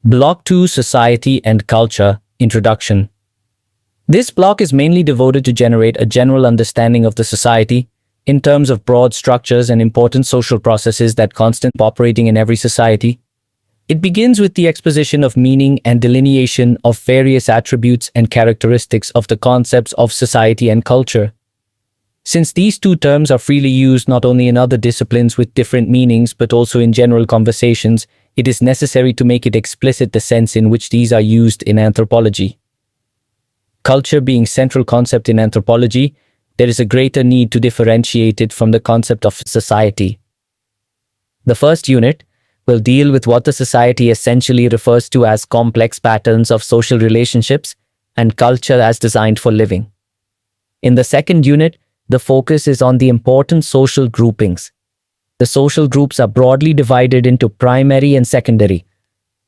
Block 2: Society and Culture Introduction. This block is mainly devoted to generate a general understanding of the society in terms of broad structures and important social processes that constantly operating in every society. It begins with the exposition of meaning and delineation of various attributes and characteristics of the concepts of society and culture. Since these two terms are freely used not only in other disciplines with different meanings but also in general conversations, it is necessary to make it explicit the sense in which these are used in anthropology. Culture being central concept in anthropology, there is a greater need to differentiate it from the concept of society. The first unit will deal with what the society essentially refers to as complex patterns of social relationships and culture as designed for living. In the second unit, the focus is on the important social groupings. The social groups are broadly divided into primary and secondary.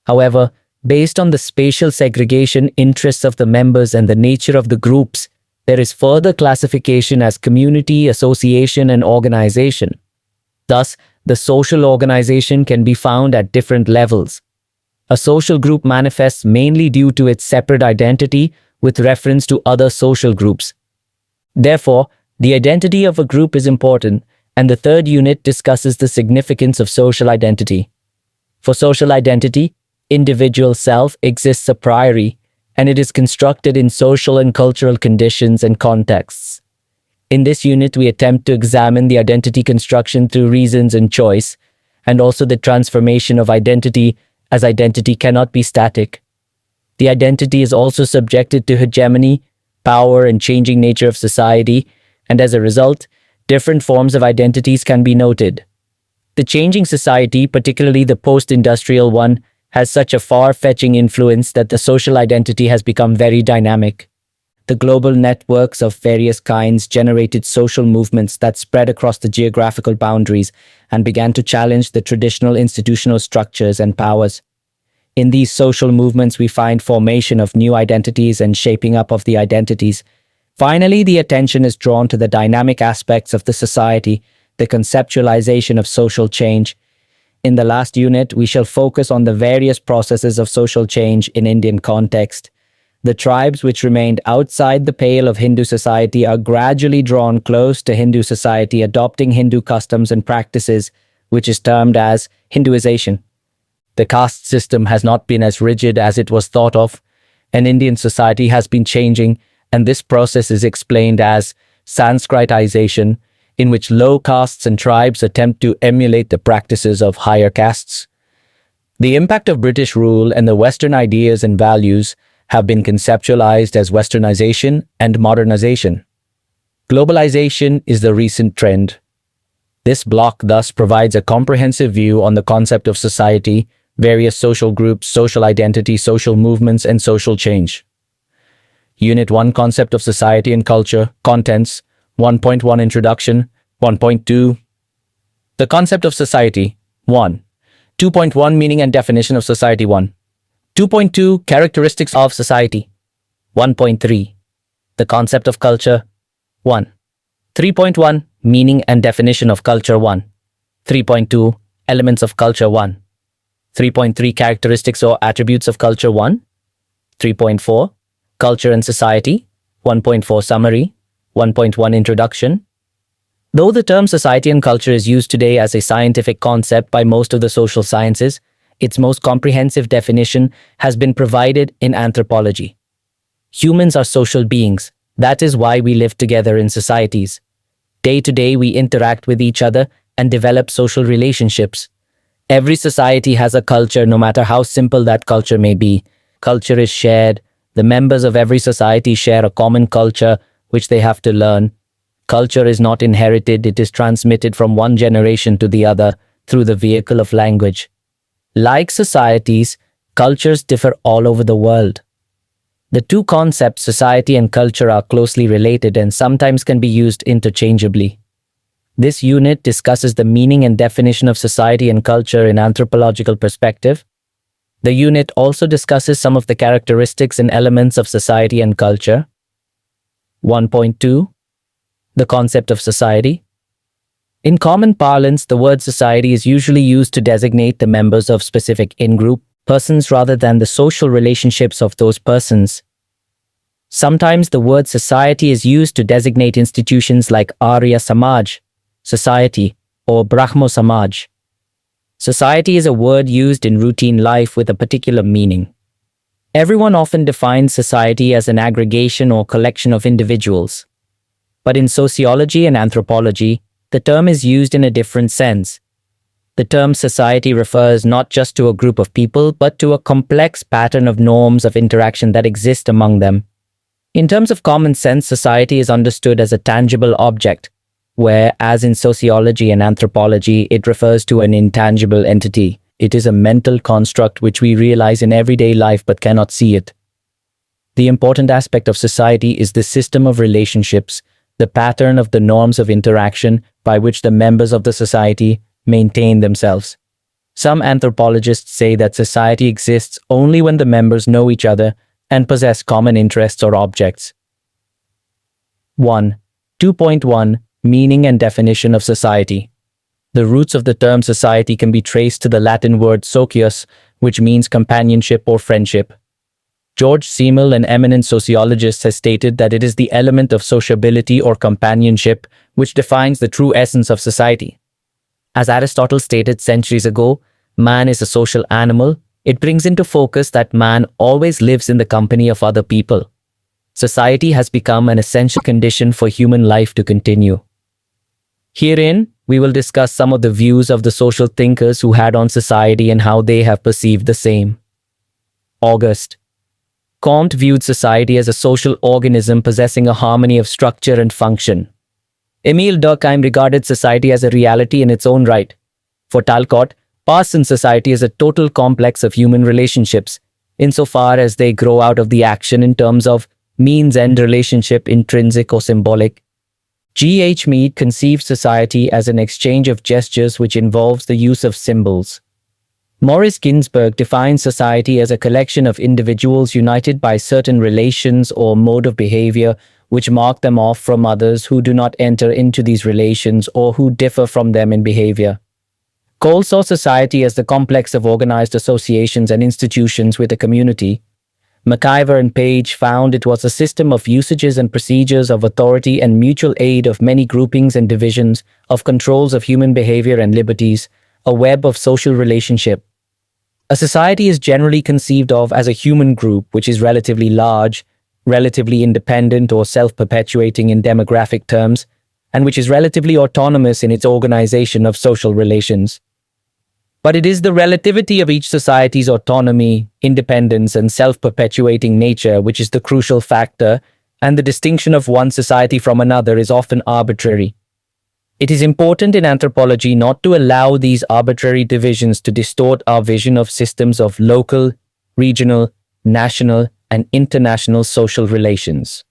However, based on the spatial segregation interests of the members and the nature of the groups, there is further classification as community, association, and organization. Thus, the social organization can be found at different levels. A social group manifests mainly due to its separate identity with reference to other social groups. Therefore, the identity of a group is important, and the third unit discusses the significance of social identity. For social identity, individual self exists a priori, and it is constructed in social and cultural conditions and contexts. In this unit, we attempt to examine the identity construction through reasons and choice, and also the transformation of identity, as identity cannot be static. The identity is also subjected to hegemony, power, and changing nature of society, and as a result, different forms of identities can be noted. The changing society, particularly the post-industrial one, has such a far-fetching influence that the social identity has become very dynamic. The global networks of various kinds generated social movements that spread across the geographical boundaries and began to challenge the traditional institutional structures and powers. In these social movements, we find formation of new identities and shaping up of the identities. Finally, the attention is drawn to the dynamic aspects of the society, the conceptualization of social change. In the last unit, we shall focus on the various processes of social change in Indian context. The tribes which remained outside the pale of Hindu society are gradually drawn close to Hindu society, adopting Hindu customs and practices, which is termed as Hinduization. The caste system has not been as rigid as it was thought of, and Indian society has been changing, and this process is explained as Sanskritization, in which low castes and tribes attempt to emulate the practices of higher castes. The impact of British rule and the Western ideas and values have been conceptualized as Westernization and modernization. Globalization is the recent trend. This block thus provides a comprehensive view on the concept of society, various social groups, social identity, social movements, and social change. Unit 1: Concept of Society and Culture. Contents 1.1 Introduction 1.2 The Concept of Society 1. 2.1 Meaning and Definition of Society 1. 2.2 Characteristics of Society 1.3 The Concept of Culture 1. 3.1 Meaning and Definition of Culture 1. 3.2 Elements of Culture 1. 3.3 Characteristics or Attributes of Culture 1. 3.4 Culture and Society 1.4 Summary 1.1 Introduction. Though the term society and culture is used today as a scientific concept by most of the social sciences, its most comprehensive definition has been provided in anthropology. Humans are social beings. That is why we live together in societies. Day to day, we interact with each other and develop social relationships. Every society has a culture, no matter how simple that culture may be. Culture is shared. The members of every society share a common culture, which they have to learn. Culture is not inherited, it is transmitted from one generation to the other through the vehicle of language. Like societies, cultures differ all over the world. The two concepts, society and culture, are closely related and sometimes can be used interchangeably. This unit discusses the meaning and definition of society and culture in anthropological perspective. The unit also discusses some of the characteristics and elements of society and culture. 1.2 The Concept of Society. In common parlance, the word society is usually used to designate the members of specific in-group persons rather than the social relationships of those persons. Sometimes the word society is used to designate institutions like Arya Samaj, society, or Brahmo Samaj. Society is a word used in routine life with a particular meaning. Everyone often defines society as an aggregation or collection of individuals. But in sociology and anthropology, the term is used in a different sense. The term society refers not just to a group of people, but to a complex pattern of norms of interaction that exist among them. In terms of common sense, society is understood as a tangible object, where, as in sociology and anthropology, it refers to an intangible entity. It is a mental construct which we realize in everyday life but cannot see it. The important aspect of society is the system of relationships, the pattern of the norms of interaction by which the members of the society maintain themselves. Some anthropologists say that society exists only when the members know each other and possess common interests or objects. 2.1 Meaning and definition of society. The roots of the term society can be traced to the Latin word socius, which means companionship or friendship. George Simmel, an eminent sociologist, has stated that it is the element of sociability or companionship which defines the true essence of society. As Aristotle stated centuries ago, man is a social animal. It brings into focus that man always lives in the company of other people. Society has become an essential condition for human life to continue. Herein, we will discuss some of the views of the social thinkers who had on society and how they have perceived the same. Auguste Comte viewed society as a social organism possessing a harmony of structure and function. Émile Durkheim regarded society as a reality in its own right. For Talcott, Parsons society is a total complex of human relationships, insofar as they grow out of the action in terms of means-end relationship, intrinsic or symbolic. G.H. Mead conceived society as an exchange of gestures which involves the use of symbols. Maurice Ginsburg defines society as a collection of individuals united by certain relations or mode of behavior which mark them off from others who do not enter into these relations or who differ from them in behavior. Cole saw society as the complex of organized associations and institutions with a community. McIver and Page found it was a system of usages and procedures of authority and mutual aid of many groupings and divisions, of controls of human behavior and liberties, a web of social relationship. A society is generally conceived of as a human group which is relatively large, relatively independent or self-perpetuating in demographic terms, and which is relatively autonomous in its organization of social relations. But it is the relativity of each society's autonomy, independence, and self-perpetuating nature which is the crucial factor, and the distinction of one society from another is often arbitrary. It is important in anthropology not to allow these arbitrary divisions to distort our vision of systems of local, regional, national, and international social relations.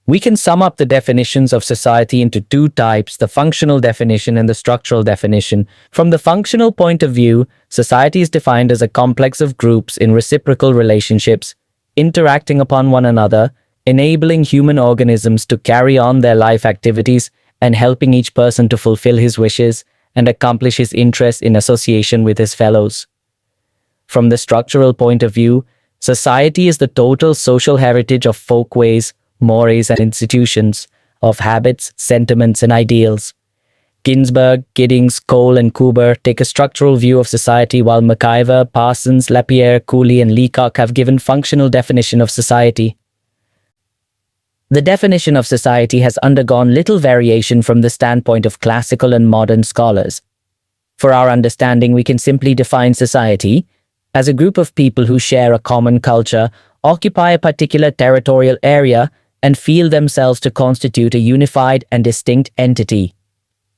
We can sum up the definitions of society into two types, the functional definition and the structural definition. From the functional point of view, society is defined as a complex of groups in reciprocal relationships, interacting upon one another, enabling human organisms to carry on their life activities, and helping each person to fulfill his wishes and accomplish his interests in association with his fellows. From the structural point of view, society is the total social heritage of folkways, mores and institutions, of habits, sentiments, and ideals. Ginsburg, Giddings, Cole, and Kuber take a structural view of society, while McIver, Parsons, Lapierre, Cooley, and Leacock have given functional definition of society. The definition of society has undergone little variation from the standpoint of classical and modern scholars. For our understanding, we can simply define society as a group of people who share a common culture, occupy a particular territorial area, and feel themselves to constitute a unified and distinct entity.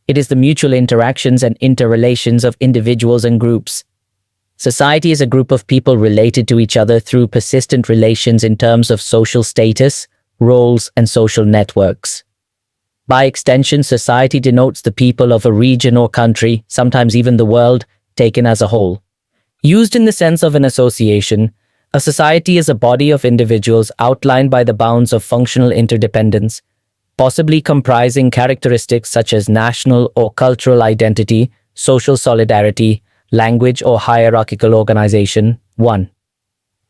It is the mutual interactions and interrelations of individuals and groups. Society is a group of people related to each other through persistent relations in terms of social status, roles, and social networks. By extension, society denotes the people of a region or country, sometimes even the world, taken as a whole. Used in the sense of an association, a society is a body of individuals outlined by the bounds of functional interdependence, possibly comprising characteristics such as national or cultural identity, social solidarity, language, or hierarchical organization. 1.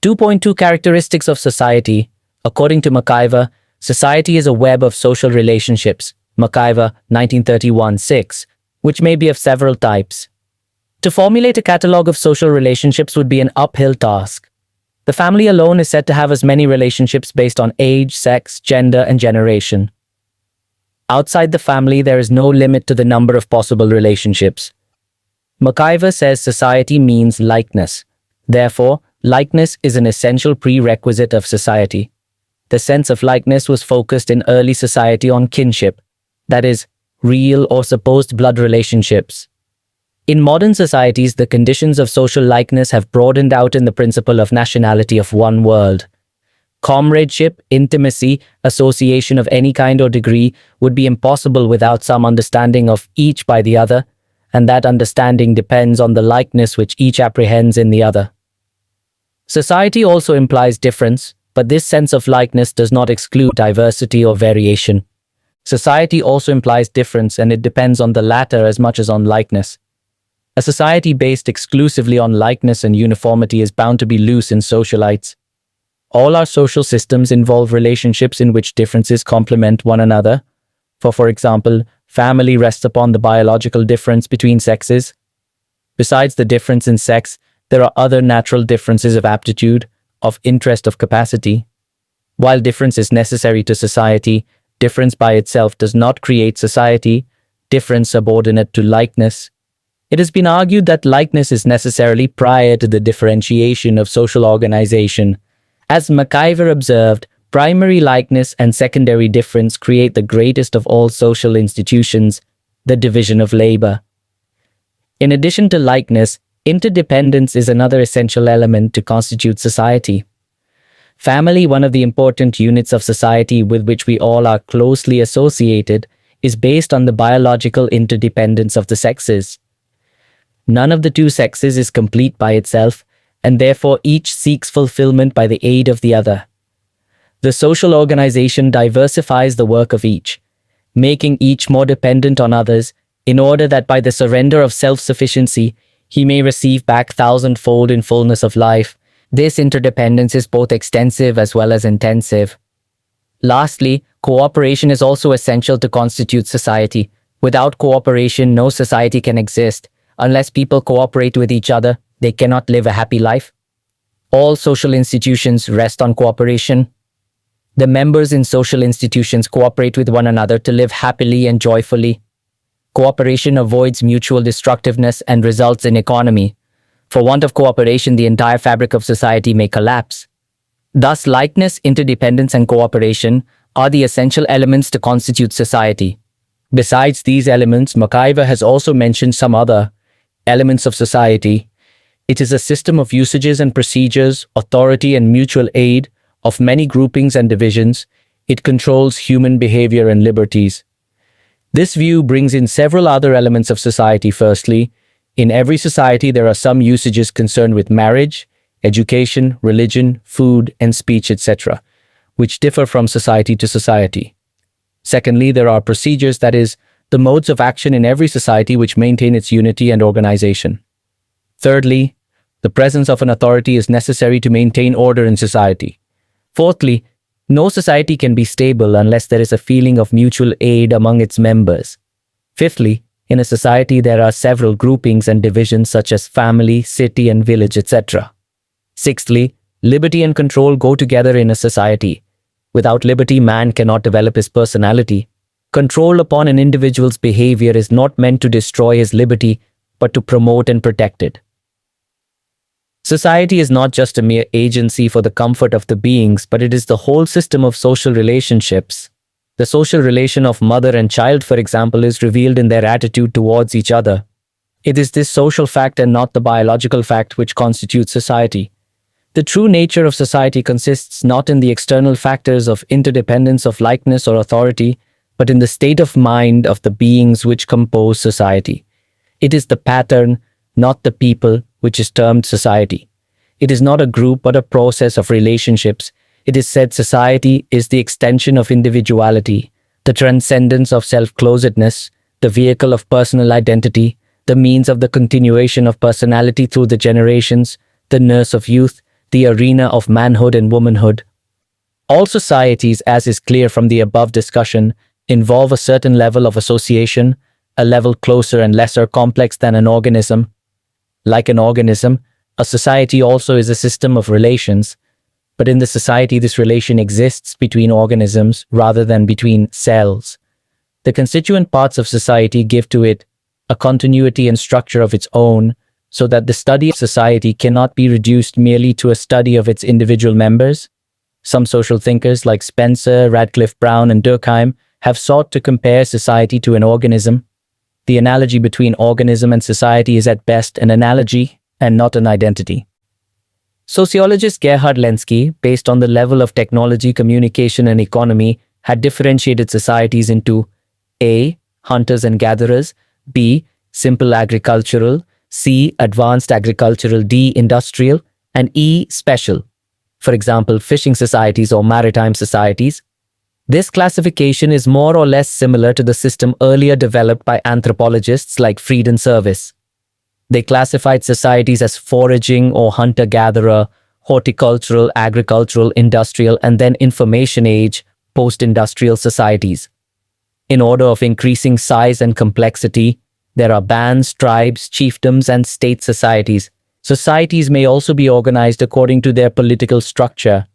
2.2 Characteristics of society. According to McIver, society is a web of social relationships. McIver, 1931-6, which may be of several types. To formulate a catalog of social relationships would be an uphill task. The family alone is said to have as many relationships based on age, sex, gender, and generation. Outside the family, there is no limit to the number of possible relationships. McIver says society means likeness. Therefore, likeness is an essential prerequisite of society. The sense of likeness was focused in early society on kinship, that is, real or supposed blood relationships. In modern societies, the conditions of social likeness have broadened out in the principle of nationality of one world. Comradeship, intimacy, association of any kind or degree would be impossible without some understanding of each by the other, and that understanding depends on the likeness which each apprehends in the other. Society also implies difference, but this sense of likeness does not exclude diversity or variation. Society also implies difference, and it depends on the latter as much as on likeness. A society based exclusively on likeness and uniformity is bound to be loose in socialites. All our social systems involve relationships in which differences complement one another. For example, family rests upon the biological difference between sexes. Besides the difference in sex, there are other natural differences of aptitude, of interest, of capacity. While difference is necessary to society, difference by itself does not create society, difference subordinate to likeness. It has been argued that likeness is necessarily prior to the differentiation of social organization. As McIver observed, primary likeness and secondary difference create the greatest of all social institutions, the division of labor. In addition to likeness, interdependence is another essential element to constitute society. Family, one of the important units of society with which we all are closely associated, is based on the biological interdependence of the sexes. None of the two sexes is complete by itself, and therefore each seeks fulfillment by the aid of the other. The social organization diversifies the work of each, making each more dependent on others, in order that by the surrender of self-sufficiency, he may receive back thousandfold in fullness of life. This interdependence is both extensive as well as intensive. Lastly, cooperation is also essential to constitute society. Without cooperation, no society can exist. Unless people cooperate with each other, they cannot live a happy life. All social institutions rest on cooperation. The members in social institutions cooperate with one another to live happily and joyfully. Cooperation avoids mutual destructiveness and results in economy. For want of cooperation, the entire fabric of society may collapse. Thus, likeness, interdependence, and cooperation are the essential elements to constitute society. Besides these elements, McIver has also mentioned some other elements of society. It is a system of usages and procedures, authority and mutual aid, of many groupings and divisions. It controls human behavior and liberties. This view brings in several other elements of society. Firstly, in every society there are some usages concerned with marriage, education, religion, food, and speech, etc., which differ from society to society. Secondly, there are procedures, that is, the modes of action in every society which maintain its unity and organization. Thirdly, the presence of an authority is necessary to maintain order in society. Fourthly, no society can be stable unless there is a feeling of mutual aid among its members. Fifthly, in a society there are several groupings and divisions such as family, city, and village, etc. Sixthly, liberty and control go together in a society. Without liberty, man cannot develop his personality. Control upon an individual's behavior is not meant to destroy his liberty, but to promote and protect it. Society is not just a mere agency for the comfort of the beings, but it is the whole system of social relationships. The social relation of mother and child, for example, is revealed in their attitude towards each other. It is this social fact and not the biological fact which constitutes society. The true nature of society consists not in the external factors of interdependence, of likeness or authority, but in the state of mind of the beings which compose society. It is the pattern, not the people, which is termed society. It is not a group but a process of relationships. It is said society is the extension of individuality, the transcendence of self-closedness, the vehicle of personal identity, the means of the continuation of personality through the generations, the nurse of youth, the arena of manhood and womanhood. All societies, as is clear from the above discussion, involve a certain level of association, a level closer and lesser complex than an organism. Like an organism, a society also is a system of relations, but in the society this relation exists between organisms rather than between cells. The constituent parts of society give to it a continuity and structure of its own, so that the study of society cannot be reduced merely to a study of its individual members. Some social thinkers like Spencer, Radcliffe Brown, and Durkheim have sought to compare society to an organism. The analogy between organism and society is at best an analogy and not an identity. Sociologist Gerhard Lenski, based on the level of technology, communication, and economy, had differentiated societies into A. Hunters and gatherers, B. Simple agricultural, C. Advanced agricultural, D. Industrial, and E. Special. For example, fishing societies or maritime societies. This classification is more or less similar to the system earlier developed by anthropologists like Freed and Service. They classified societies as foraging or hunter-gatherer, horticultural, agricultural, industrial, and then information age, post-industrial societies. In order of increasing size and complexity, there are bands, tribes, chiefdoms, and state societies. Societies may also be organized according to their political structure.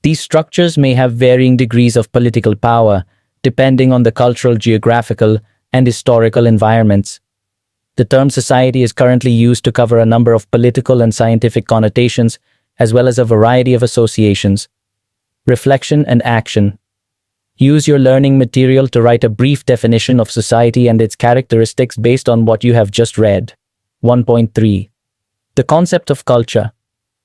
These structures may have varying degrees of political power, depending on the cultural, geographical, and historical environments. The term society is currently used to cover a number of political and scientific connotations, as well as a variety of associations. Reflection and action. Use your learning material to write a brief definition of society and its characteristics based on what you have just read. 1.3. The concept of culture.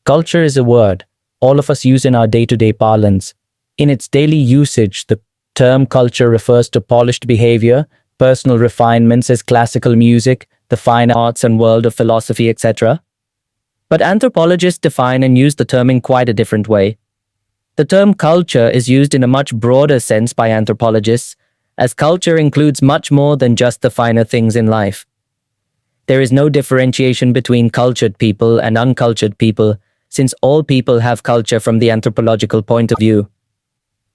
Culture is a word all of us use in our day-to-day parlance. In its daily usage, the term culture refers to polished behavior, personal refinements as classical music, the fine arts and world of philosophy, etc. But anthropologists define and use the term in quite a different way. The term culture is used in a much broader sense by anthropologists, as culture includes much more than just the finer things in life. There is no differentiation between cultured people and uncultured people, since all people have culture from the anthropological point of view.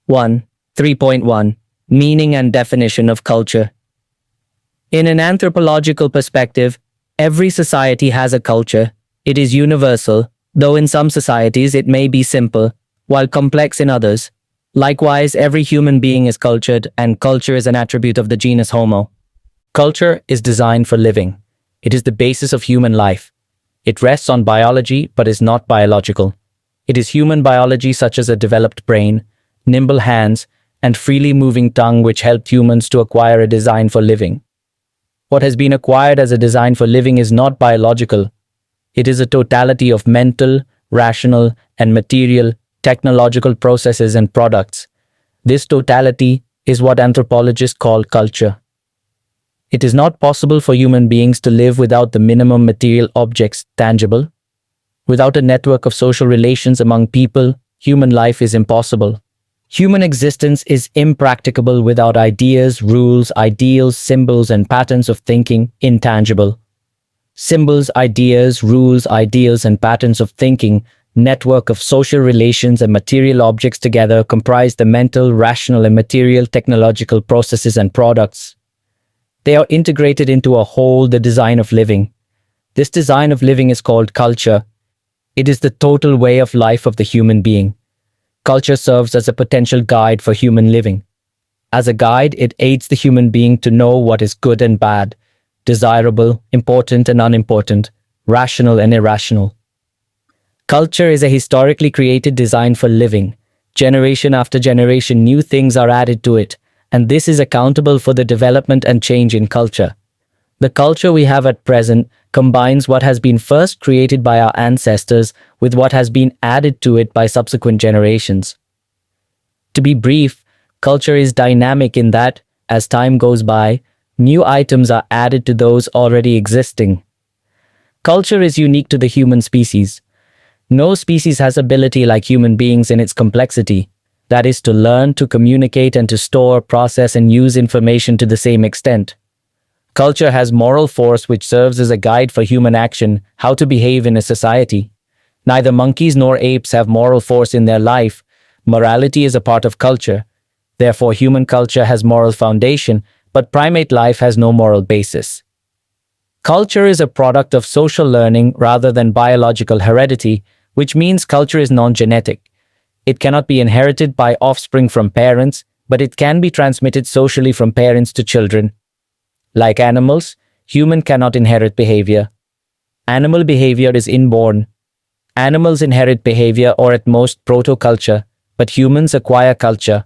3.1 Meaning and definition of culture. In an anthropological perspective, every society has a culture. It is universal, though in some societies it may be simple, while complex in others. Likewise, every human being is cultured, and culture is an attribute of the genus Homo. Culture is designed for living. It is the basis of human life. It rests on biology, but is not biological. It is human biology such as a developed brain, nimble hands, and freely moving tongue which helped humans to acquire a design for living. What has been acquired as a design for living is not biological. It is a totality of mental, rational, and material, technological processes and products. This totality is what anthropologists call culture. It is not possible for human beings to live without the minimum material objects tangible. Without a network of social relations among people, human life is impossible. Human existence is impracticable without ideas, rules, ideals, symbols, and patterns of thinking, intangible. Symbols, ideas, rules, ideals, and patterns of thinking, network of social relations and material objects together comprise the mental, rational, and material technological processes and products. They are integrated into a whole, the design of living. This design of living is called culture. It is the total way of life of the human being. Culture serves as a potential guide for human living. As a guide, it aids the human being to know what is good and bad, desirable, important and unimportant, rational and irrational. Culture is a historically created design for living. Generation after generation, new things are added to it, and this is accountable for the development and change in culture. The culture we have at present combines what has been first created by our ancestors with what has been added to it by subsequent generations. To be brief, culture is dynamic in that, as time goes by, new items are added to those already existing. Culture is unique to the human species. No species has ability like human beings in its complexity. That is, to learn, to communicate, and to store, process, and use information to the same extent. Culture has moral force which serves as a guide for human action, how to behave in a society. Neither monkeys nor apes have moral force in their life. Morality is a part of culture. Therefore, human culture has moral foundation, but primate life has no moral basis. Culture is a product of social learning rather than biological heredity, which means culture is non-genetic. It cannot be inherited by offspring from parents, but it can be transmitted socially from parents to children. Like animals, human cannot inherit behavior. Animal behavior is inborn. Animals inherit behavior or at most proto-culture, but humans acquire culture.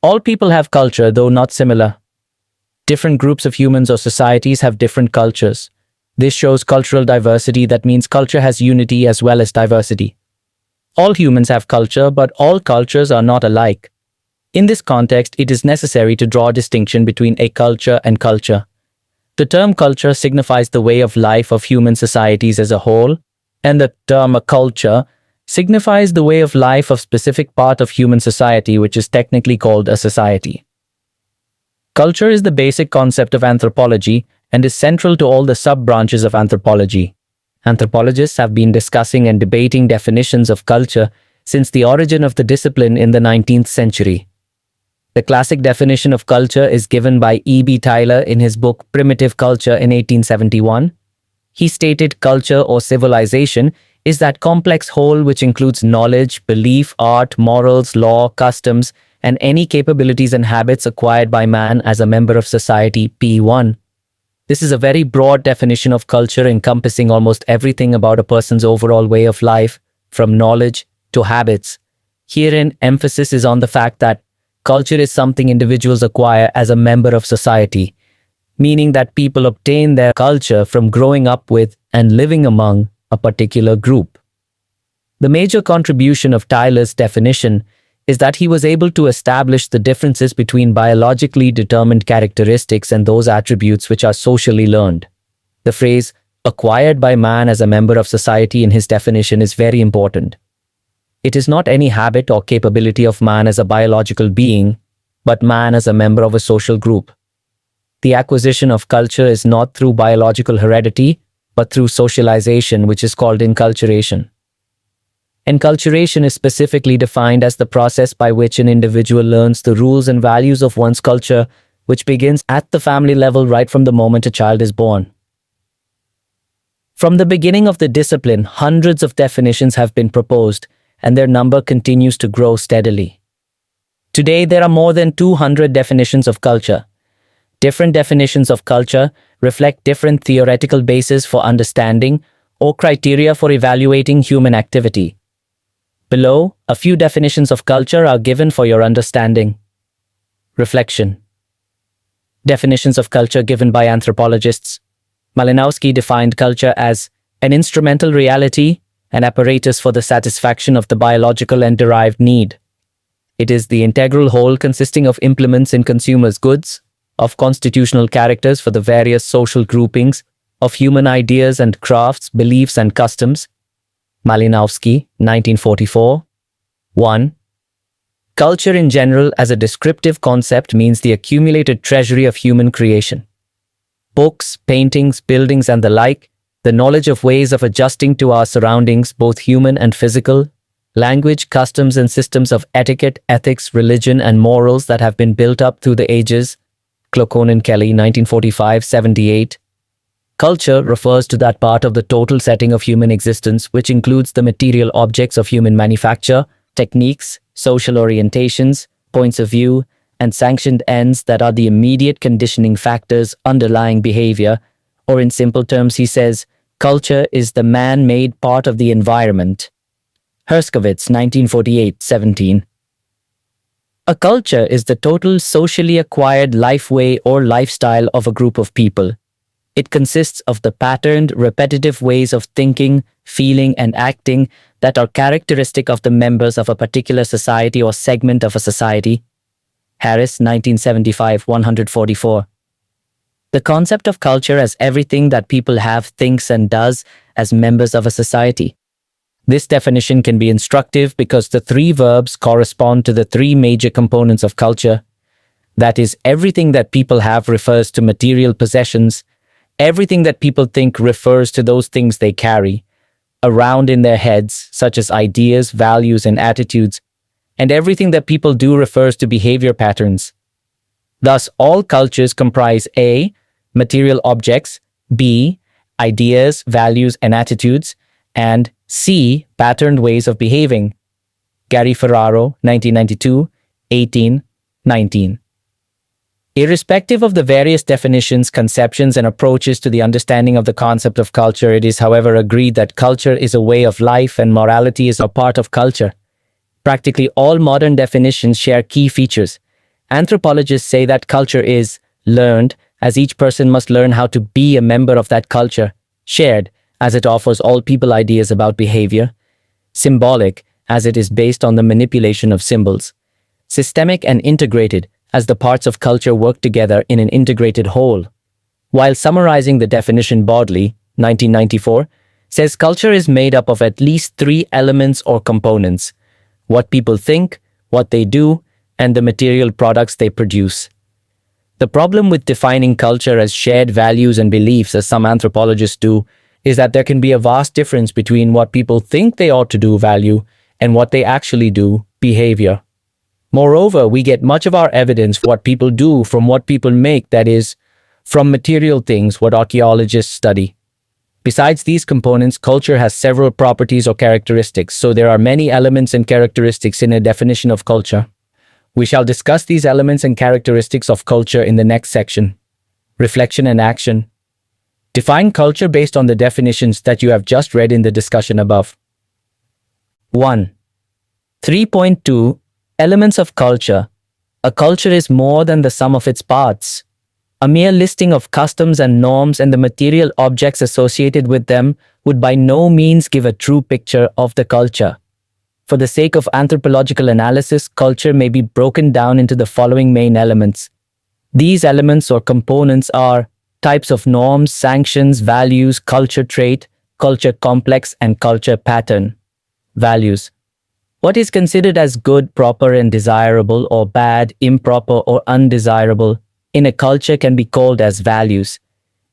All people have culture, though not similar. Different groups of humans or societies have different cultures. This shows cultural diversity. That means culture has unity as well as diversity. All humans have culture, but all cultures are not alike. In this context, it is necessary to draw a distinction between a culture and culture. The term culture signifies the way of life of human societies as a whole, and the term a culture signifies the way of life of specific part of human society, which is technically called a society. Culture is the basic concept of anthropology and is central to all the sub-branches of anthropology. Anthropologists have been discussing and debating definitions of culture since the origin of the discipline in the 19th century. The classic definition of culture is given by E.B. Tylor in his book Primitive Culture in 1871. He stated culture or civilization is that complex whole which includes knowledge, belief, art, morals, law, customs, and any capabilities and habits acquired by man as a member of society. P1. This is a very broad definition of culture encompassing almost everything about a person's overall way of life, from knowledge to habits. Herein, emphasis is on the fact that culture is something individuals acquire as a member of society, meaning that people obtain their culture from growing up with and living among a particular group. The major contribution of Tylor's definition is that he was able to establish the differences between biologically determined characteristics and those attributes which are socially learned. The phrase, acquired by man as a member of society in his definition is very important. It is not any habit or capability of man as a biological being, but man as a member of a social group. The acquisition of culture is not through biological heredity, but through socialization, which is called enculturation. Enculturation is specifically defined as the process by which an individual learns the rules and values of one's culture, which begins at the family level right from the moment a child is born. From the beginning of the discipline, hundreds of definitions have been proposed, and their number continues to grow steadily. Today, there are more than 200 definitions of culture. Different definitions of culture reflect different theoretical bases for understanding or criteria for evaluating human activity. Below, a few definitions of culture are given for your understanding. Reflection. Definitions of culture given by anthropologists. Malinowski defined culture as an instrumental reality, an apparatus for the satisfaction of the biological and derived need. It is the integral whole consisting of implements in consumers' goods, of constitutional characters for the various social groupings, of human ideas and crafts, beliefs and customs. Malinowski, 1944. 1. Culture in general as a descriptive concept means the accumulated treasury of human creation. Books, paintings, buildings and the like, the knowledge of ways of adjusting to our surroundings, both human and physical, language, customs and systems of etiquette, ethics, religion and morals that have been built up through the ages. Cloconan Kelly, 1945-78. Culture refers to that part of the total setting of human existence which includes the material objects of human manufacture, techniques, social orientations, points of view, and sanctioned ends that are the immediate conditioning factors underlying behavior, or in simple terms he says, culture is the man-made part of the environment. Herskovits, 1948-17. A culture is the total socially acquired life way or lifestyle of a group of people. It consists of the patterned, repetitive ways of thinking, feeling, and acting that are characteristic of the members of a particular society or segment of a society. Harris, 1975, 144. The concept of culture as everything that people have, thinks, and does as members of a society. This definition can be instructive because the three verbs correspond to the three major components of culture. That is, everything that people have refers to material possessions. Everything that people think refers to those things they carry around in their heads, such as ideas, values, and attitudes. And everything that people do refers to behavior patterns. Thus, all cultures comprise A. Material objects, B. Ideas, values, and attitudes, and C. Patterned ways of behaving. Gary Ferraro, 1992, 1819. Irrespective of the various definitions, conceptions, and approaches to the understanding of the concept of culture, it is, however, agreed that culture is a way of life and morality is a part of culture. Practically all modern definitions share key features. Anthropologists say that culture is learned, as each person must learn how to be a member of that culture; shared, as it offers all people ideas about behavior; symbolic, as it is based on the manipulation of symbols; systemic and integrated, as the parts of culture work together in an integrated whole. While summarizing the definition broadly, 1994 says culture is made up of at least 3 elements or components: what people think, what they do, and the material products they produce. The problem with defining culture as shared values and beliefs, as some anthropologists do, is that there can be a vast difference between what people think they ought to do, value, and what they actually do, behavior. Moreover, we get much of our evidence for what people do from what people make, that is, from material things, what archaeologists study. Besides these components, culture has several properties or characteristics, so there are many elements and characteristics in a definition of culture. We shall discuss these elements and characteristics of culture in the next section. Reflection and action. Define culture based on the definitions that you have just read in the discussion above. 1. 3.2 Elements of culture. A culture is more than the sum of its parts. A mere listing of customs and norms and the material objects associated with them would by no means give a true picture of the culture. For the sake of anthropological analysis, culture may be broken down into the following main elements. These elements or components are types of norms, sanctions, values, culture trait, culture complex, and culture pattern. Values. What is considered as good, proper, and desirable, or bad, improper, or undesirable in a culture can be called as values.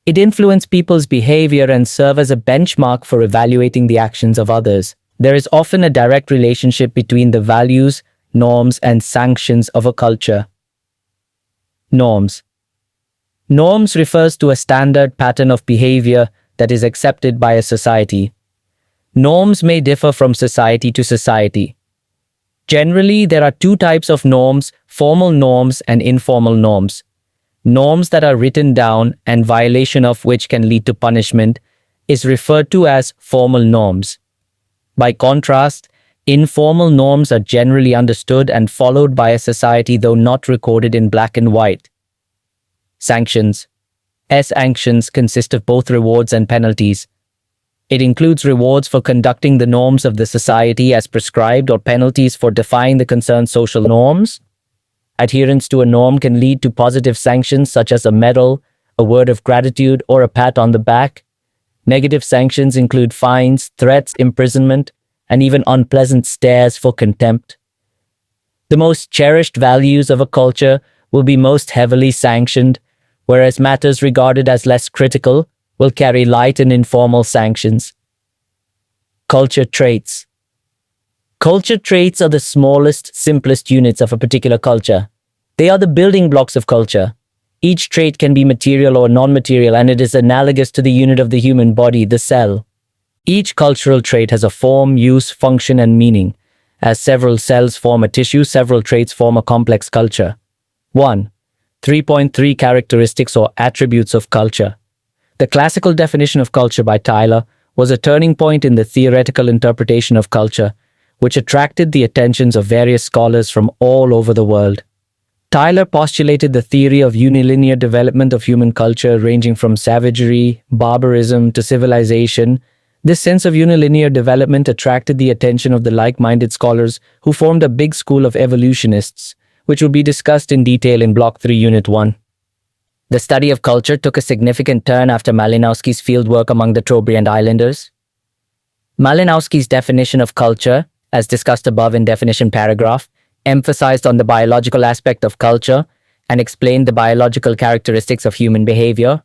It influences people's behavior and serve as a benchmark for evaluating the actions of others. There is often a direct relationship between the values, norms, and sanctions of a culture. Norms. Norms refers to a standard pattern of behavior that is accepted by a society. Norms may differ from society to society. Generally, there are 2 types of norms: formal norms and informal norms. Norms that are written down and violation of which can lead to punishment is referred to as formal norms. By contrast, informal norms are generally understood and followed by a society, though not recorded in black and white. Sanctions. Sanctions consist of both rewards and penalties. It includes rewards for conducting the norms of the society as prescribed or penalties for defying the concerned social norms. Adherence to a norm can lead to positive sanctions such as a medal, a word of gratitude, or a pat on the back. Negative sanctions include fines, threats, imprisonment, and even unpleasant stares for contempt. The most cherished values of a culture will be most heavily sanctioned, whereas matters regarded as less critical will carry light and informal sanctions. Culture traits. Culture traits are the smallest, simplest units of a particular culture. They are the building blocks of culture. Each trait can be material or non-material, and it is analogous to the unit of the human body, the cell. Each cultural trait has a form, use, function, and meaning. As several cells form a tissue, several traits form a complex culture. 1. 3.3 Characteristics or attributes of culture. The classical definition of culture by Tyler was a turning point in the theoretical interpretation of culture, which attracted the attentions of various scholars from all over the world. Tyler postulated the theory of unilinear development of human culture, ranging from savagery, barbarism, to civilization. This sense of unilinear development attracted the attention of the like-minded scholars who formed a big school of evolutionists, which will be discussed in detail in Block 3, Unit 1. The study of culture took a significant turn after Malinowski's fieldwork among the Trobriand Islanders. Malinowski's definition of culture, as discussed above in definition paragraph, emphasized on the biological aspect of culture and explained the biological characteristics of human behavior.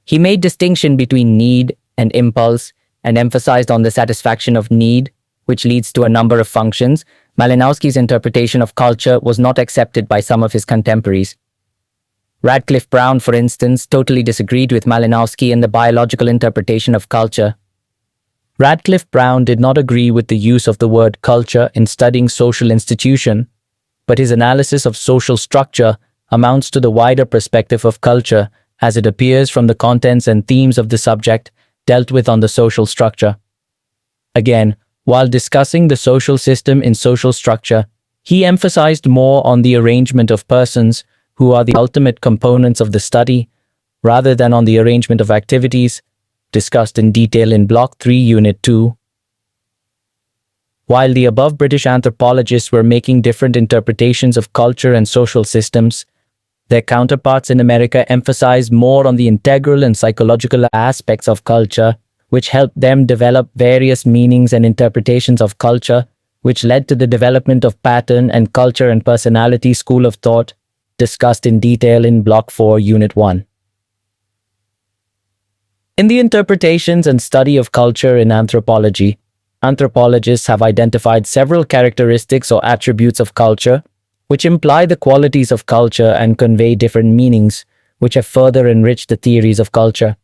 He made distinction between need and impulse and emphasized on the satisfaction of need, which leads to a number of functions. Malinowski's interpretation of culture was not accepted by some of his contemporaries. Radcliffe Brown, for instance, totally disagreed with Malinowski in the biological interpretation of culture. Radcliffe Brown did not agree with the use of the word culture in studying social institution, but his analysis of social structure amounts to the wider perspective of culture as it appears from the contents and themes of the subject dealt with on the social structure. Again, while discussing the social system in social structure, he emphasized more on the arrangement of persons who are the ultimate components of the study, rather than on the arrangement of activities, discussed in detail in Block 3, Unit 2. While the above British anthropologists were making different interpretations of culture and social systems, their counterparts in America emphasized more on the integral and psychological aspects of culture, which helped them develop various meanings and interpretations of culture, which led to the development of pattern and culture and personality school of thought, discussed in detail in Block 4, Unit 1. In the interpretations and study of culture in anthropology, anthropologists have identified several characteristics or attributes of culture, which imply the qualities of culture and convey different meanings, which have further enriched the theories of culture.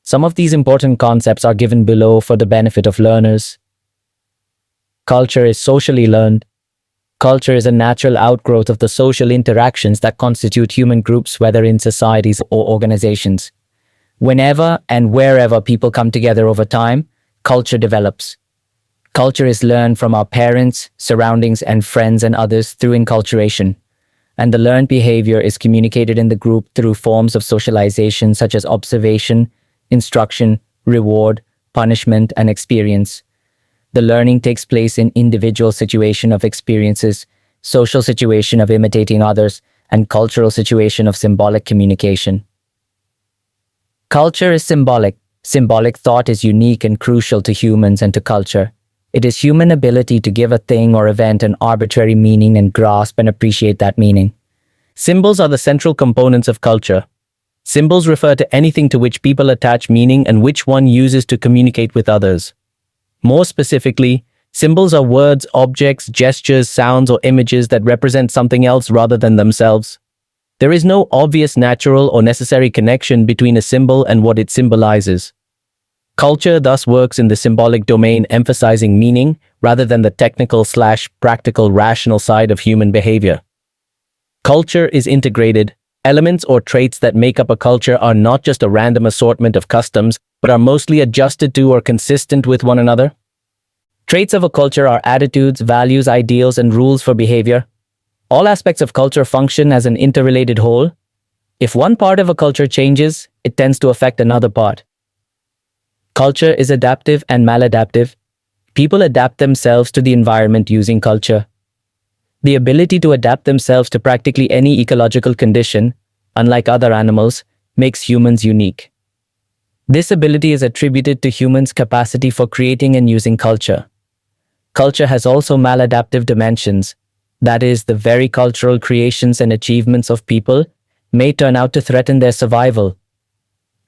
Some of these important concepts are given below for the benefit of learners. Culture is socially learned. Culture is a natural outgrowth of the social interactions that constitute human groups, whether in societies or organizations. Whenever and wherever people come together over time, culture develops. Culture is learned from our parents, surroundings, and friends and others through enculturation. And the learned behavior is communicated in the group through forms of socialization such as observation, instruction, reward, punishment, and experience. The learning takes place in individual situation of experiences, social situation of imitating others, and cultural situation of symbolic communication. Culture is symbolic. Symbolic thought is unique and crucial to humans and to culture. It is human ability to give a thing or event an arbitrary meaning and grasp and appreciate that meaning. Symbols are the central components of culture. Symbols refer to anything to which people attach meaning and which one uses to communicate with others. More specifically, symbols are words, objects, gestures, sounds, or images that represent something else rather than themselves. There is no obvious natural or necessary connection between a symbol and what it symbolizes. Culture thus works in the symbolic domain, emphasizing meaning rather than the technical/practical rational side of human behavior. Culture is integrated. Elements or traits that make up a culture are not just a random assortment of customs, but are mostly adjusted to or consistent with one another. Traits of a culture are attitudes, values, ideals, and rules for behavior. All aspects of culture function as an interrelated whole. If one part of a culture changes, it tends to affect another part. Culture is adaptive and maladaptive. People adapt themselves to the environment using culture. The ability to adapt themselves to practically any ecological condition, unlike other animals, makes humans unique. This ability is attributed to humans' capacity for creating and using culture. Culture has also maladaptive dimensions. That is, the very cultural creations and achievements of people may turn out to threaten their survival.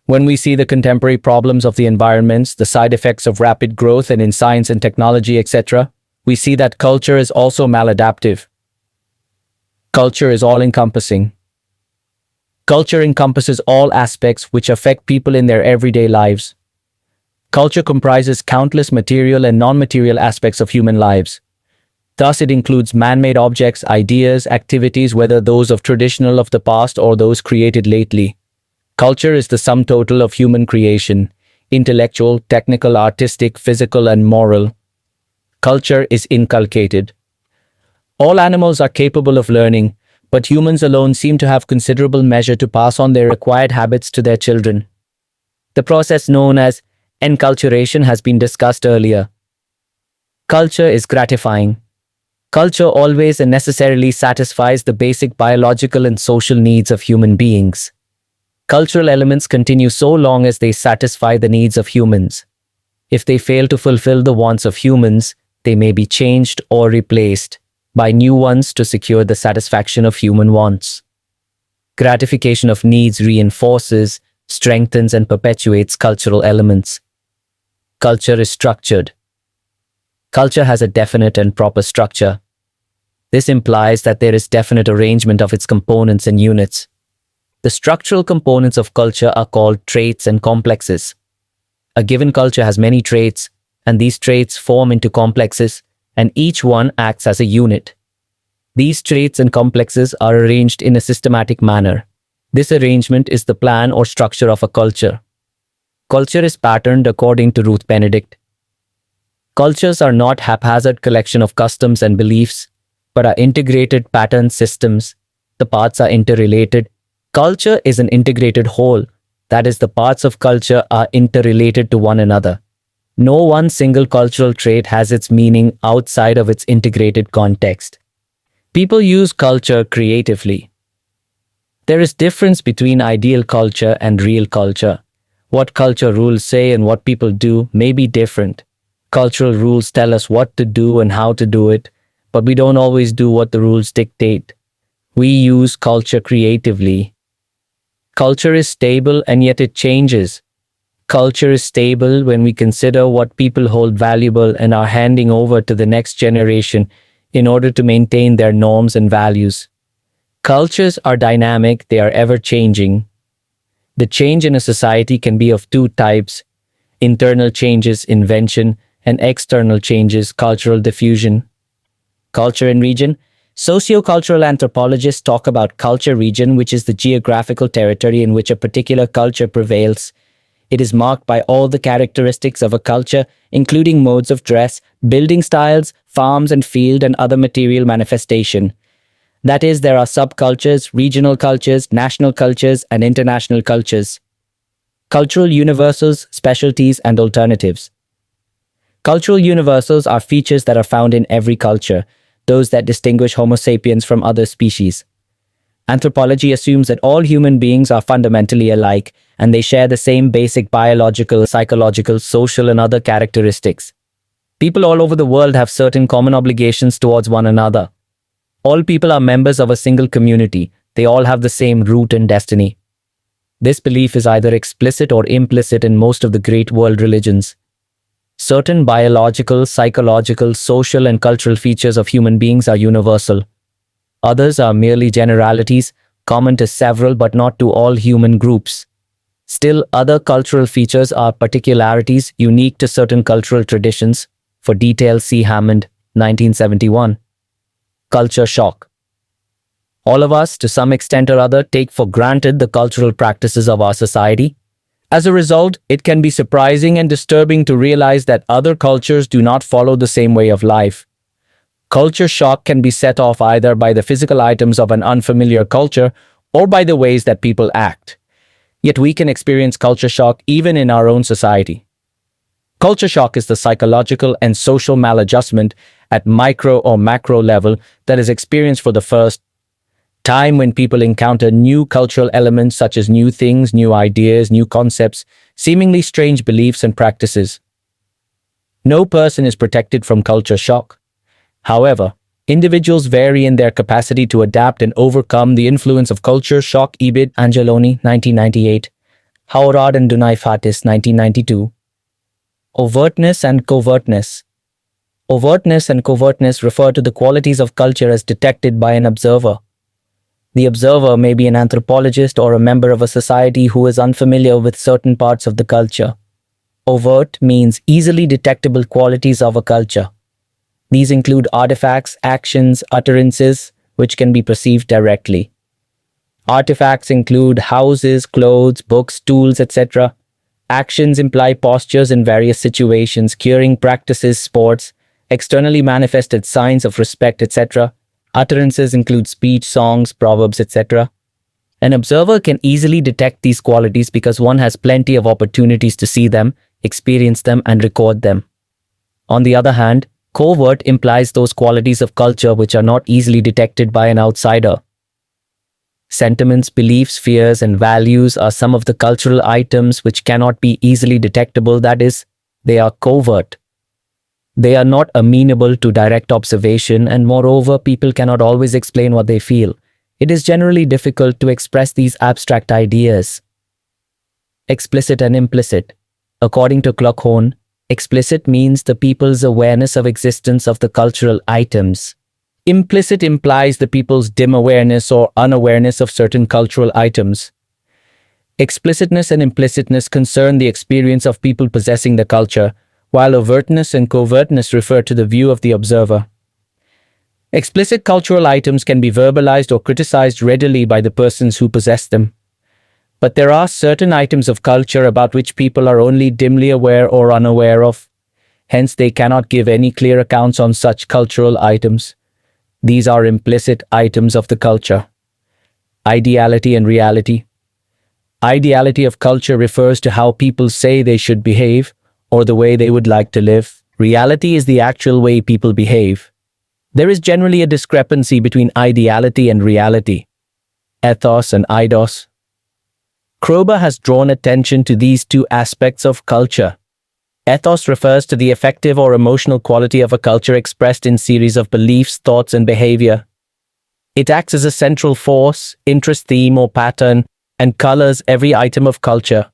When we see the contemporary problems of the environments, the side effects of rapid growth and in science and technology, etc., we see that culture is also maladaptive. Culture is all-encompassing. Culture encompasses all aspects which affect people in their everyday lives. Culture comprises countless material and non-material aspects of human lives. Thus, it includes man-made objects, ideas, activities, whether those of traditional of the past or those created lately. Culture is the sum total of human creation, intellectual, technical, artistic, physical, and moral. Culture is inculcated. All animals are capable of learning, but humans alone seem to have considerable measure to pass on their acquired habits to their children. The process known as enculturation has been discussed earlier. Culture is gratifying. Culture always and necessarily satisfies the basic biological and social needs of human beings. Cultural elements continue so long as they satisfy the needs of humans. If they fail to fulfill the wants of humans, they may be changed or replaced by new ones to secure the satisfaction of human wants. Gratification of needs reinforces, strengthens, and perpetuates cultural elements. Culture is structured. Culture has a definite and proper structure. This implies that there is definite arrangement of its components and units. The structural components of culture are called traits and complexes. A given culture has many traits, and these traits form into complexes, and each one acts as a unit. These traits and complexes are arranged in a systematic manner. This arrangement is the plan or structure of a culture. Culture is patterned according to Ruth Benedict. Cultures are not haphazard collection of customs and beliefs, but are integrated pattern systems. The parts are interrelated. Culture is an integrated whole. That is, the parts of culture are interrelated to one another. No one single cultural trait has its meaning outside of its integrated context. People use culture creatively. There is difference between ideal culture and real culture. What culture rules say and what people do may be different. Cultural rules tell us what to do and how to do it, but we don't always do what the rules dictate. We use culture creatively. Culture is stable and yet it changes. Culture is stable when we consider what people hold valuable and are handing over to the next generation in order to maintain their norms and values. Cultures are dynamic, they are ever changing. The change in a society can be of two types: internal changes, invention, and external changes, cultural diffusion. Culture and region. Sociocultural anthropologists talk about culture region, which is the geographical territory in which a particular culture prevails. It is marked by all the characteristics of a culture, including modes of dress, building styles, farms and field, and other material manifestation. That is, there are subcultures, regional cultures, national cultures, and international cultures. Cultural universals, specialties, and alternatives. Cultural universals are features that are found in every culture, those that distinguish Homo sapiens from other species. Anthropology assumes that all human beings are fundamentally alike, and they share the same basic biological, psychological, social, and other characteristics. People all over the world have certain common obligations towards one another. All people are members of a single community. They all have the same root and destiny. This belief is either explicit or implicit in most of the great world religions. Certain biological, psychological, social, and cultural features of human beings are universal. Others are merely generalities, common to several but not to all human groups. Still, other cultural features are particularities unique to certain cultural traditions. For details, see Hammond, 1971. Culture shock. All of us, to some extent or other, take for granted the cultural practices of our society. As a result, it can be surprising and disturbing to realize that other cultures do not follow the same way of life. Culture shock can be set off either by the physical items of an unfamiliar culture or by the ways that people act. Yet we can experience culture shock even in our own society. Culture shock is the psychological and social maladjustment at micro or macro level that is experienced for the first time when people encounter new cultural elements such as new things, new ideas, new concepts, seemingly strange beliefs and practices. No person is protected from culture shock. However, individuals vary in their capacity to adapt and overcome the influence of culture shock. Ibid, Angeloni, 1998. Howard and Dunai-Fatis, 1992. Overtness and covertness. Overtness and covertness refer to the qualities of culture as detected by an observer. The observer may be an anthropologist or a member of a society who is unfamiliar with certain parts of the culture. Overt means easily detectable qualities of a culture. These include artifacts, actions, utterances, which can be perceived directly. Artifacts include houses, clothes, books, tools, etc. Actions imply postures in various situations, curing practices, sports, externally manifested signs of respect, etc. Utterances include speech, songs, proverbs, etc. An observer can easily detect these qualities because one has plenty of opportunities to see them, experience them, and record them. On the other hand, covert implies those qualities of culture which are not easily detected by an outsider. Sentiments, beliefs, fears, and values are some of the cultural items which cannot be easily detectable, that is, they are covert. They are not amenable to direct observation, and moreover, people cannot always explain what they feel. it is generally difficult to express these abstract ideas. Explicit and implicit. According to Clockhorn, explicit means the people's awareness of existence of the cultural items. Implicit implies the people's dim awareness or unawareness of certain cultural items. Explicitness and implicitness concern the experience of people possessing the culture, while overtness and covertness refer to the view of the observer. Explicit cultural items can be verbalized or criticized readily by the persons who possess them. But there are certain items of culture about which people are only dimly aware or unaware of. Hence, they cannot give any clear accounts on such cultural items. These are implicit items of the culture. Ideality and reality. Ideality of culture refers to how people say they should behave, or the way they would like to live. Reality is the actual way people behave. There is generally a discrepancy between ideality and reality. Ethos and eidos. Kroeber has drawn attention to these two aspects of culture. Ethos refers to the affective or emotional quality of a culture expressed in series of beliefs, thoughts, and behavior. It acts as a central force, interest, theme, or pattern, and colors every item of culture,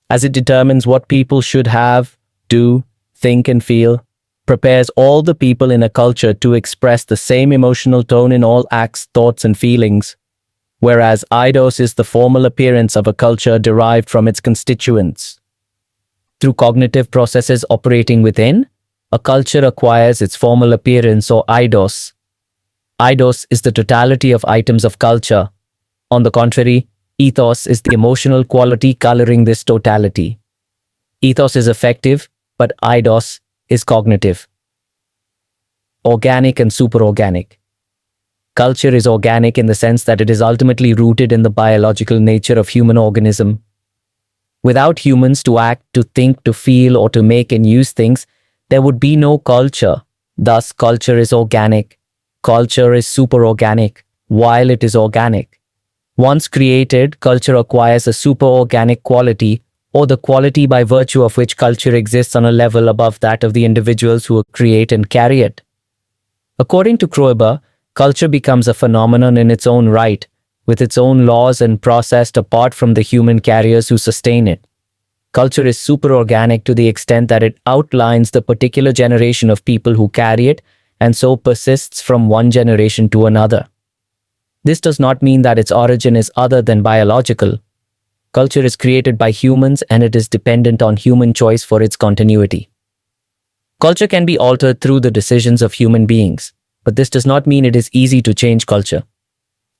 as it determines what people should have, do, think, and feel, prepares all the people in a culture to express the same emotional tone in all acts, thoughts, and feelings, whereas eidos is the formal appearance of a culture derived from its constituents. Through cognitive processes operating within, a culture acquires its formal appearance or eidos. Eidos is the totality of items of culture. On the contrary, ethos is the emotional quality coloring this totality. Ethos is affective, but eidos is cognitive. Organic and superorganic. Culture is organic in the sense that it is ultimately rooted in the biological nature of human organism. Without humans to act, to think, to feel, or to make and use things, there would be no culture. Thus, culture is organic. Culture is superorganic, while it is organic. Once created, culture acquires a superorganic quality, or the quality by virtue of which culture exists on a level above that of the individuals who create and carry it. According to Kroeber, culture becomes a phenomenon in its own right, with its own laws and processed apart from the human carriers who sustain it. Culture is superorganic to the extent that it outlines the particular generation of people who carry it and so persists from one generation to another. This does not mean that its origin is other than biological. Culture is created by humans and it is dependent on human choice for its continuity. Culture can be altered through the decisions of human beings, but this does not mean it is easy to change culture.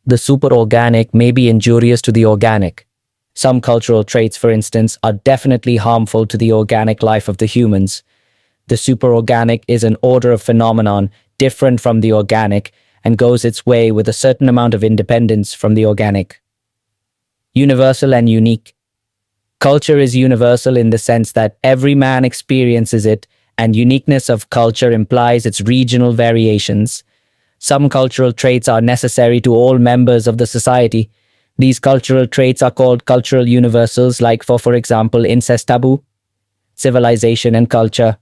The superorganic may be injurious to the organic. Some cultural traits, for instance, are definitely harmful to the organic life of the humans. The superorganic is an order of phenomenon different from the organic and goes its way with a certain amount of independence from the organic. Universal and unique. Culture is universal in the sense that every man experiences it, and uniqueness of culture implies its regional variations. Some cultural traits are necessary to all members of the society. These cultural traits are called cultural universals, like for example, incest taboo, civilization, and culture.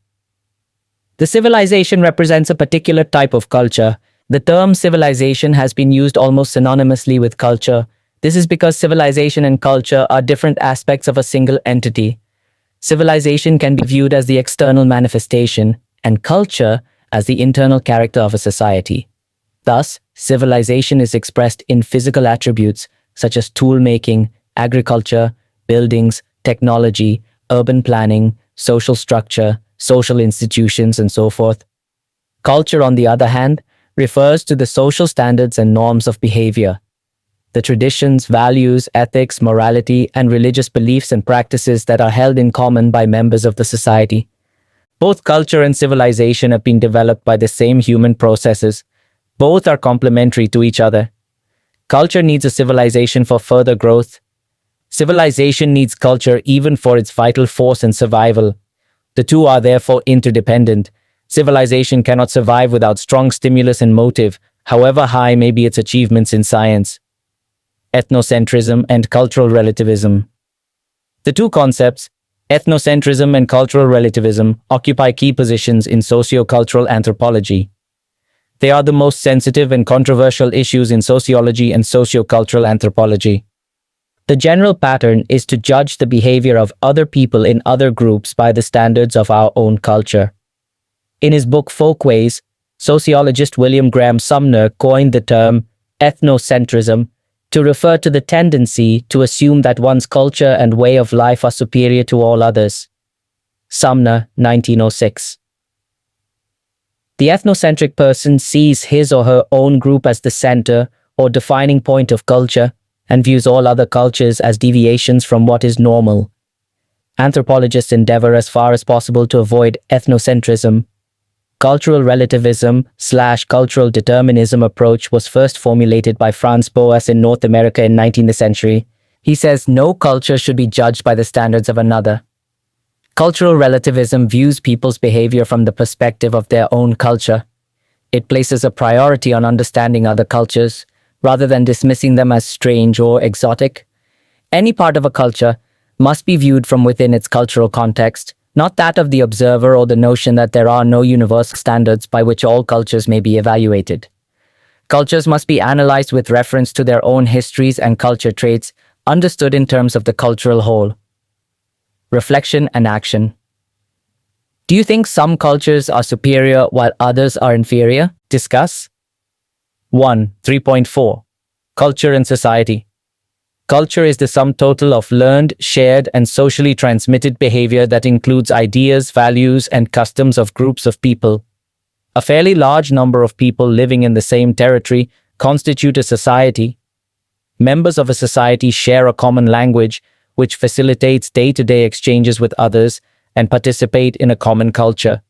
The civilization represents a particular type of culture. The term civilization has been used almost synonymously with culture. This is because civilization and culture are different aspects of a single entity. Civilization can be viewed as the external manifestation, and culture as the internal character of a society. Thus, civilization is expressed in physical attributes such as tool-making, agriculture, buildings, technology, urban planning, social structure, social institutions, and so forth. Culture, on the other hand, refers to the social standards and norms of behavior. The traditions, values, ethics, morality, and religious beliefs and practices that are held in common by members of the society. Both culture and civilization have been developed by the same human processes. Both are complementary to each other. Culture needs a civilization for further growth. Civilization needs culture even for its vital force and survival. The two are therefore interdependent. Civilization cannot survive without strong stimulus and motive, however high may be its achievements in science. Ethnocentrism and cultural relativism. The two concepts, ethnocentrism and cultural relativism, occupy key positions in socio-cultural anthropology. They are the most sensitive and controversial issues in sociology and sociocultural anthropology. The general pattern is to judge the behavior of other people in other groups by the standards of our own culture. In his book Folkways, sociologist William Graham Sumner coined the term ethnocentrism to refer to the tendency to assume that one's culture and way of life are superior to all others. Sumner, 1906. The ethnocentric person sees his or her own group as the center or defining point of culture and views all other cultures as deviations from what is normal. Anthropologists endeavor as far as possible to avoid ethnocentrism. Cultural relativism/cultural determinism approach was first formulated by Franz Boas in North America in 19th century. He says no culture should be judged by the standards of another. Cultural relativism views people's behavior from the perspective of their own culture. It places a priority on understanding other cultures, rather than dismissing them as strange or exotic. Any part of a culture must be viewed from within its cultural context, not that of the observer or the notion that there are no universal standards by which all cultures may be evaluated. Cultures must be analyzed with reference to their own histories and culture traits, understood in terms of the cultural whole. Reflection and action. Do you think some cultures are superior while others are inferior? Discuss. 3.4. Culture and society. Culture is the sum total of learned, shared, and socially transmitted behavior that includes ideas, values, and customs of groups of people. A fairly large number of people living in the same territory constitute a society. Members of a society share a common language, which facilitates day-to-day exchanges with others and participate in a common culture.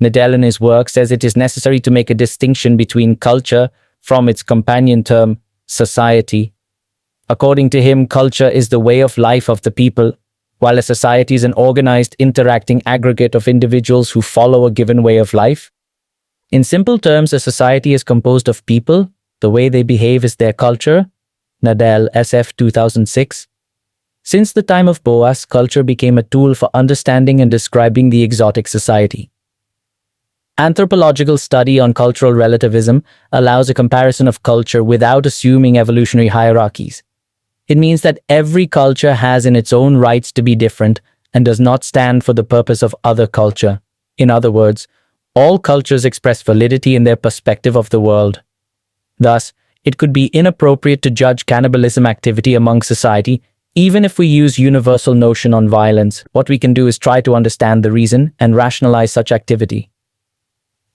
Nadel in his work says it is necessary to make a distinction between culture from its companion term, society. According to him, culture is the way of life of the people, while a society is an organized, interacting aggregate of individuals who follow a given way of life. In simple terms, a society is composed of people. The way they behave is their culture. Nadel, SF 2006. Since the time of Boas, culture became a tool for understanding and describing the exotic society. Anthropological study on cultural relativism allows a comparison of culture without assuming evolutionary hierarchies. It means that every culture has in its own rights to be different and does not stand for the purpose of other culture. In other words, all cultures express validity in their perspective of the world. Thus, it could be inappropriate to judge cannibalism activity among society, even if we use universal notion on violence. What we can do is try to understand the reason and rationalize such activity.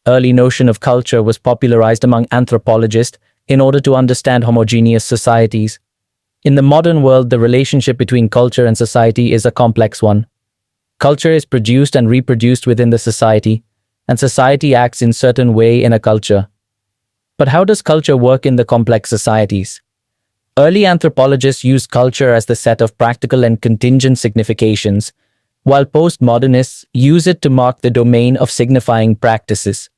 Early notion of culture was popularized among anthropologists in order to understand homogeneous societies. In the modern world, the relationship between culture and society is a complex one. Culture is produced and reproduced within the society, and society acts in certain way in a culture. But how does culture work in the complex societies? Early anthropologists used culture as the set of practical and contingent significations, while postmodernists use it to mark the domain of signifying practices.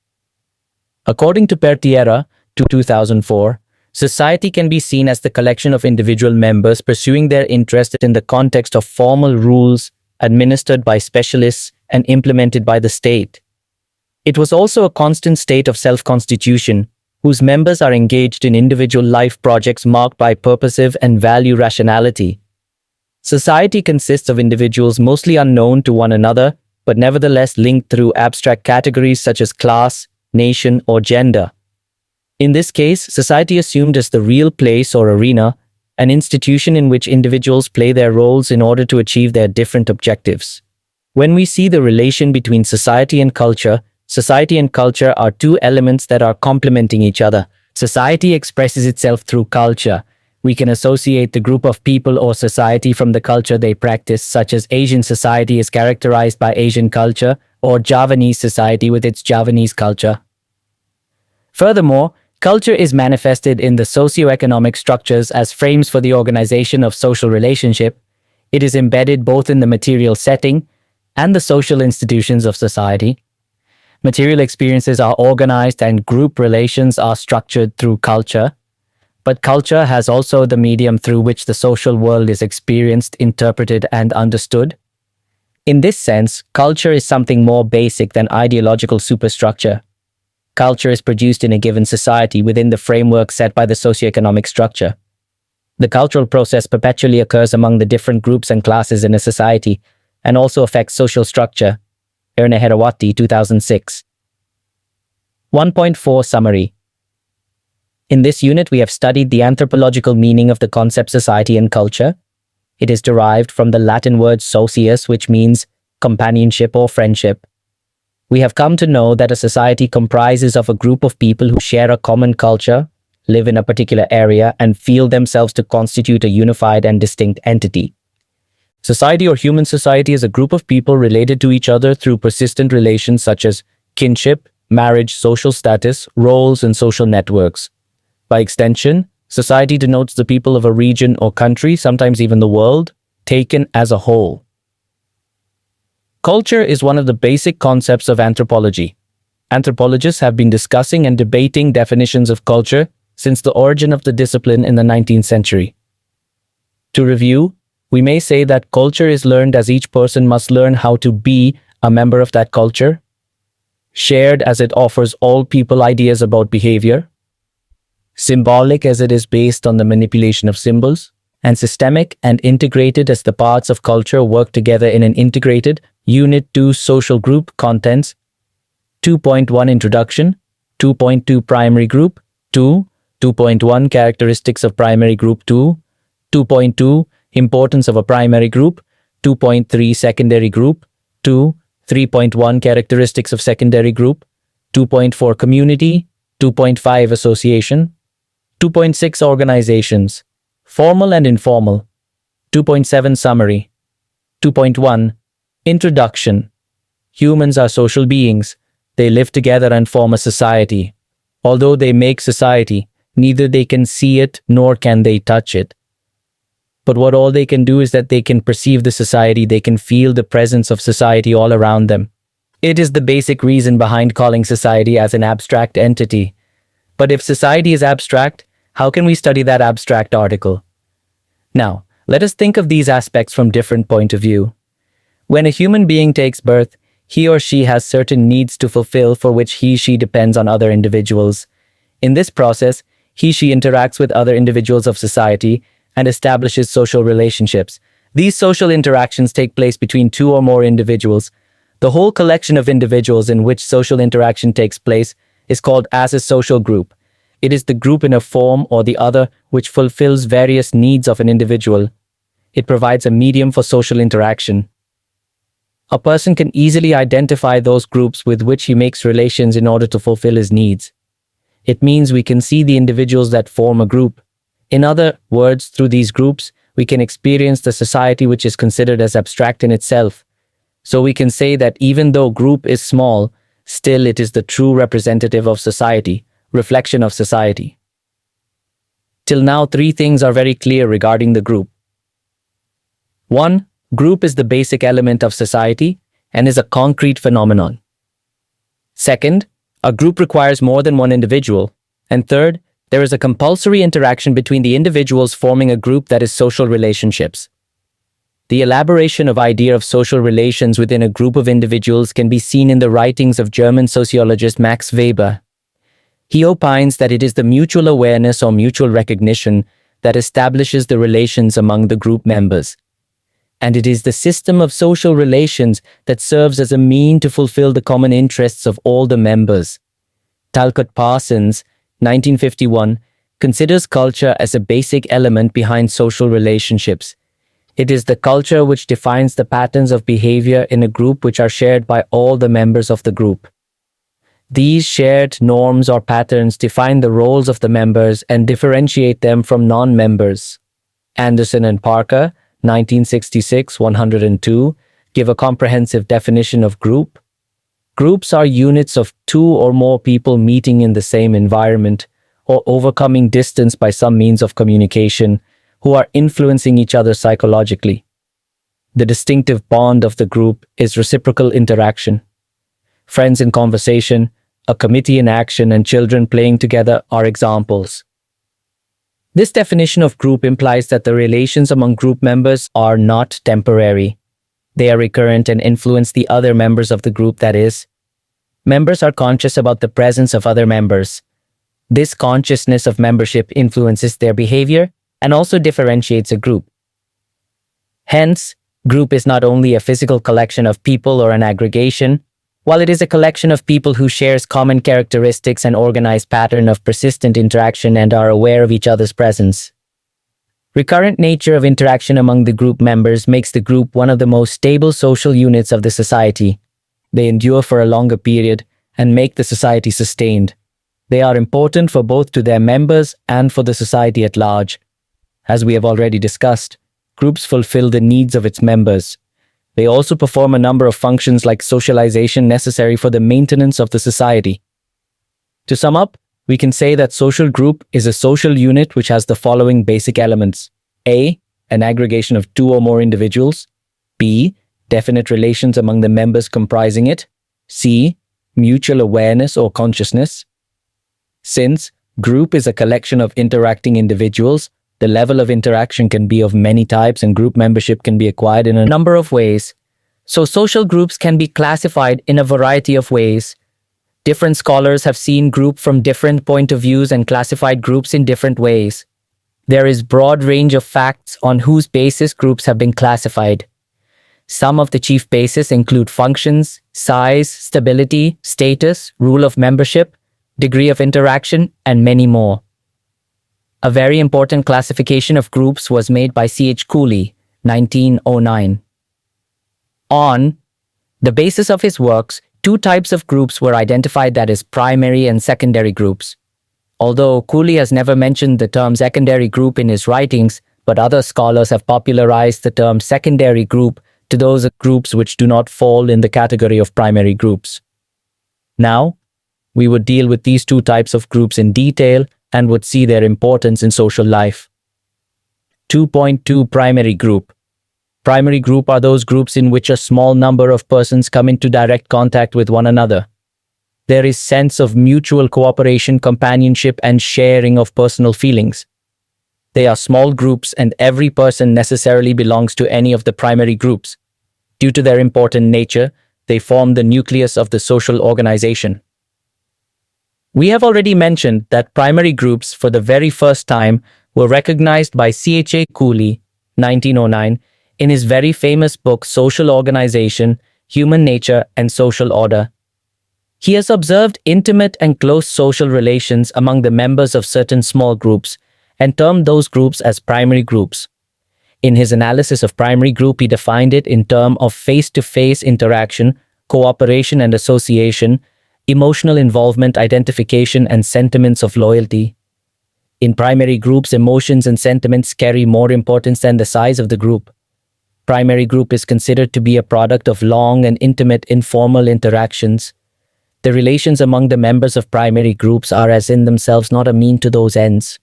According to Pertierra, 2004, society can be seen as the collection of individual members pursuing their interest in the context of formal rules administered by specialists and implemented by the state. It was also a constant state of self-constitution, whose members are engaged in individual life projects marked by purposive and value rationality. Society consists of individuals mostly unknown to one another, but nevertheless linked through abstract categories such as class, nation, or gender. In this case, society assumed as the real place or arena, an institution in which individuals play their roles in order to achieve their different objectives. When we see the relation between society and culture are two elements that are complementing each other. Society expresses itself through culture. We can associate the group of people or society from the culture they practice, such as Asian society is characterized by Asian culture, or Javanese society with its Javanese culture. Furthermore, culture is manifested in the socioeconomic structures as frames for the organization of social relationship. It is embedded both in the material setting and the social institutions of society. Material experiences are organized and group relations are structured through culture. But culture has also the medium through which the social world is experienced, interpreted, and understood. In this sense, culture is something more basic than ideological superstructure. Culture is produced in a given society within the framework set by the socioeconomic structure. The cultural process perpetually occurs among the different groups and classes in a society and also affects social structure. Erna Herawati, 2006. 1.4 Summary. In this unit, we have studied the anthropological meaning of the concept society and culture. It is derived from the Latin word socius, which means companionship or friendship. We have come to know that a society comprises of a group of people who share a common culture, live in a particular area, and feel themselves to constitute a unified and distinct entity. Society or human society is a group of people related to each other through persistent relations such as kinship, marriage, social status, roles, and social networks. By extension, society denotes the people of a region or country, sometimes even the world, taken as a whole. Culture is one of the basic concepts of anthropology. Anthropologists have been discussing and debating definitions of culture since the origin of the discipline in the 19th century. To review, we may say that culture is learned as each person must learn how to be a member of that culture, shared as it offers all people ideas about behavior, symbolic as it is based on the manipulation of symbols, and systemic and integrated as the parts of culture work together in an integrated, Unit 2 Social Group Contents, 2.1 Introduction, 2.2 Primary Group, 2.1 Characteristics of Primary Group 2.2 Importance of a Primary Group, 2.3 Secondary Group, 3.1 Characteristics of Secondary Group, 2.4 Community, 2.5 Association, 2.6 Organizations, Formal and Informal, 2.7 Summary, 2.1 Introduction. Humans are social beings. They live together and form a society. Although they make society, neither they can see it nor can they touch it. But what all they can do is that they can perceive the society, they can feel the presence of society all around them. It is the basic reason behind calling society as an abstract entity. But if society is abstract, how can we study that abstract article? Now, let us think of these aspects from different point of view. When a human being takes birth, he or she has certain needs to fulfill for which he/she depends on other individuals. In this process, he/she interacts with other individuals of society and establishes social relationships. These social interactions take place between two or more individuals. The whole collection of individuals in which social interaction takes place is called as a social group. It is the group in a form or the other which fulfills various needs of an individual. It provides a medium for social interaction. A person can easily identify those groups with which he makes relations in order to fulfill his needs. It means we can see the individuals that form a group. In other words, through these groups, we can experience the society which is considered as abstract in itself. So we can say that even though group is small, still it is the true representative of society, reflection of society. Till now, three things are very clear regarding the group. 1. Group is the basic element of society and is a concrete phenomenon. Second, a group requires more than one individual. And third, there is a compulsory interaction between the individuals forming a group, that is social relationships. The elaboration of idea of social relations within a group of individuals can be seen in the writings of German sociologist Max Weber. He opines that it is the mutual awareness or mutual recognition that establishes the relations among the group members. And it is the system of social relations that serves as a mean to fulfill the common interests of all the members. Talcott Parsons, 1951, considers culture as a basic element behind social relationships. It is the culture which defines the patterns of behavior in a group which are shared by all the members of the group. These shared norms or patterns define the roles of the members and differentiate them from non-members. Anderson and Parker, 1966, 102, give a comprehensive definition of group. Groups are units of two or more people meeting in the same environment or overcoming distance by some means of communication, who are influencing each other psychologically. The distinctive bond of the group is reciprocal interaction. Friends in conversation, a committee in action, and children playing together are examples. This definition of group implies that the relations among group members are not temporary. They are recurrent and influence the other members of the group, that is, Members are conscious about the presence of other members. This consciousness of membership influences their behavior and also differentiates a group. Hence, group is not only a physical collection of people or an aggregation, while it is a collection of people who shares common characteristics and organized pattern of persistent interaction and are aware of each other's presence. Recurrent nature of interaction among the group members makes the group one of the most stable social units of the society. They endure for a longer period and make the society sustained. They are important for both to their members and for the society at large. As we have already discussed, groups fulfill the needs of its members. They also perform a number of functions like socialization necessary for the maintenance of the society. To sum up, we can say that social group is a social unit which has the following basic elements. A. An aggregation of two or more individuals. B. Definite relations among the members comprising it. C. Mutual awareness or consciousness. Since group is a collection of interacting individuals, the level of interaction can be of many types and group membership can be acquired in a number of ways. So social groups can be classified in a variety of ways. Different scholars have seen group from different point of views and classified groups in different ways. There is broad range of facts on whose basis groups have been classified. Some of the chief bases include functions, size, stability, status, rule of membership, degree of interaction, and many more. A very important classification of groups was made by C.H. Cooley, 1909. On the basis of his works, two types of groups were identified, that is, primary and secondary groups. Although Cooley has never mentioned the term secondary group in his writings, but other scholars have popularized the term secondary group to those groups which do not fall in the category of primary groups. Now, we would deal with these two types of groups in detail and would see their importance in social life. 2.2 Primary group. Primary group are those groups in which a small number of persons come into direct contact with one another. There is sense of mutual cooperation, companionship, and sharing of personal feelings. They are small groups and every person necessarily belongs to any of the primary groups. Due to their important nature, they form the nucleus of the social organization. We have already mentioned that primary groups for the very first time were recognized by C.H. Cooley, 1909, in his very famous book Social Organization, Human Nature and Social Order. He has observed intimate and close social relations among the members of certain small groups and termed those groups as primary groups. In his analysis of primary group, he defined it in terms of face-to-face interaction, cooperation and association, emotional involvement, identification, and sentiments of loyalty. In primary groups, emotions and sentiments carry more importance than the size of the group. Primary group is considered to be a product of long and intimate informal interactions. The relations among the members of primary groups are as in themselves not a mean to those ends.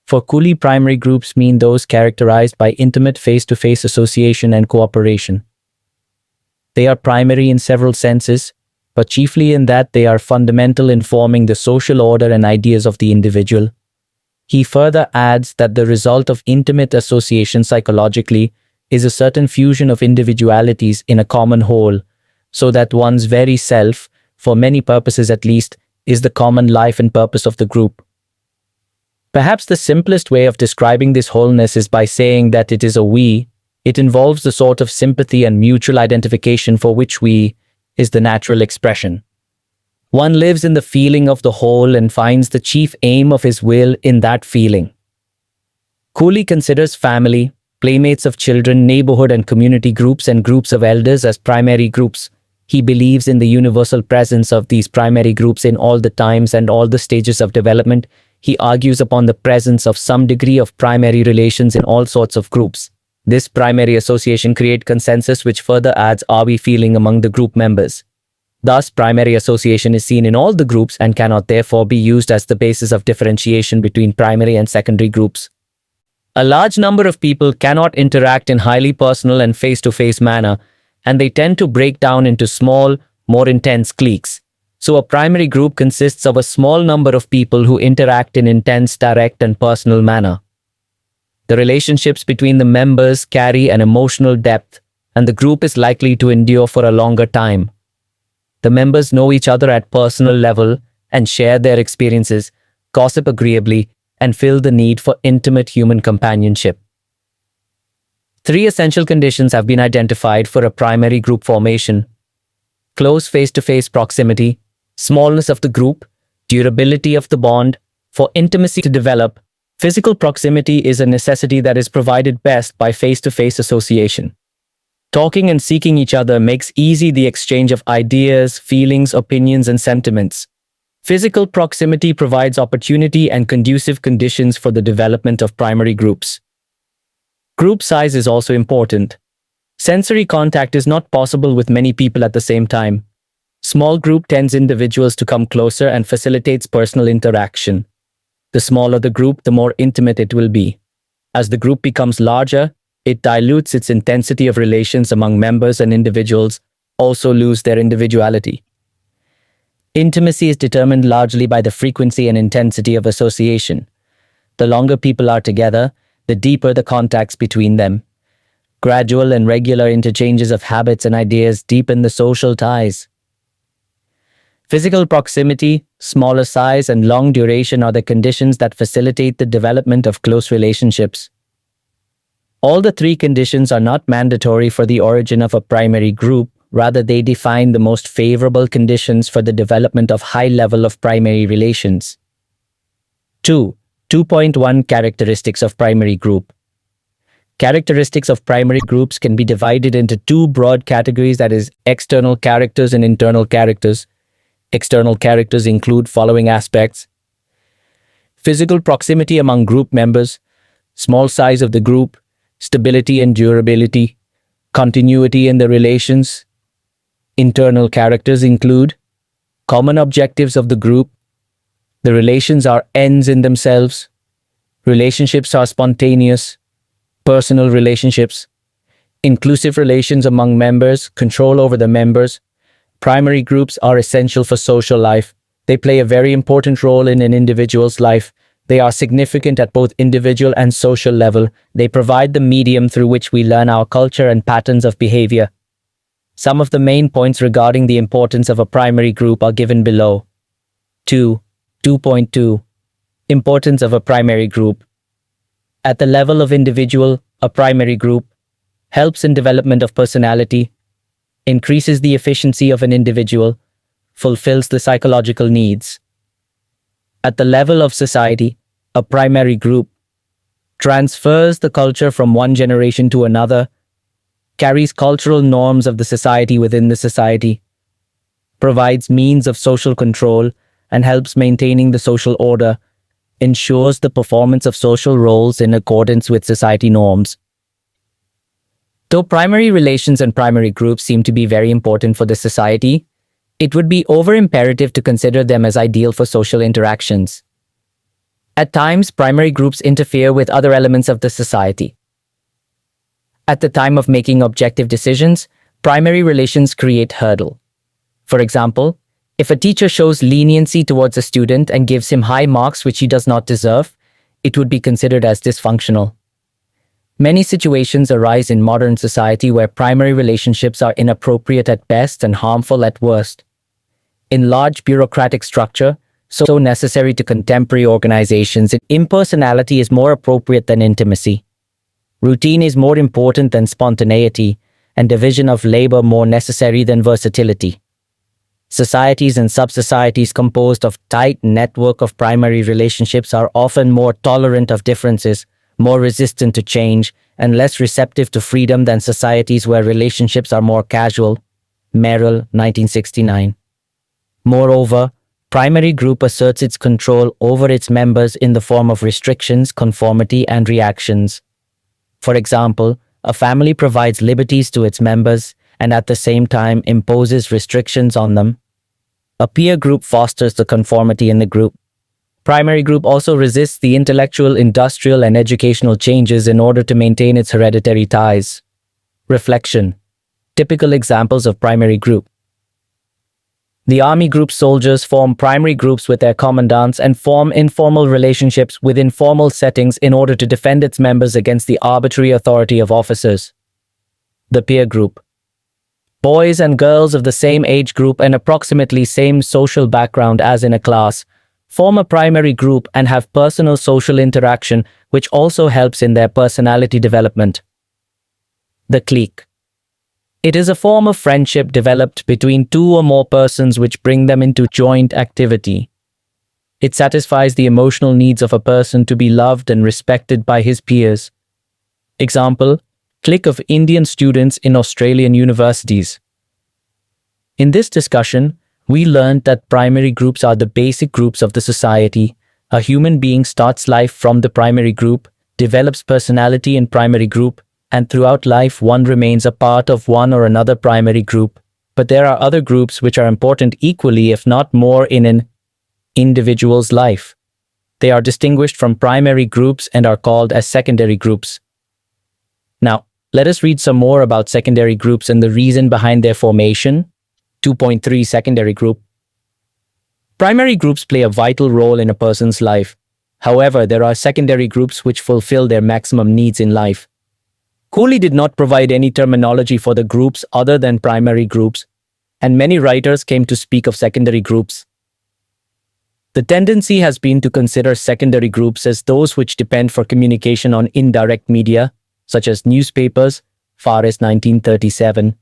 For Cooley, primary groups mean those characterized by intimate face-to-face association and cooperation. They are primary in several senses, but chiefly in that they are fundamental in forming the social order and ideas of the individual. He further adds that the result of intimate association psychologically is a certain fusion of individualities in a common whole, so that one's very self, for many purposes at least, is the common life and purpose of the group. Perhaps the simplest way of describing this wholeness is by saying that it is a we. It involves the sort of sympathy and mutual identification for which we is the natural expression. One lives in the feeling of the whole and finds the chief aim of his will in that feeling. Cooley considers family, playmates of children, neighborhood and community groups, and groups of elders as primary groups. He believes in the universal presence of these primary groups in all the times and all the stages of development. He argues upon the presence of some degree of primary relations in all sorts of groups. This primary association creates consensus which further adds are-we feeling among the group members. Thus, primary association is seen in all the groups and cannot therefore be used as the basis of differentiation between primary and secondary groups. A large number of people cannot interact in highly personal and face-to-face manner, and they tend to break down into small, more intense cliques. So a primary group consists of a small number of people who interact in intense, direct, and personal manner. The relationships between the members carry an emotional depth, and the group is likely to endure for a longer time. The members know each other at personal level and share their experiences, gossip agreeably, and feel the need for intimate human companionship. Three essential conditions have been identified for a primary group formation: close face-to-face proximity, smallness of the group, durability of the bond. For intimacy to develop, physical proximity is a necessity that is provided best by face-to-face association. Talking and seeking each other makes easy the exchange of ideas, feelings, opinions, and sentiments. Physical proximity provides opportunity and conducive conditions for the development of primary groups. Group size is also important. Sensory contact is not possible with many people at the same time. Small group tends individuals to come closer and facilitates personal interaction. The smaller the group, the more intimate it will be. As the group becomes larger, it dilutes its intensity of relations among members, and individuals also lose their individuality. Intimacy is determined largely by the frequency and intensity of association. The longer people are together, the deeper the contacts between them. Gradual and regular interchanges of habits and ideas deepen the social ties. Physical proximity, smaller size, and long duration are the conditions that facilitate the development of close relationships. All the three conditions are not mandatory for the origin of a primary group, rather they define the most favorable conditions for the development of high level of primary relations. 2.1 Characteristics of primary group. Characteristics of primary groups can be divided into two broad categories, that is, external characters and internal characters. External characters include following aspects: physical proximity among group members, small size of the group, stability and durability, continuity in the relations. Internal characters include common objectives of the group. The relations are ends in themselves. Relationships are spontaneous. Personal relationships. Inclusive relations among members, control over the members. Primary groups are essential for social life. They play a very important role in an individual's life. They are significant at both individual and social level. They provide the medium through which we learn our culture and patterns of behavior. Some of the main points regarding the importance of a primary group are given below. 2.2 Importance of a primary group. At the level of individual, a primary group helps in development of personality, increases the efficiency of an individual, fulfills the psychological needs. At the level of society, a primary group transfers the culture from one generation to another, carries cultural norms of the society within the society, provides means of social control, and helps maintaining the social order, ensures the performance of social roles in accordance with society norms. Though primary relations and primary groups seem to be very important for the society, it would be over-imperative to consider them as ideal for social interactions. At times, primary groups interfere with other elements of the society. At the time of making objective decisions, primary relations create hurdle. For example, if a teacher shows leniency towards a student and gives him high marks which he does not deserve, it would be considered as dysfunctional. Many situations arise in modern society where primary relationships are inappropriate at best and harmful at worst. In large bureaucratic structure, so necessary to contemporary organizations, impersonality is more appropriate than intimacy. Routine is more important than spontaneity, and division of labor more necessary than versatility. Societies and sub-societies composed of tight network of primary relationships are often more tolerant of differences, more resistant to change, and less receptive to freedom than societies where relationships are more casual. Merrill, 1969. Moreover, primary group asserts its control over its members in the form of restrictions, conformity, and reactions. For example, a family provides liberties to its members and at the same time imposes restrictions on them. A peer group fosters the conformity in the group. Primary group also resists the intellectual, industrial, and educational changes in order to maintain its hereditary ties. Reflection. Typical examples of primary group. The army group soldiers form primary groups with their commandants and form informal relationships within formal settings in order to defend its members against the arbitrary authority of officers. The peer group. Boys and girls of the same age group and approximately same social background as in a class form a primary group and have personal social interaction, which also helps in their personality development. The clique. It is a form of friendship developed between two or more persons which bring them into joint activity. It satisfies the emotional needs of a person to be loved and respected by his peers. Example, clique of Indian students in Australian universities. In this discussion, we learned that primary groups are the basic groups of the society. A human being starts life from the primary group, develops personality in primary group, and throughout life one remains a part of one or another primary group. But there are other groups which are important equally, if not more, in an individual's life. They are distinguished from primary groups and are called as secondary groups. Now, let us read some more about secondary groups and the reason behind their formation. 2.3 Secondary group. Primary groups play a vital role in a person's life. However, there are secondary groups which fulfill their maximum needs in life. Cooley did not provide any terminology for the groups other than primary groups, and many writers came to speak of secondary groups. The tendency has been to consider secondary groups as those which depend for communication on indirect media, such as newspapers, Faris 1937.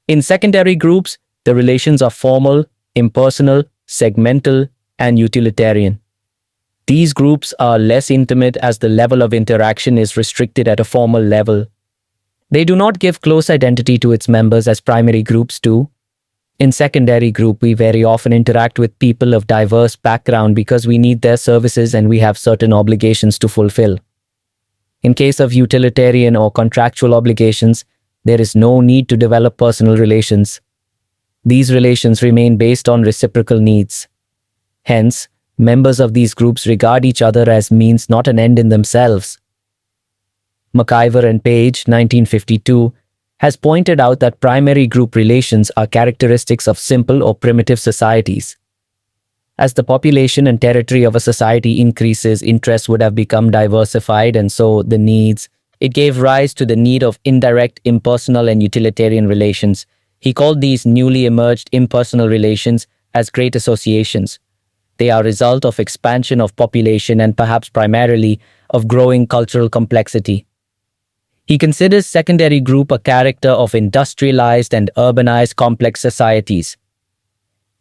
In secondary groups, the relations are formal, impersonal, segmental, and utilitarian. These groups are less intimate as the level of interaction is restricted at a formal level. They do not give close identity to its members as primary groups do. In secondary group, we very often interact with people of diverse background because we need their services and we have certain obligations to fulfill. In case of utilitarian or contractual obligations, there is no need to develop personal relations. These relations remain based on reciprocal needs. Hence, members of these groups regard each other as means, not an end in themselves. McIver and Page, 1952, has pointed out that primary group relations are characteristics of simple or primitive societies. As the population and territory of a society increases, interests would have become diversified, and so the needs. It gave rise to the need of indirect, impersonal, and utilitarian relations. He called these newly emerged impersonal relations as great associations. They are a result of expansion of population and perhaps primarily of growing cultural complexity. He considers secondary group a character of industrialized and urbanized complex societies.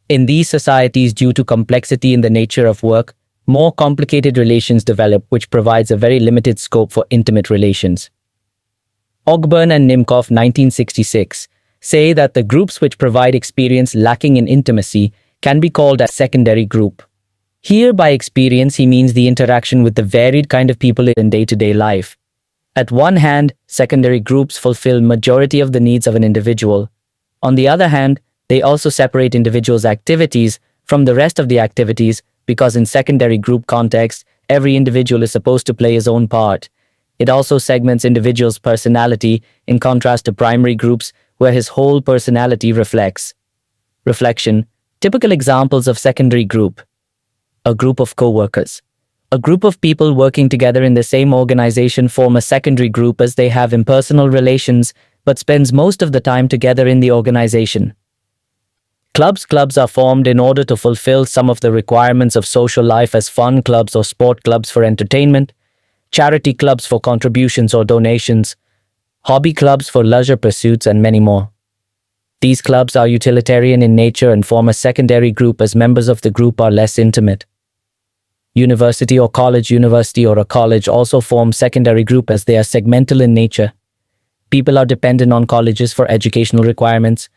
In these societies, due to complexity in the nature of work, more complicated relations develop, which provides a very limited scope for intimate relations. Ogburn and Nimkoff, 1966, say that the groups which provide experience lacking in intimacy can be called a secondary group. Here, by experience, he means the interaction with the varied kind of people in day-to-day life. At one hand, secondary groups fulfill majority of the needs of an individual. On the other hand, they also separate individuals' activities from the rest of the activities because in secondary group context, every individual is supposed to play his own part. It also segments individuals' personality in contrast to primary groups where his whole personality reflects. Reflection. Typical examples of secondary group. A group of co-workers. A group of people working together in the same organization form a secondary group as they have impersonal relations but spends most of the time together in the organization. Clubs are formed in order to fulfill some of the requirements of social life as fun clubs or sport clubs for entertainment, charity clubs for contributions or donations, hobby clubs for leisure pursuits, and many more. These clubs are utilitarian in nature and form a secondary group as members of the group are less intimate. University or a college also form secondary group as they are segmental in nature. People are dependent on colleges for educational requirements,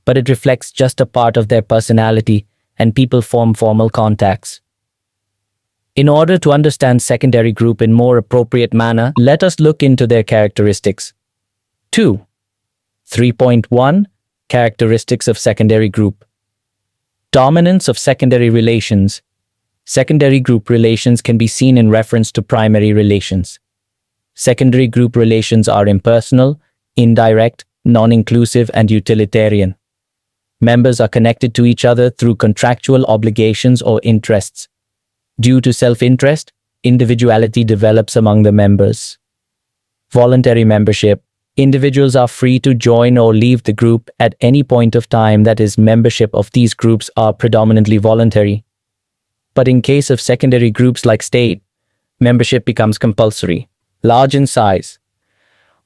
but it reflects just a part of their personality, and people form formal contacts. In order to understand secondary group in more appropriate manner, let us look into their characteristics. 2. 3.1 Characteristics of secondary group. Dominance of secondary relations. Secondary group relations can be seen in reference to primary relations. Secondary group relations are impersonal, indirect, non-inclusive, and utilitarian. Members are connected to each other through contractual obligations or interests. Due to self-interest, individuality develops among the members. Voluntary membership. Individuals are free to join or leave the group at any point of time. That is, membership of these groups are predominantly voluntary. But in case of secondary groups like state, membership becomes compulsory. Large in size.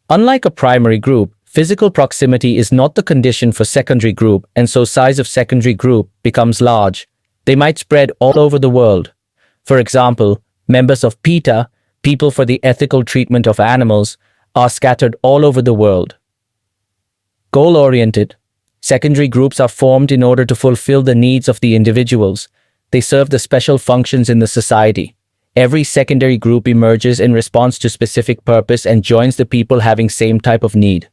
Unlike a primary group, physical proximity is not the condition for secondary group, and so size of secondary group becomes large. They might spread all over the world. For example, members of PETA, People for the Ethical Treatment of Animals, are scattered all over the world. Goal-oriented. Secondary groups are formed in order to fulfill the needs of the individuals. They serve the special functions in the society. Every secondary group emerges in response to specific purpose and joins the people having same type of need.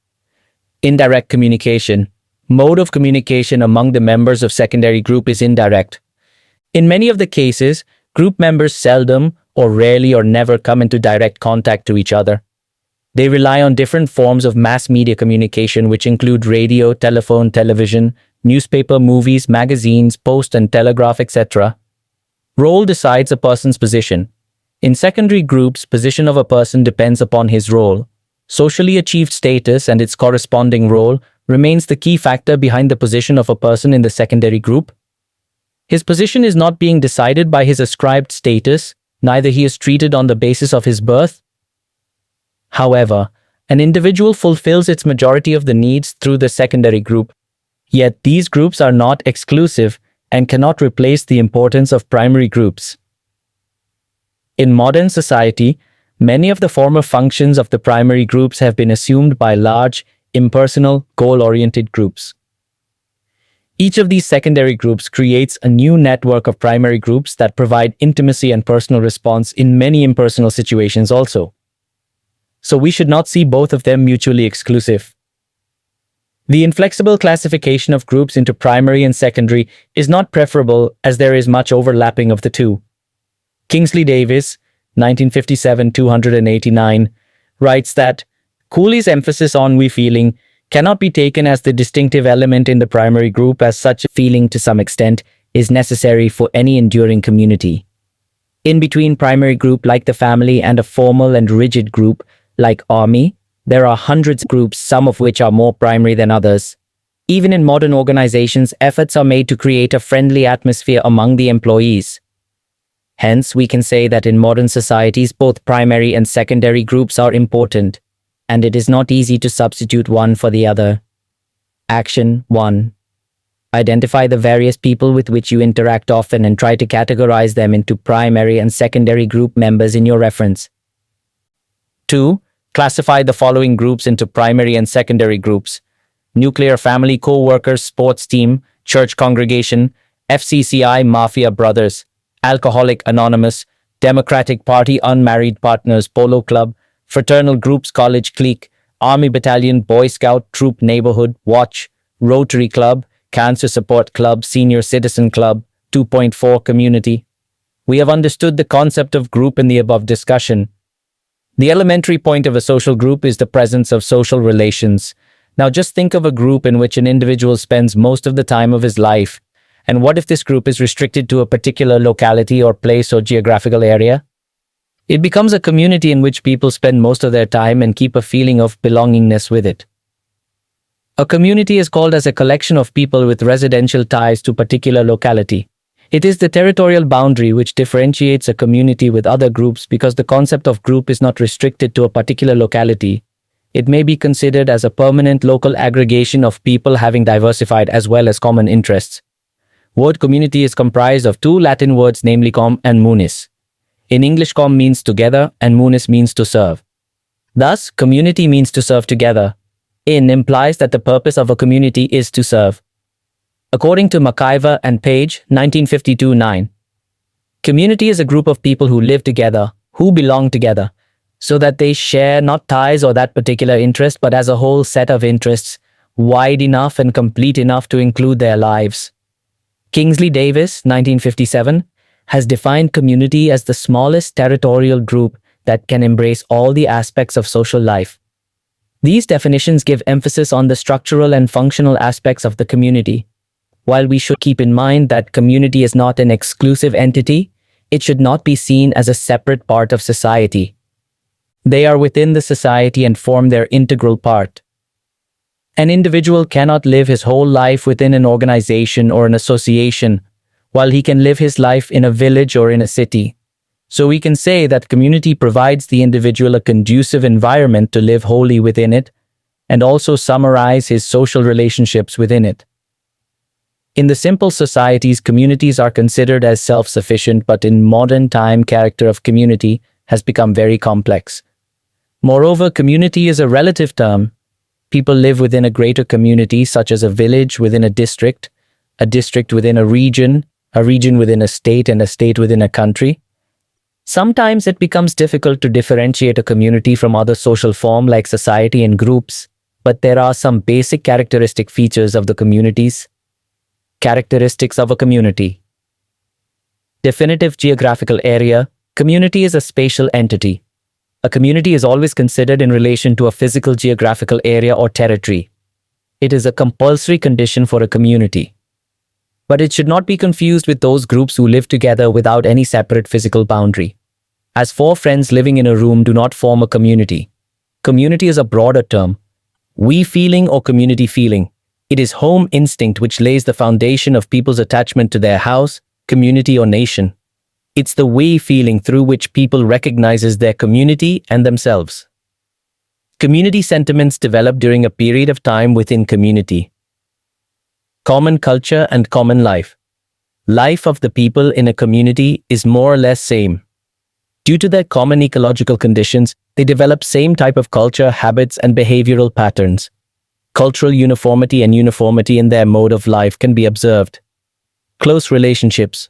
Indirect communication. Mode of communication among the members of secondary group is indirect. In many of the cases, group members seldom or rarely or never come into direct contact to each other. They rely on different forms of mass media communication, which include radio, telephone, television, newspaper, movies, magazines, post and telegraph, etc. Role decides a person's position. In secondary groups, position of a person depends upon his role. Socially achieved status and its corresponding role remains the key factor behind the position of a person in the secondary group. His position is not being decided by his ascribed status, neither he is treated on the basis of his birth. However, an individual fulfills its majority of the needs through the secondary group. Yet these groups are not exclusive and cannot replace the importance of primary groups. In modern society, many of the former functions of the primary groups have been assumed by large, impersonal, goal-oriented groups. Each of these secondary groups creates a new network of primary groups that provide intimacy and personal response in many impersonal situations also. So we should not see both of them mutually exclusive. The inflexible classification of groups into primary and secondary is not preferable, as there is much overlapping of the two. Kingsley Davis, 1957-289, writes that Cooley's emphasis on we feeling cannot be taken as the distinctive element in the primary group, as such feeling to some extent is necessary for any enduring community. In between primary group like the family and a formal and rigid group like army, there are hundreds of groups, some of which are more primary than others. Even in modern organizations, efforts are made to create a friendly atmosphere among the employees. Hence, we can say that in modern societies, both primary and secondary groups are important, and it is not easy to substitute one for the other. Action 1. Identify the various people with which you interact often and try to categorize them into primary and secondary group members in your reference. 2. Classify the following groups into primary and secondary groups: nuclear family, co-workers, sports team, church congregation, FCCI, Mafia Brothers, Alcoholic Anonymous, Democratic Party, unmarried partners, Polo Club, fraternal groups, college clique, Army Battalion, Boy Scout Troop, Neighborhood Watch, Rotary Club, Cancer Support Club, Senior Citizen Club, 2.4 Community. We have understood the concept of group in the above discussion. The elementary point of a social group is the presence of social relations. Now just think of a group in which an individual spends most of the time of his life. And what if this group is restricted to a particular locality or place or geographical area? It becomes a community in which people spend most of their time and keep a feeling of belongingness with it. A community is called as a collection of people with residential ties to a particular locality. It is the territorial boundary which differentiates a community with other groups, because the concept of group is not restricted to a particular locality. It may be considered as a permanent local aggregation of people having diversified as well as common interests. Word community is comprised of two Latin words, namely com and munis. In English, com means together and munis means to serve. Thus, community means to serve together. In implies that the purpose of a community is to serve. According to McIver and Page, 1952-9, community is a group of people who live together, who belong together, so that they share not ties or that particular interest, but as a whole set of interests, wide enough and complete enough to include their lives. Kingsley Davis, 1957, has defined community as the smallest territorial group that can embrace all the aspects of social life. These definitions give emphasis on the structural and functional aspects of the community. While we should keep in mind that community is not an exclusive entity, it should not be seen as a separate part of society. They are within the society and form their integral part. An individual cannot live his whole life within an organization or an association, while he can live his life in a village or in a city. So we can say that community provides the individual a conducive environment to live wholly within it, and also summarize his social relationships within it. In the simple societies, communities are considered as self-sufficient, but in modern time, character of community has become very complex. Moreover, community is a relative term. People live within a greater community, such as a village within a district within a region within a state, and a state within a country. Sometimes it becomes difficult to differentiate a community from other social forms like society and groups, but there are some basic characteristic features of the communities. Characteristics of a community. Definitive geographical area. Community is a spatial entity. A community is always considered in relation to a physical geographical area or territory. It is a compulsory condition for a community. But it should not be confused with those groups who live together without any separate physical boundary. As four friends living in a room do not form a community. Community is a broader term. We feeling or community feeling. It is home instinct which lays the foundation of people's attachment to their house, community, or nation. It's the we feeling through which people recognizes their community and themselves. Community sentiments develop during a period of time within community. Common culture and common life. Life of the people in a community is more or less same. Due to their common ecological conditions, they develop same type of culture, habits, and behavioral patterns. Cultural uniformity and uniformity in their mode of life can be observed. Close relationships.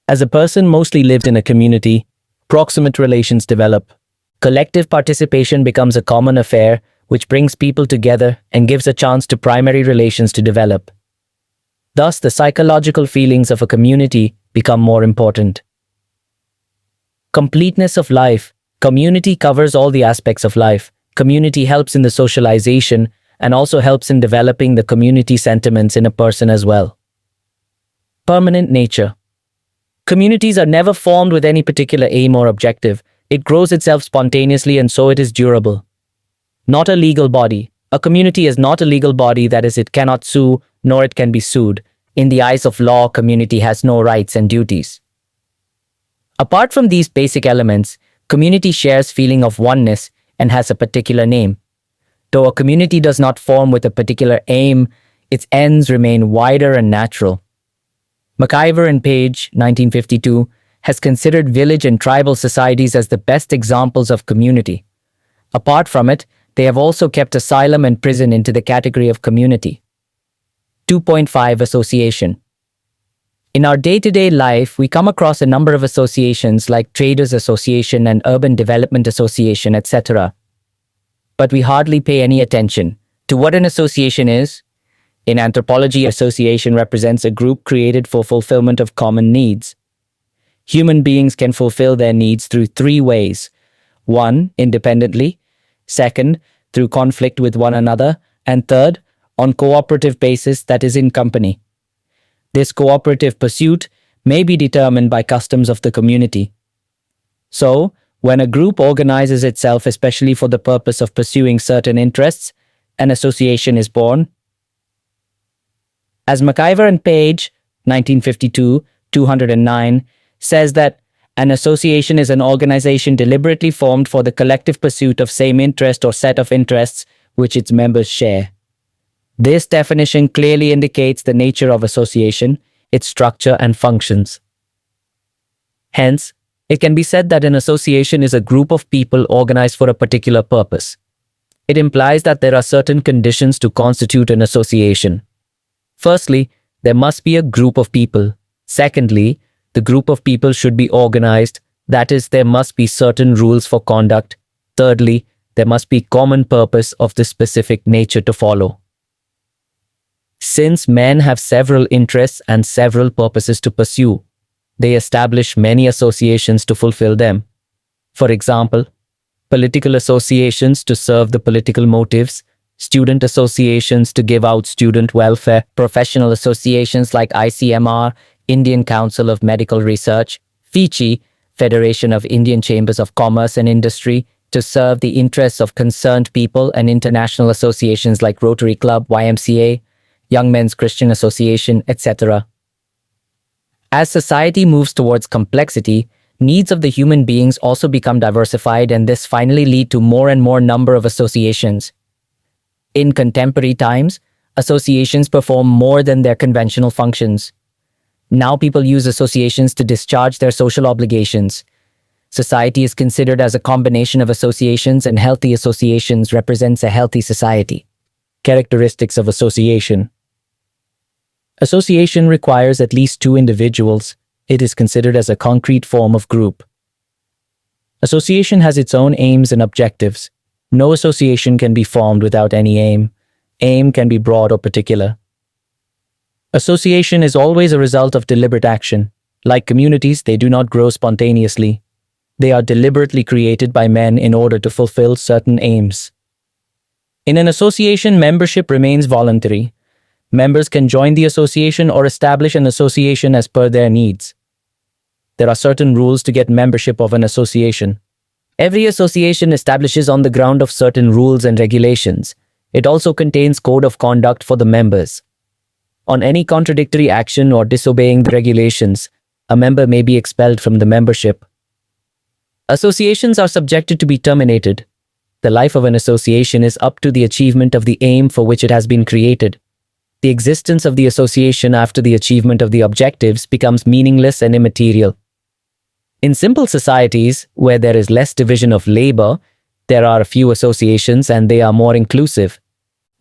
As a person mostly lived in a community, proximate relations develop. Collective participation becomes a common affair, which brings people together and gives a chance to primary relations to develop. Thus, the psychological feelings of a community become more important. Completeness of life. Community covers all the aspects of life. Community helps in the socialization and also helps in developing the community sentiments in a person as well. Permanent nature. Communities are never formed with any particular aim or objective. It grows itself spontaneously, and so it is durable. Not a legal body. A community is not a legal body, that is, it cannot sue, nor it can be sued. In the eyes of law, community has no rights and duties. Apart from these basic elements, community shares feeling of oneness and has a particular name. Though a community does not form with a particular aim, its ends remain wider and natural. McIver and Page, 1952, has considered village and tribal societies as the best examples of community. Apart from it, they have also kept asylum and prison into the category of community. 2.5 Association. In our day-to-day life, we come across a number of associations like Traders Association and Urban Development Association, etc. But we hardly pay any attention to what an association is. In anthropology, association represents a group created for fulfillment of common needs. Human beings can fulfill their needs through three ways. 1. Independently. 2. Through conflict with one another. And 3. On cooperative basis, that is in company. This cooperative pursuit may be determined by customs of the community. So, when a group organizes itself especially for the purpose of pursuing certain interests, an association is born. As McIver and Page, 1952, 209, says that an association is an organization deliberately formed for the collective pursuit of same interest or set of interests which its members share. This definition clearly indicates the nature of association, its structure and functions. Hence, it can be said that an association is a group of people organized for a particular purpose. It implies that there are certain conditions to constitute an association. Firstly, there must be a group of people. Secondly, the group of people should be organized, that is, there must be certain rules for conduct. Thirdly, there must be common purpose of the specific nature to follow. Since men have several interests and several purposes to pursue, they establish many associations to fulfill them. For example, political associations to serve the political motives, student associations to give out student welfare, professional associations like ICMR, Indian Council of Medical Research, FICCI, Federation of Indian Chambers of Commerce and Industry, to serve the interests of concerned people, and international associations like Rotary Club, YMCA, Young Men's Christian Association, etc. As society moves towards complexity, needs of the human beings also become diversified, and this finally lead to more and more number of associations. In contemporary times, associations perform more than their conventional functions. Now people use associations to discharge their social obligations. Society is considered as a combination of associations, and healthy associations represents a healthy society. Characteristics of association. Association requires at least two individuals. It is considered as a concrete form of group. Association has its own aims and objectives. No association can be formed without any aim. Aim can be broad or particular. Association is always a result of deliberate action. Like communities, they do not grow spontaneously. They are deliberately created by men in order to fulfill certain aims. In an association, membership remains voluntary. Members can join the association or establish an association as per their needs. There are certain rules to get membership of an association. Every association establishes on the ground of certain rules and regulations. It also contains code of conduct for the members. On any contradictory action or disobeying the regulations, a member may be expelled from the membership. Associations are subjected to be terminated. The life of an association is up to the achievement of the aim for which it has been created. The existence of the association after the achievement of the objectives becomes meaningless and immaterial. In simple societies, where there is less division of labor, there are a few associations and they are more inclusive.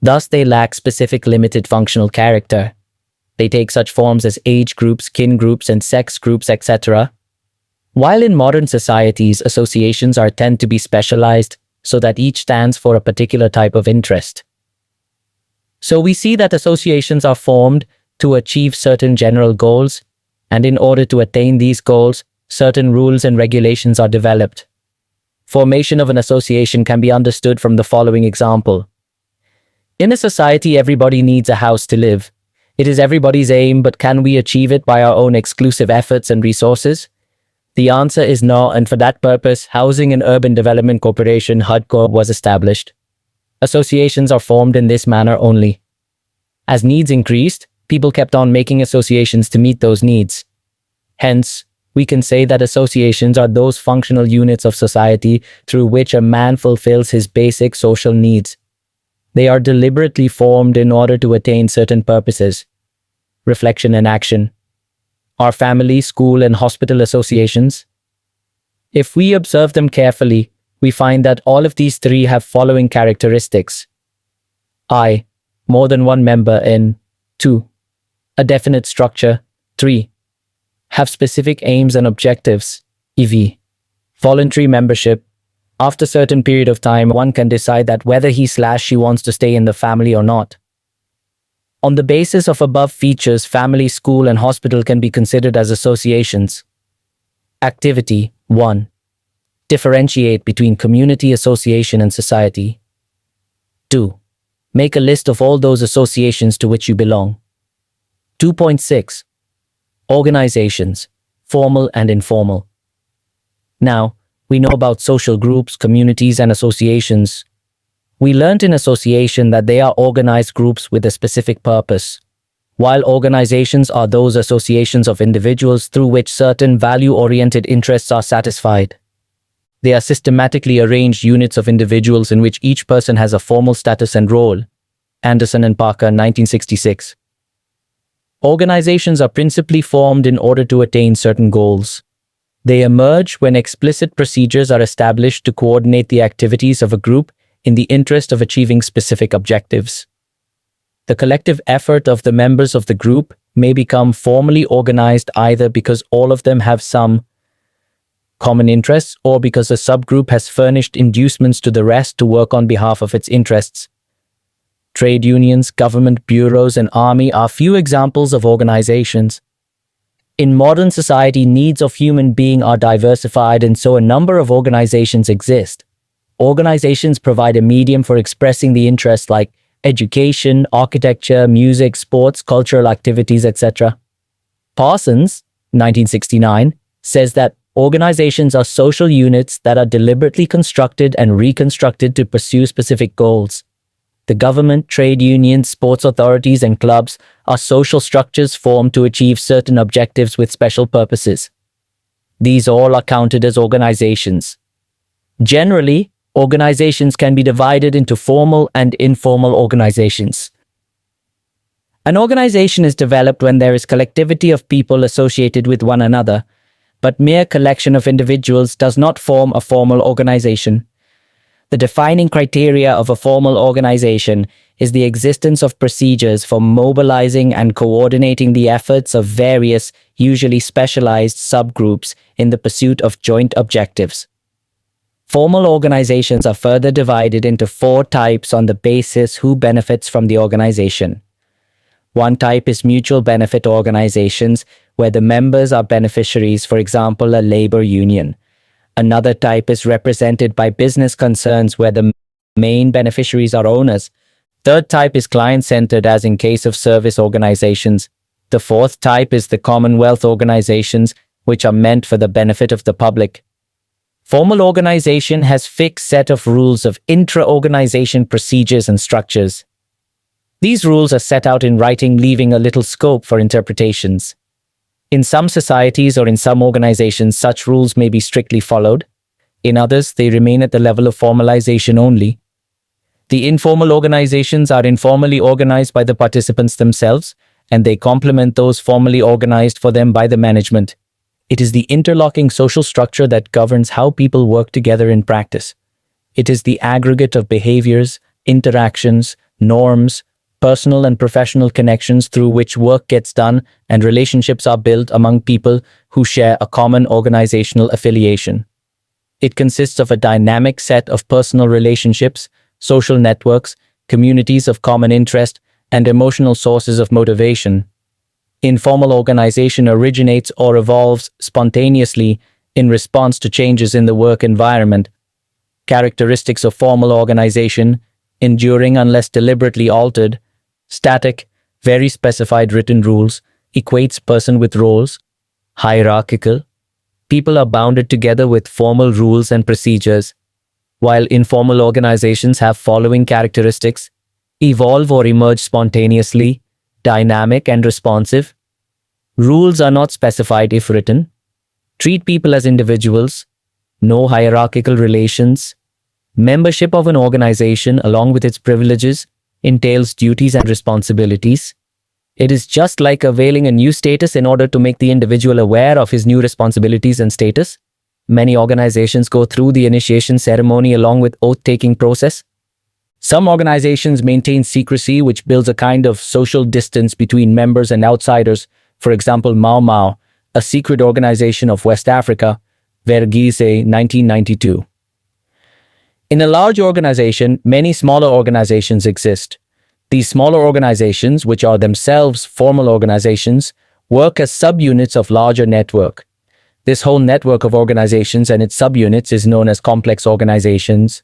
Thus, they lack specific limited functional character. They take such forms as age groups, kin groups, and sex groups, etc. While in modern societies, associations tend to be specialized so that each stands for a particular type of interest. So we see that associations are formed to achieve certain general goals, and in order to attain these goals, certain rules and regulations are developed. Formation of an association can be understood from the following example. In a society, everybody needs a house to live. It is everybody's aim, but can we achieve it by our own exclusive efforts and resources? The answer is no, and for that purpose, Housing and Urban Development Corporation (HUDCO) was established. Associations are formed in this manner only. As needs increased, people kept on making associations to meet those needs. Hence, we can say that associations are those functional units of society through which a man fulfills his basic social needs. They are deliberately formed in order to attain certain purposes. Reflection and action. Our family, school, and hospital associations. If we observe them carefully, we find that all of these three have following characteristics. I. More than one member in. 2. A definite structure. 3. Have specific aims and objectives. EV. Voluntary membership. After a certain period of time, one can decide that whether he/she wants to stay in the family or not. On the basis of above features, family, school, and hospital can be considered as associations. Activity 1. Differentiate between community, association, and society. 2. Make a list of all those associations to which you belong. 2.6. Organizations, formal and informal. Now, we know about social groups, communities, and associations. We learnt in association that they are organized groups with a specific purpose, while organizations are those associations of individuals through which certain value-oriented interests are satisfied. They are systematically arranged units of individuals in which each person has a formal status and role. Anderson and Parker, 1966. Organizations are principally formed in order to attain certain goals. They emerge when explicit procedures are established to coordinate the activities of a group in the interest of achieving specific objectives. The collective effort of the members of the group may become formally organized either because all of them have some common interests or because a subgroup has furnished inducements to the rest to work on behalf of its interests. Trade unions, government bureaus, and army are few examples of organizations. In modern society, needs of human beings are diversified, and so a number of organizations exist. Organizations provide a medium for expressing the interests like education, architecture, music, sports, cultural activities, etc. Parsons, 1969, says that Organizations are social units that are deliberately constructed and reconstructed to pursue specific goals. The government, trade unions, sports authorities, and clubs are social structures formed to achieve certain objectives with special purposes. These all are counted as organizations. Generally, organizations can be divided into formal and informal organizations. An organization is developed when there is collectivity of people associated with one another, but mere collection of individuals does not form a formal organization. The defining criteria of a formal organization is the existence of procedures for mobilizing and coordinating the efforts of various, usually specialized subgroups in the pursuit of joint objectives. Formal organizations are further divided into 4 types on the basis who benefits from the organization. One type is mutual benefit organizations, where the members are beneficiaries, for example, a labor union. Another type is represented by business concerns, where the main beneficiaries are owners. Third type is client-centered, as in case of service organizations. The fourth type is the commonwealth organizations, which are meant for the benefit of the public. Formal organization has fixed set of rules of intra-organization procedures and structures. These rules are set out in writing, leaving a little scope for interpretations. In some societies or in some organizations, such rules may be strictly followed. In others, they remain at the level of formalization only. The informal organizations are informally organized by the participants themselves, and they complement those formally organized for them by the management. It is the interlocking social structure that governs how people work together in practice. It is the aggregate of behaviors, interactions, norms, personal and professional connections through which work gets done and relationships are built among people who share a common organizational affiliation. It consists of a dynamic set of personal relationships, social networks, communities of common interest, and emotional sources of motivation. Informal organization originates or evolves spontaneously in response to changes in the work environment. Characteristics of formal organization: enduring unless deliberately altered; static, very specified written rules; equates person with roles; hierarchical, people are bounded together with formal rules and procedures. While informal organizations have following characteristics: evolve or emerge spontaneously, dynamic and responsive. Rules are not specified if written. Treat people as individuals. No hierarchical relations. Membership of an organization, along with its privileges, entails duties and responsibilities. It is just like availing a new status in order to make the individual aware of his new responsibilities and status. Many organizations go through the initiation ceremony along with oath-taking process. Some organizations maintain secrecy, which builds a kind of social distance between members and outsiders. For example, Mau Mau, a secret organization of West Africa, Verghese, 1992. In a large organization, many smaller organizations exist. These smaller organizations, which are themselves formal organizations, work as subunits of larger network. This whole network of organizations and its subunits is known as complex organizations.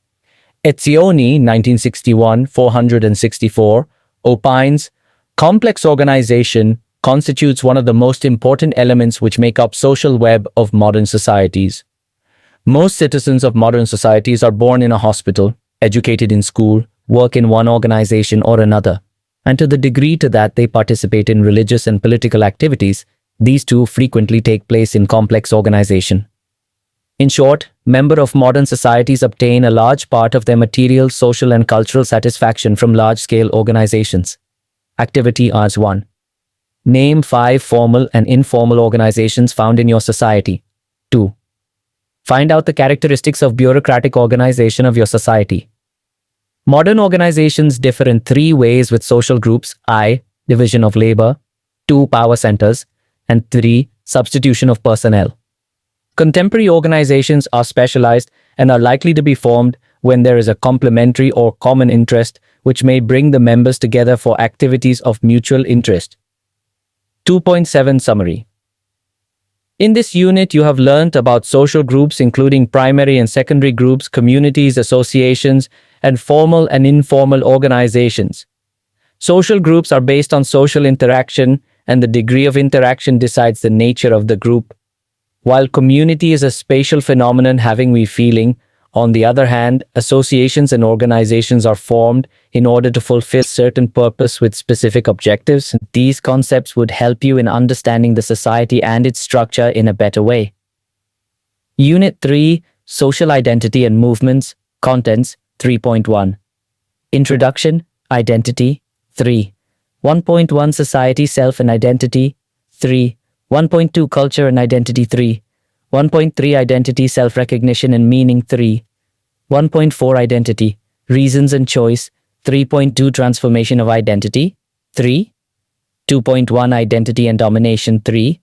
Etzioni, 1961, 464, opines, complex organization constitutes one of the most important elements which make up social web of modern societies. Most citizens of modern societies are born in a hospital, educated in school, work in one organization or another, and to the degree to that they participate in religious and political activities, these too frequently take place in complex organization. In short, members of modern societies obtain a large part of their material, social, and cultural satisfaction from large-scale organizations. Activity as 1. Name 5 formal and informal organizations found in your society. 2. Find out the characteristics of bureaucratic organization of your society. Modern organizations differ in 3 ways with social groups: I, division of labor; 2, power centers; and 3, substitution of personnel. Contemporary organizations are specialized and are likely to be formed when there is a complementary or common interest which may bring the members together for activities of mutual interest. 2.7 Summary. In this unit, you have learnt about social groups including primary and secondary groups, communities, associations, and formal and informal organizations. Social groups are based on social interaction, and the degree of interaction decides the nature of the group. While community is a spatial phenomenon having we feeling, on the other hand, associations and organizations are formed in order to fulfill certain purpose with specific objectives. These concepts would help you in understanding the society and its structure in a better way. Unit 3, Social Identity and Movements, Contents, 3.1. Introduction, Identity, 3. 1.1 Society, Self and Identity, 3. 1.2 Culture and Identity, 3. 1.3 Identity, Self-Recognition and Meaning, 3. 1.4 Identity, Reasons and Choice, 3.2 Transformation of Identity, 3. 2.1 Identity and Domination, 3.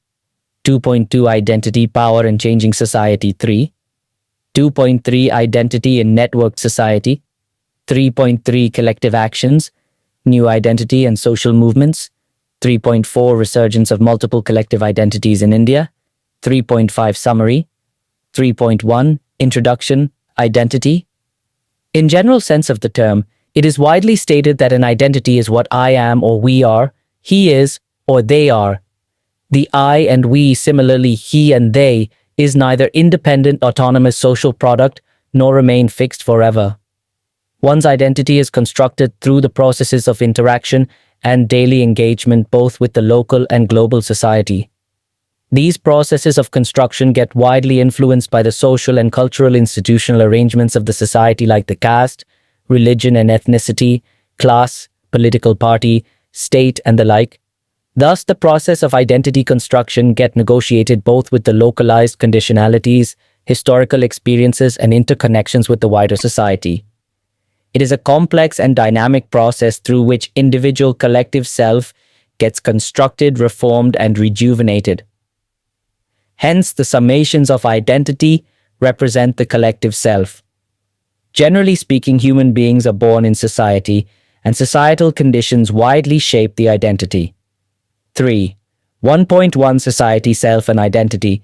2.2 Identity, Power and Changing Society, 3. 2.3 Identity in Networked Society, 3.3 Collective Actions, New Identity and Social Movements, 3.4 Resurgence of Multiple Collective Identities in India, 3.5 Summary, 3.1 Introduction, Identity. In general sense of the term, it is widely stated that an identity is what I am or we are, he is or they are. The I and we, similarly he and they, is neither independent autonomous social product nor remain fixed forever. One's identity is constructed through the processes of interaction and daily engagement both with the local and global society. These processes of construction get widely influenced by the social and cultural institutional arrangements of the society like the caste, religion and ethnicity, class, political party, state and the like. Thus, the process of identity construction get negotiated both with the localized conditionalities, historical experiences and interconnections with the wider society. It is a complex and dynamic process through which individual collective self gets constructed, reformed, and rejuvenated. Hence, the summations of identity represent the collective self. Generally speaking, human beings are born in society, and societal conditions widely shape the identity. 3. 1.1 Society, Self and Identity.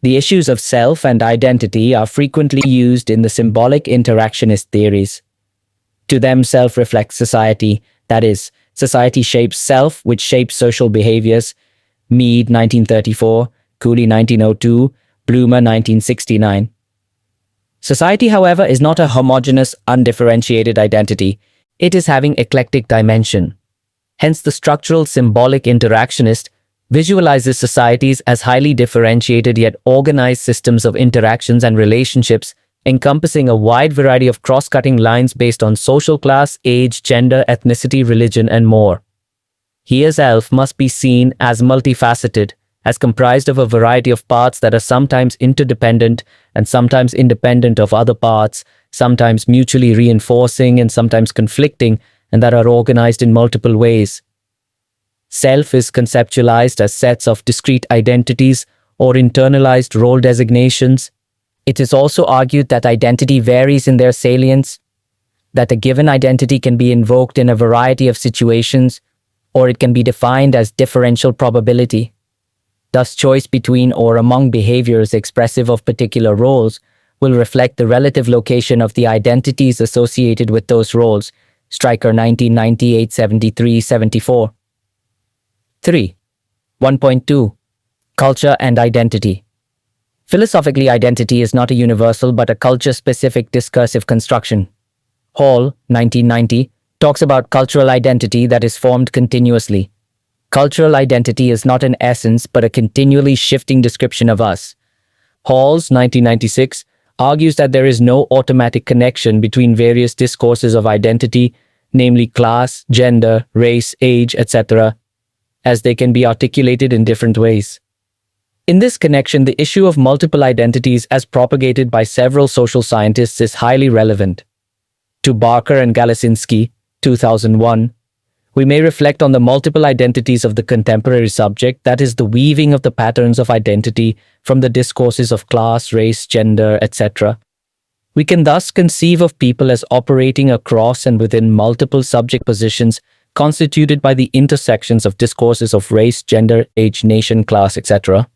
The issues of self and identity are frequently used in the symbolic interactionist theories. To them, self reflects society, that is, society shapes self, which shapes social behaviors. Mead, 1934, Cooley, 1902, Bloomer, 1969. Society, however, is not a homogeneous, undifferentiated identity. It is having eclectic dimension. Hence, the structural symbolic interactionist visualizes societies as highly differentiated yet organized systems of interactions and relationships encompassing a wide variety of cross-cutting lines based on social class, age, gender, ethnicity, religion, and more. Here, self must be seen as multifaceted, as comprised of a variety of parts that are sometimes interdependent and sometimes independent of other parts, sometimes mutually reinforcing and sometimes conflicting, and that are organized in multiple ways. Self is conceptualized as sets of discrete identities or internalized role designations. It is also argued that identity varies in their salience, that a given identity can be invoked in a variety of situations, or it can be defined as differential probability. Thus, choice between or among behaviors expressive of particular roles will reflect the relative location of the identities associated with those roles. Stryker, 1998, 73, 74. 3. 1.2. Culture and Identity. Philosophically, identity is not a universal but a culture-specific discursive construction. Hall, 1990, talks about cultural identity that is formed continuously. Cultural identity is not an essence but a continually shifting description of us. Hall's, 1996, argues that there is no automatic connection between various discourses of identity, namely class, gender, race, age, etc., as they can be articulated in different ways. In this connection, the issue of multiple identities as propagated by several social scientists is highly relevant. To Barker and Galasinski, 2001, we may reflect on the multiple identities of the contemporary subject, that is, the weaving of the patterns of identity from the discourses of class, race, gender, etc. We can thus conceive of people as operating across and within multiple subject positions constituted by the intersections of discourses of race, gender, age, nation, class, etc.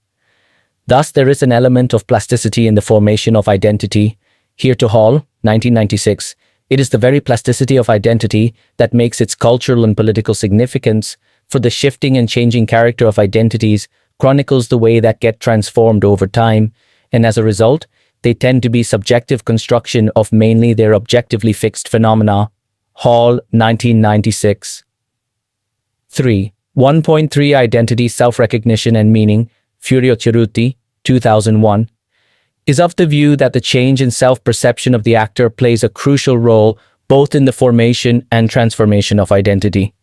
Thus, there is an element of plasticity in the formation of identity. Here to Hall, 1996, it is the very plasticity of identity that makes its cultural and political significance for the shifting and changing character of identities chronicles the way that get transformed over time, and as a result, they tend to be subjective construction of mainly their objectively fixed phenomena. Hall, 1996. 3. 1.3 Identity, Self-Recognition and Meaning, Furiochiruti, 2001, is of the view that the change in self-perception of the actor plays a crucial role both in the formation and transformation of identity.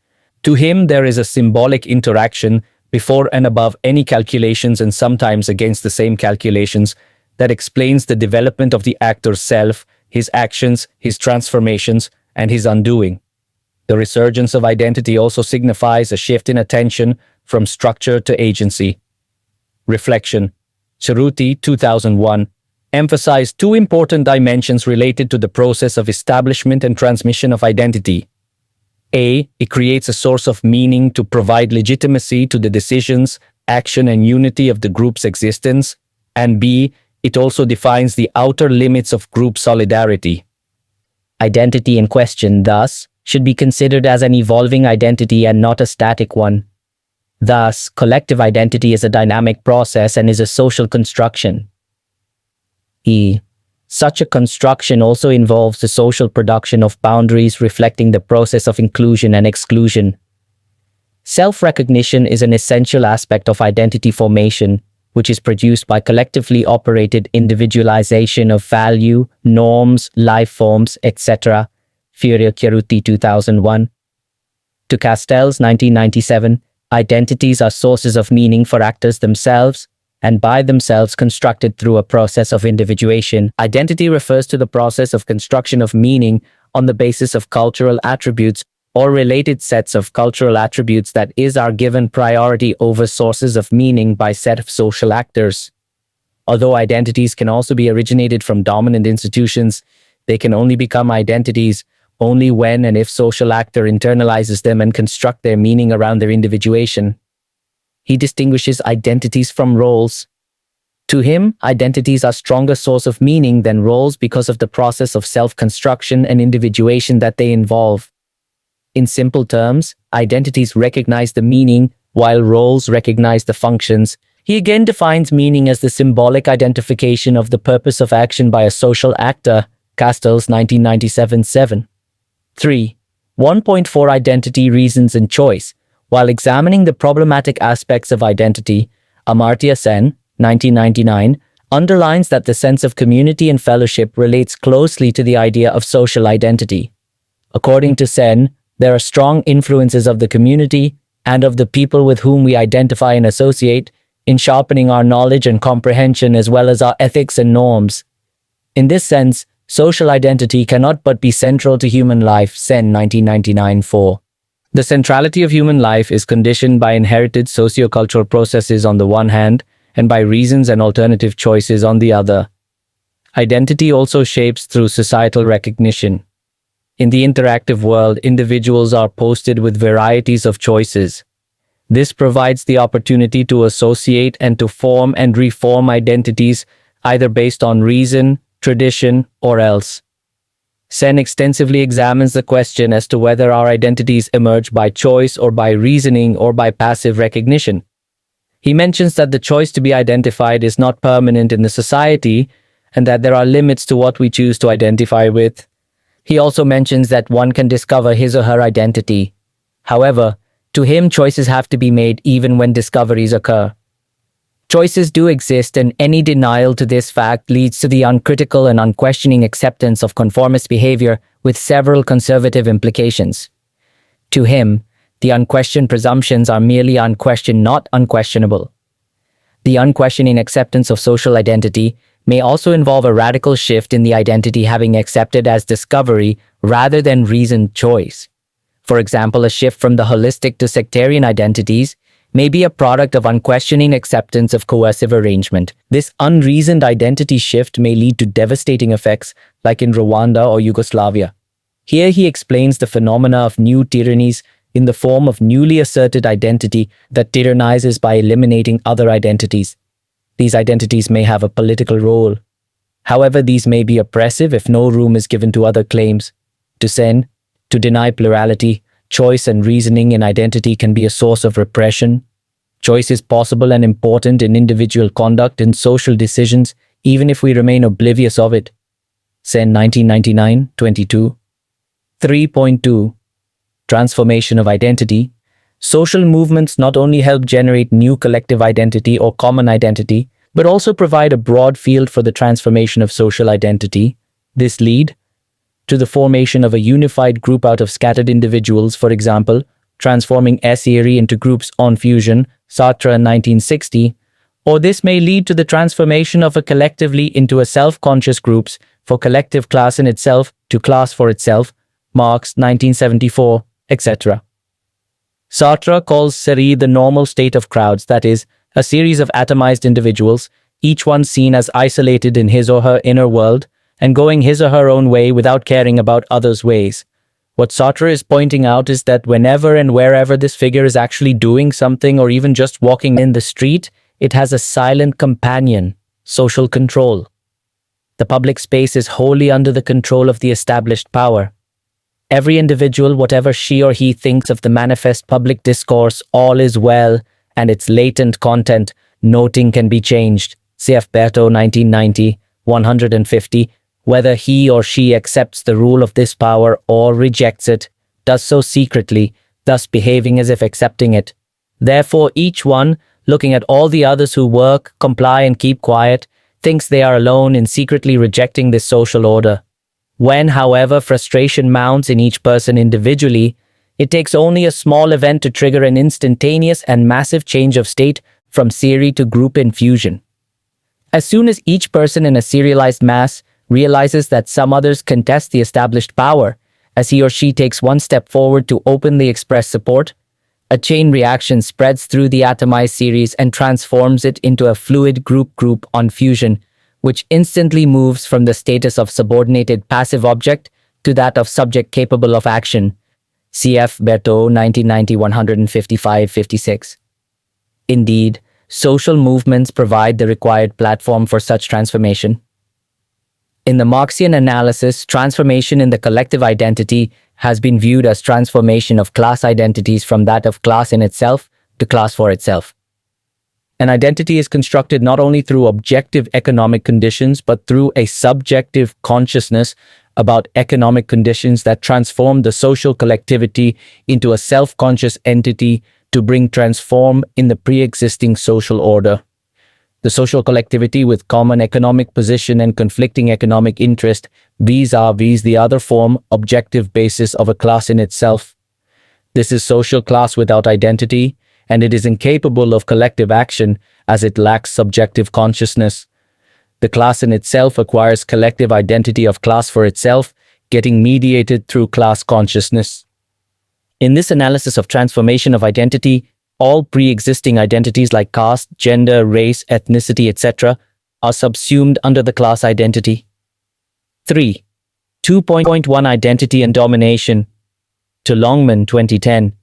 To him, there is a symbolic interaction before and above any calculations and sometimes against the same calculations that explains the development of the actor's self, his actions, his transformations, and his undoing. The resurgence of identity also signifies a shift in attention from structure to agency. Reflection. Chiruti, 2001, emphasized two important dimensions related to the process of establishment and transmission of identity. A. It creates a source of meaning to provide legitimacy to the decisions, action, and unity of the group's existence. And B. It also defines the outer limits of group solidarity. Identity in question, thus, should be considered as an evolving identity and not a static one. Thus, collective identity is a dynamic process and is a social construction. Such a construction also involves the social production of boundaries reflecting the process of inclusion and exclusion. Self-recognition is an essential aspect of identity formation, which is produced by collectively operated individualization of value, norms, life forms, etc. Furiochiruti, 2001. To Castells, 1997, identities are sources of meaning for actors themselves, and by themselves constructed through a process of individuation. Identity refers to the process of construction of meaning on the basis of cultural attributes or related sets of cultural attributes that are given priority over sources of meaning by set of social actors. Although identities can also be originated from dominant institutions, they can only become identities only when and if social actor internalizes them and construct their meaning around their individuation. He distinguishes identities from roles. To him, identities are a stronger source of meaning than roles because of the process of self-construction and individuation that they involve. In simple terms, identities recognize the meaning, while roles recognize the functions. He again defines meaning as the symbolic identification of the purpose of action by a social actor, Castells, 1997-7. 3. 1.4 Identity, Reasons and Choice. While examining the problematic aspects of identity, Amartya Sen, 1999, underlines that the sense of community and fellowship relates closely to the idea of social identity. According to Sen, there are strong influences of the community and of the people with whom we identify and associate in sharpening our knowledge and comprehension as well as our ethics and norms. In this sense, social identity cannot but be central to human life, Sen 1999-4. The centrality of human life is conditioned by inherited socio-cultural processes on the one hand and by reasons and alternative choices on the other. Identity also shapes through societal recognition. In the interactive world, individuals are posted with varieties of choices. This provides the opportunity to associate and to form and reform identities either based on reason, tradition, or else. Sen extensively examines the question as to whether our identities emerge by choice or by reasoning or by passive recognition. He mentions that the choice to be identified is not permanent in the society and that there are limits to what we choose to identify with. He also mentions that one can discover his or her identity. However, to him, choices have to be made even when discoveries occur. Choices do exist, and any denial to this fact leads to the uncritical and unquestioning acceptance of conformist behavior with several conservative implications. To him, the unquestioned presumptions are merely unquestioned, not unquestionable. The unquestioning acceptance of social identity may also involve a radical shift in the identity having accepted as discovery rather than reasoned choice. For example, a shift from the holistic to sectarian identities may be a product of unquestioning acceptance of coercive arrangement. This unreasoned identity shift may lead to devastating effects, like in Rwanda or Yugoslavia. Here he explains the phenomena of new tyrannies in the form of newly asserted identity that tyrannizes by eliminating other identities. These identities may have a political role. However, these may be oppressive if no room is given to other claims. To Sen, to deny plurality, choice and reasoning in identity can be a source of repression. Choice is possible and important in individual conduct and social decisions, even if we remain oblivious of it. Sen 1999, 22. 3.2. Transformation of identity. Social movements not only help generate new collective identity or common identity, but also provide a broad field for the transformation of social identity. This lead to the formation of a unified group out of scattered individuals, for example, transforming S-theory into groups on fusion, Sartre in 1960, or this may lead to the transformation of a collectively into a self-conscious groups for collective class in itself to class for itself, Marx 1974, etc. Sartre calls série the normal state of crowds, that is, a series of atomized individuals, each one seen as isolated in his or her inner world, and going his or her own way without caring about others' ways. What Sartre is pointing out is that whenever and wherever this figure is actually doing something or even just walking in the street, it has a silent companion, social control. The public space is wholly under the control of the established power. Every individual, whatever she or he thinks of the manifest public discourse, all is well, and its latent content, noting can be changed. Cf. Berto 1990, 150. Whether he or she accepts the rule of this power or rejects it, does so secretly, thus behaving as if accepting it. Therefore, each one, looking at all the others who work, comply and keep quiet, thinks they are alone in secretly rejecting this social order. When, however, frustration mounts in each person individually, it takes only a small event to trigger an instantaneous and massive change of state from theory to group infusion. As soon as each person in a serialized mass realizes that some others contest the established power, as he or she takes one step forward to openly express support, a chain reaction spreads through the atomized series and transforms it into a fluid group on fusion, which instantly moves from the status of subordinated passive object to that of subject capable of action. Cf. Berto, 1990, 155-56. Indeed, social movements provide the required platform for such transformation. In the Marxian analysis, transformation in the collective identity has been viewed as transformation of class identities from that of class in itself to class for itself. An identity is constructed not only through objective economic conditions, but through a subjective consciousness about economic conditions that transform the social collectivity into a self-conscious entity to bring transform in the pre-existing social order. The social collectivity with common economic position and conflicting economic interest vis-a-vis the other form, objective basis of a class in itself. This is social class without identity, and it is incapable of collective action as it lacks subjective consciousness. The class in itself acquires collective identity of class for itself, getting mediated through class consciousness. In this analysis of transformation of identity, all pre-existing identities like caste, gender, race, ethnicity, etc. are subsumed under the class identity. 3. 2.1 Identity and Domination. To Longman, 2010.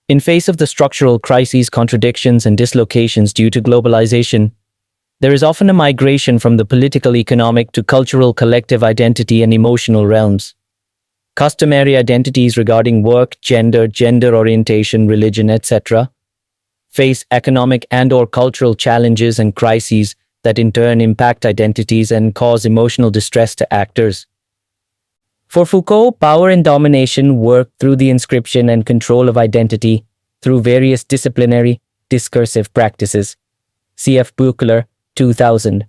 In face of the structural crises, contradictions, and dislocations due to globalization, there is often a migration from the political, economic to cultural collective identity and emotional realms. Customary identities regarding work, gender orientation, religion, etc. face economic and/or cultural challenges and crises that in turn impact identities and cause emotional distress to actors. For Foucault, power and domination work through the inscription and control of identity through various disciplinary, discursive practices. C.F. Buchler, 2000.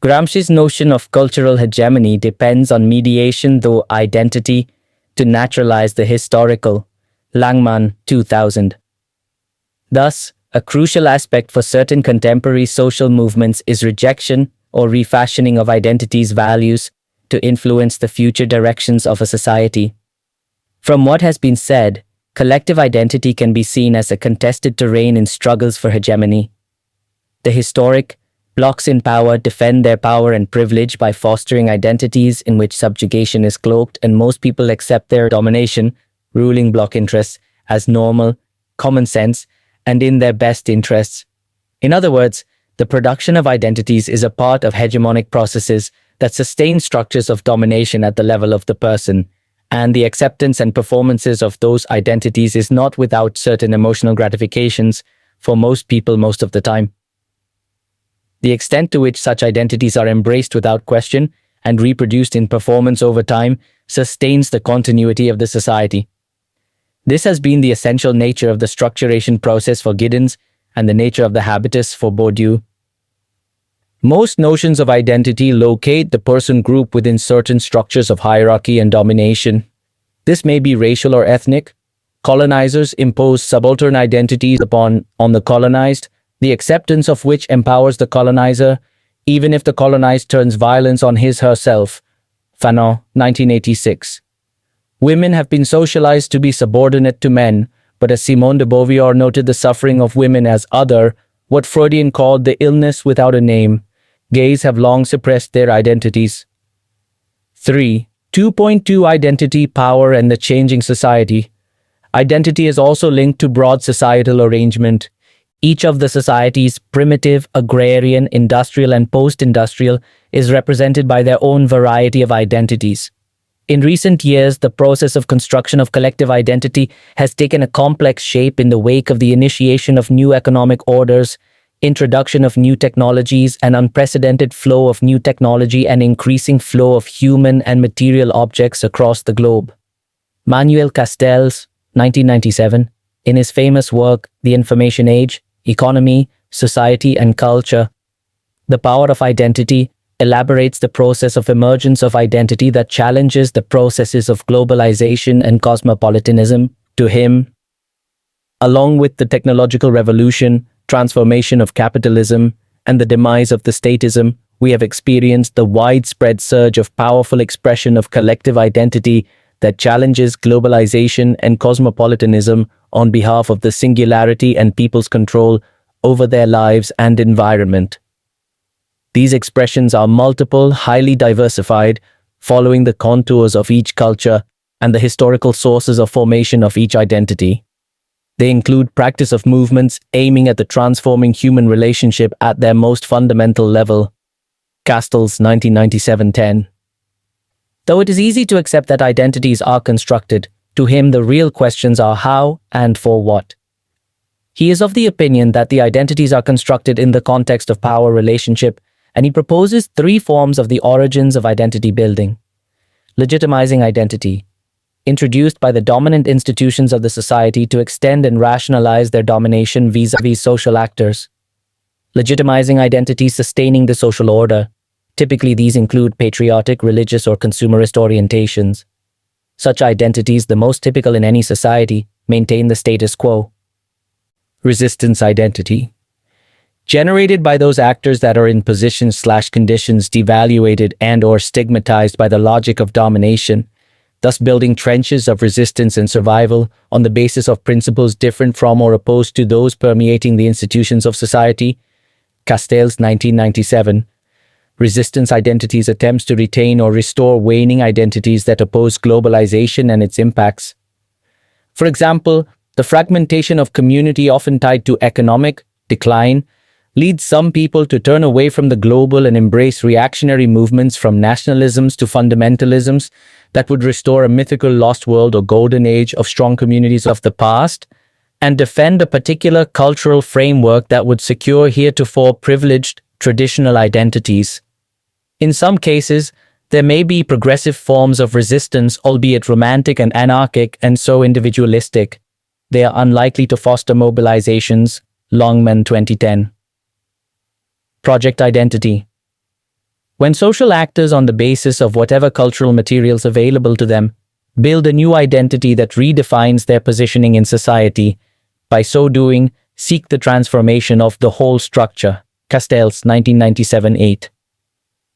Gramsci's notion of cultural hegemony depends on mediation through identity to naturalize the historical. Langman, 2000. Thus, a crucial aspect for certain contemporary social movements is rejection or refashioning of identity's values to influence the future directions of a society. From what has been said, collective identity can be seen as a contested terrain in struggles for hegemony. The historic blocs in power defend their power and privilege by fostering identities in which subjugation is cloaked, and most people accept their domination, ruling bloc interests, as normal, common sense, and in their best interests. In other words, the production of identities is a part of hegemonic processes that sustain structures of domination at the level of the person, and the acceptance and performances of those identities is not without certain emotional gratifications, for most people most of the time. The extent to which such identities are embraced without question and reproduced in performance over time sustains the continuity of the society. This has been the essential nature of the structuration process for Giddens and the nature of the habitus for Bourdieu. Most notions of identity locate the person group within certain structures of hierarchy and domination. This may be racial or ethnic. Colonizers impose subaltern identities on the colonized, the acceptance of which empowers the colonizer, even if the colonized turns violence on his herself. Fanon, 1986. Women have been socialized to be subordinate to men, but as Simone de Beauvoir noted the suffering of women as other, what Freudian called the illness without a name, gays have long suppressed their identities. 3. 2.2 Identity, Power, and the Changing Society. Identity is also linked to broad societal arrangement. Each of the societies, primitive, agrarian, industrial, and post-industrial, is represented by their own variety of identities. In recent years, the process of construction of collective identity has taken a complex shape in the wake of the initiation of new economic orders, introduction of new technologies, an unprecedented flow of new technology, and increasing flow of human and material objects across the globe. Manuel Castells, 1997, in his famous work, The Information Age, Economy, Society, and Culture, The Power of Identity, elaborates the process of emergence of identity that challenges the processes of globalization and cosmopolitanism. To him, along with the technological revolution, transformation of capitalism, and the demise of the statism, we have experienced the widespread surge of powerful expression of collective identity that challenges globalization and cosmopolitanism on behalf of the singularity and people's control over their lives and environment. These expressions are multiple, highly diversified, following the contours of each culture and the historical sources of formation of each identity. They include practice of movements aiming at the transforming human relationship at their most fundamental level. Castells, 1997-10. Though it is easy to accept that identities are constructed, to him the real questions are how and for what. He is of the opinion that the identities are constructed in the context of power relationship, and he proposes 3 forms of the origins of identity building. Legitimizing identity, introduced by the dominant institutions of the society to extend and rationalize their domination vis-à-vis social actors. Legitimizing identity sustaining the social order. Typically, these include patriotic, religious, or consumerist orientations. Such identities, the most typical in any society, maintain the status quo. Resistance identity, generated by those actors that are in positions/conditions devaluated and/or stigmatized by the logic of domination, thus building trenches of resistance and survival on the basis of principles different from or opposed to those permeating the institutions of society. Castells, 1997. Resistance identities attempts to retain or restore waning identities that oppose globalization and its impacts. For example, the fragmentation of community often tied to economic decline leads some people to turn away from the global and embrace reactionary movements from nationalisms to fundamentalisms that would restore a mythical lost world or golden age of strong communities of the past, and defend a particular cultural framework that would secure heretofore privileged traditional identities. In some cases, there may be progressive forms of resistance, albeit romantic and anarchic and so individualistic. They are unlikely to foster mobilizations. Longman, 2010. Project identity. When social actors, on the basis of whatever cultural materials available to them, build a new identity that redefines their positioning in society, by so doing, seek the transformation of the whole structure. Castells, 1997-8.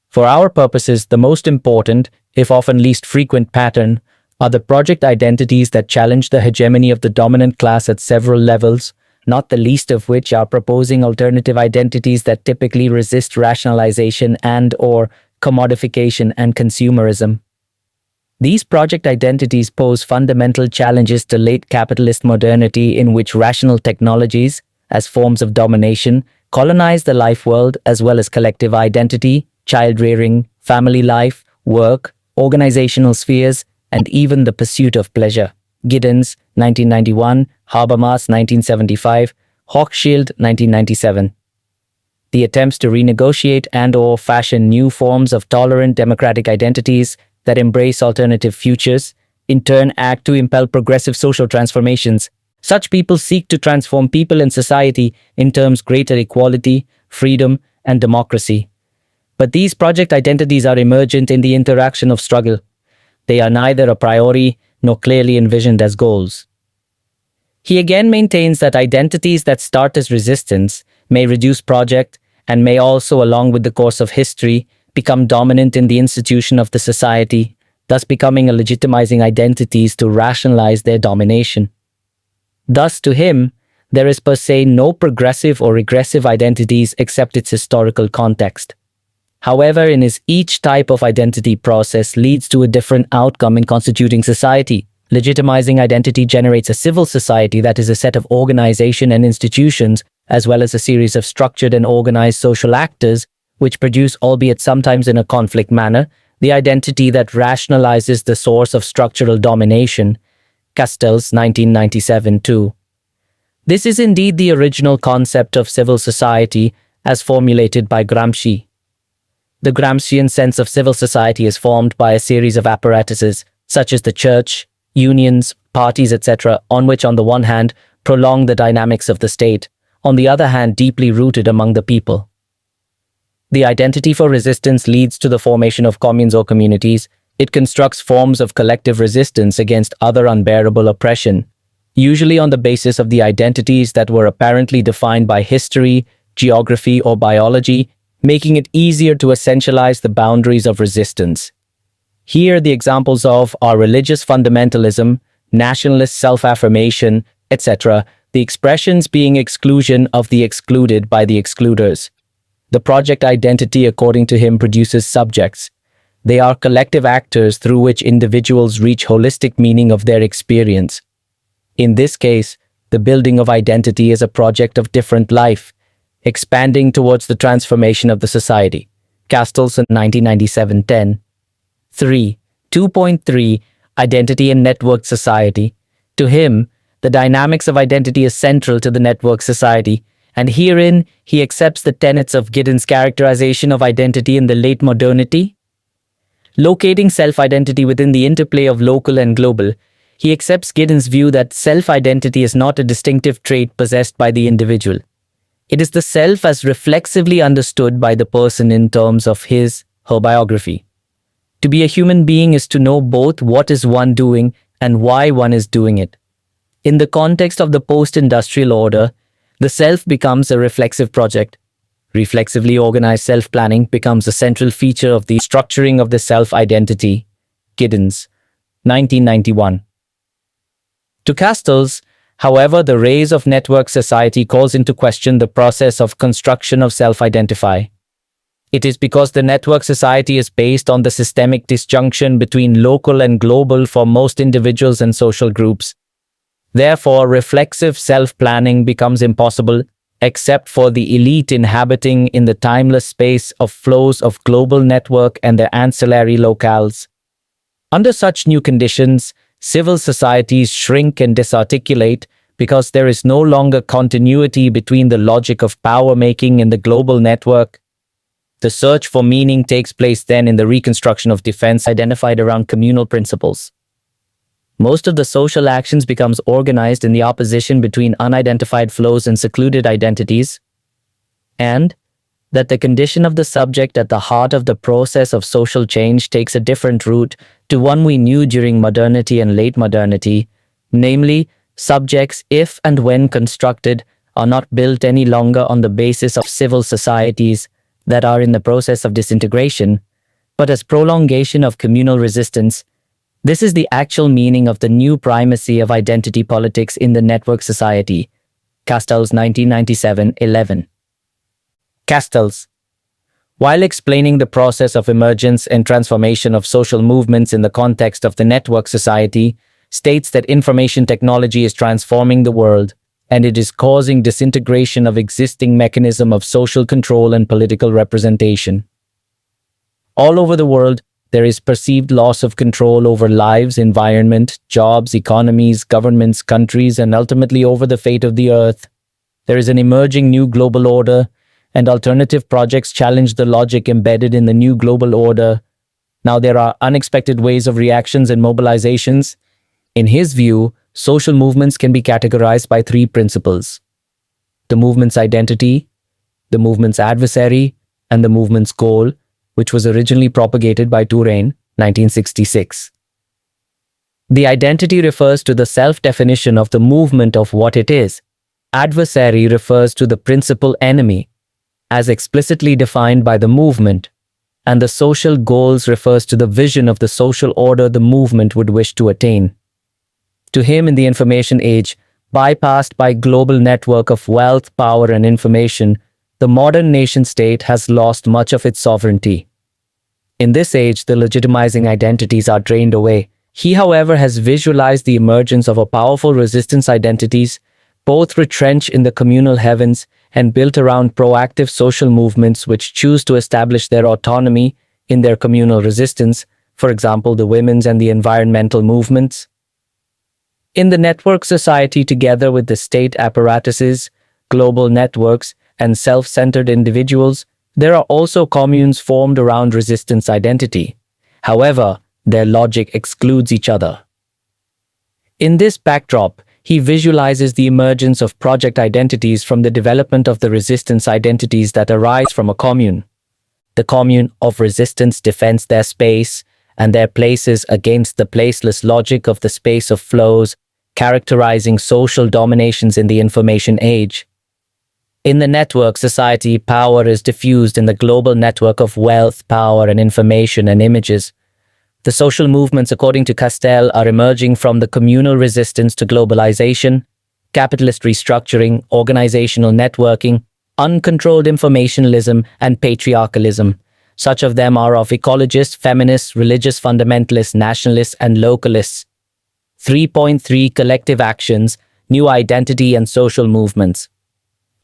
For our purposes, the most important, if often least frequent pattern, are the project identities that challenge the hegemony of the dominant class at several levels, not the least of which are proposing alternative identities that typically resist rationalization and/or commodification and consumerism. These project identities pose fundamental challenges to late capitalist modernity in which rational technologies, as forms of domination, colonize the life world as well as collective identity, child-rearing, family life, work, organizational spheres, and even the pursuit of pleasure. Giddens, 1991, Habermas, 1975, Hochschild, 1997. The attempts to renegotiate and/or fashion new forms of tolerant democratic identities that embrace alternative futures, in turn act to impel progressive social transformations. Such people seek to transform people and society in terms greater equality, freedom, and democracy. But these project identities are emergent in the interaction of struggle. They are neither a priori nor clearly envisioned as goals. He again maintains that identities that start as resistance may reduce project and may also, along with the course of history, become dominant in the institution of the society, thus becoming a legitimizing identities to rationalize their domination. Thus, to him, there is per se no progressive or regressive identities except its historical context. However, in his each type of identity process leads to a different outcome in constituting society. Legitimizing identity generates a civil society that is a set of organization and institutions, as well as a series of structured and organized social actors, which produce, albeit sometimes in a conflict manner, the identity that rationalizes the source of structural domination. Castells, 1997-2. This is indeed the original concept of civil society as formulated by Gramsci. The Gramscian sense of civil society is formed by a series of apparatuses, such as the church, unions, parties, etc., on which on the one hand prolong the dynamics of the state, on the other hand deeply rooted among the people. The identity for resistance leads to the formation of communes or communities. It constructs forms of collective resistance against other unbearable oppression, usually on the basis of the identities that were apparently defined by history, geography, or biology, making it easier to essentialize the boundaries of resistance. Here, the examples of are religious fundamentalism, nationalist self-affirmation, etc., the expressions being exclusion of the excluded by the excluders. The project identity, according to him, produces subjects. They are collective actors through which individuals reach holistic meaning of their experience. In this case, the building of identity is a project of different life, expanding towards the transformation of the society. Castells, 1997-10. 2.3 Identity and Networked Society. To him, the dynamics of identity is central to the network society, and herein he accepts the tenets of Giddens' characterization of identity in the late modernity. Locating self-identity within the interplay of local and global, he accepts Giddens' view that self-identity is not a distinctive trait possessed by the individual. It is the self as reflexively understood by the person in terms of her biography. To be a human being is to know both what is one doing and why one is doing it. In the context of the post-industrial order, the self becomes a reflexive project. Reflexively organized self-planning becomes a central feature of the structuring of the self-identity. Giddens, 1991. To Castells, however, the rise of network society calls into question the process of construction of self-identify. It is because the network society is based on the systemic disjunction between local and global for most individuals and social groups. Therefore, reflexive self-planning becomes impossible, except for the elite inhabiting in the timeless space of flows of global network and their ancillary locales. Under such new conditions, civil societies shrink and disarticulate because there is no longer continuity between the logic of power-making in the global network. The search for meaning takes place then in the reconstruction of defense identified around communal principles. Most of the social actions becomes organized in the opposition between unidentified flows and secluded identities, and that the condition of the subject at the heart of the process of social change takes a different route to one we knew during modernity and late modernity, namely, subjects, if and when constructed, are not built any longer on the basis of civil societies that are in the process of disintegration, but as prolongation of communal resistance. This is the actual meaning of the new primacy of identity politics in the network society. Castells, 1997-11. Castells, while explaining the process of emergence and transformation of social movements in the context of the network society, states that information technology is transforming the world, and it is causing disintegration of existing mechanism of social control and political representation. All over the world, there is perceived loss of control over lives, environment, jobs, economies, governments, countries, and ultimately over the fate of the earth. there is an emerging new global order, and alternative projects challenge the logic embedded in the new global order. Now, there are unexpected ways of reactions and mobilizations. In his view, social movements can be categorized by three principles: the movement's identity, the movement's adversary, and the movement's goal, which was originally propagated by Touraine, 1966. The identity refers to the self-definition of the movement of what it is. Adversary refers to the principal enemy, as explicitly defined by the movement, and the social goals refers to the vision of the social order the movement would wish to attain. To him, in the information age, bypassed by global network of wealth, power, and information, the modern nation-state has lost much of its sovereignty. In this age, the legitimizing identities are drained away. He, however, has visualized the emergence of a powerful resistance identities, both retrenched in the communal heavens and built around proactive social movements which choose to establish their autonomy in their communal resistance, for example, the women's and the environmental movements. In the network society, together with the state apparatuses, global networks, and self-centered individuals, there are also communes formed around resistance identity. However, their logic excludes each other. In this backdrop, he visualizes the emergence of project identities from the development of the resistance identities that arise from a commune. The commune of resistance defends their space and their places against the placeless logic of the space of flows, characterizing social dominations in the information age. In the network society, power is diffused in the global network of wealth, power, and information and images. The social movements, according to Castell, are emerging from the communal resistance to globalization, capitalist restructuring, organizational networking, uncontrolled informationalism, and patriarchalism. Such of them are of ecologists, feminists, religious fundamentalists, nationalists, and localists. 3.3 Collective actions, new identity and social movements.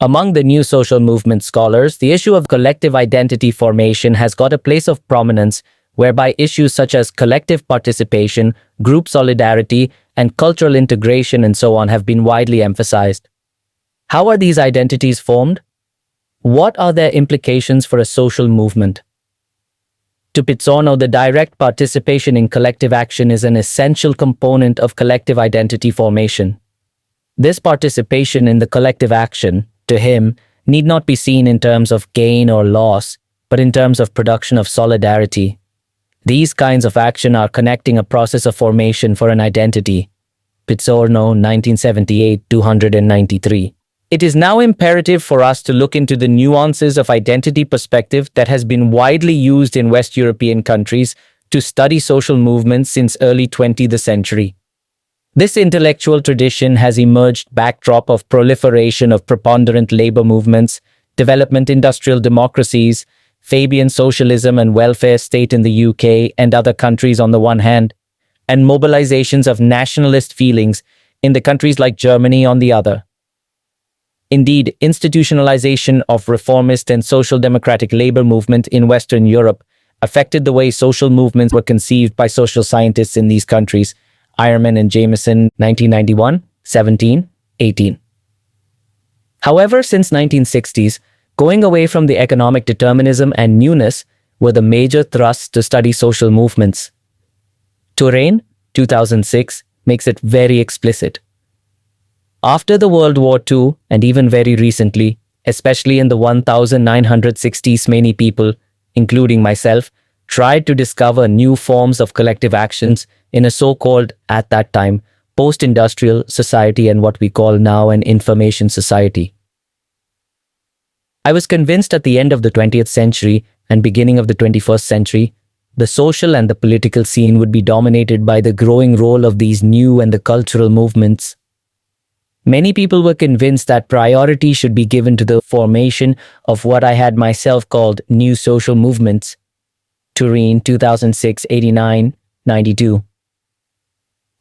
Among the new social movement scholars, the issue of collective identity formation has got a place of prominence, whereby issues such as collective participation, group solidarity, and cultural integration and so on have been widely emphasized. How are these identities formed? What are their implications for a social movement? To Pizzorno, the direct participation in collective action is an essential component of collective identity formation. This participation in the collective action, to him, need not be seen in terms of gain or loss, but in terms of production of solidarity. These kinds of action are connecting a process of formation for an identity. Pizzorno, 1978, 293. It is now imperative for us to look into the nuances of identity perspective that has been widely used in West European countries to study social movements since early 20th century. This intellectual tradition has emerged backdrop of proliferation of preponderant labor movements, development industrial democracies, Fabian socialism and welfare state in the UK and other countries on the one hand, and mobilizations of nationalist feelings in the countries like Germany on the other. Indeed, institutionalization of reformist and social democratic labor movement in Western Europe affected the way social movements were conceived by social scientists in these countries, Eiermann and Jameson, 1991, 17, 18. However, since 1960s, going away from the economic determinism and newness were the major thrusts to study social movements. Touraine, 2006, makes it very explicit. After the World War II, and even very recently, especially in the 1960s, many people, including myself, tried to discover new forms of collective actions in a so-called, at that time, post-industrial society and what we call now an information society. I was convinced at the end of the 20th century and beginning of the 21st century, the social and the political scene would be dominated by the growing role of these new and the cultural movements. Many people were convinced that priority should be given to the formation of what I had myself called new social movements. Turin, 2006, 89, 92.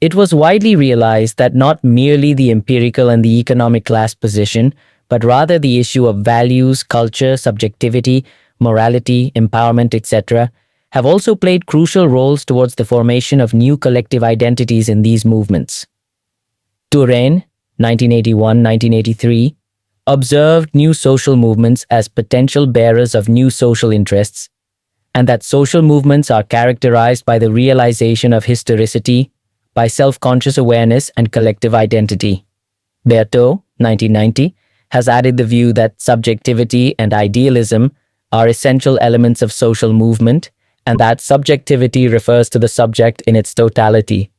It was widely realized that not merely the empirical and the economic class position, but rather the issue of values, culture, subjectivity, morality, empowerment, etc., have also played crucial roles towards the formation of new collective identities in these movements. Touraine, 1981-1983, observed new social movements as potential bearers of new social interests, and that social movements are characterized by the realization of historicity, by self-conscious awareness and collective identity. Berto, 1990, has added the view that subjectivity and idealism are essential elements of social movement, and that subjectivity refers to the subject in its totality.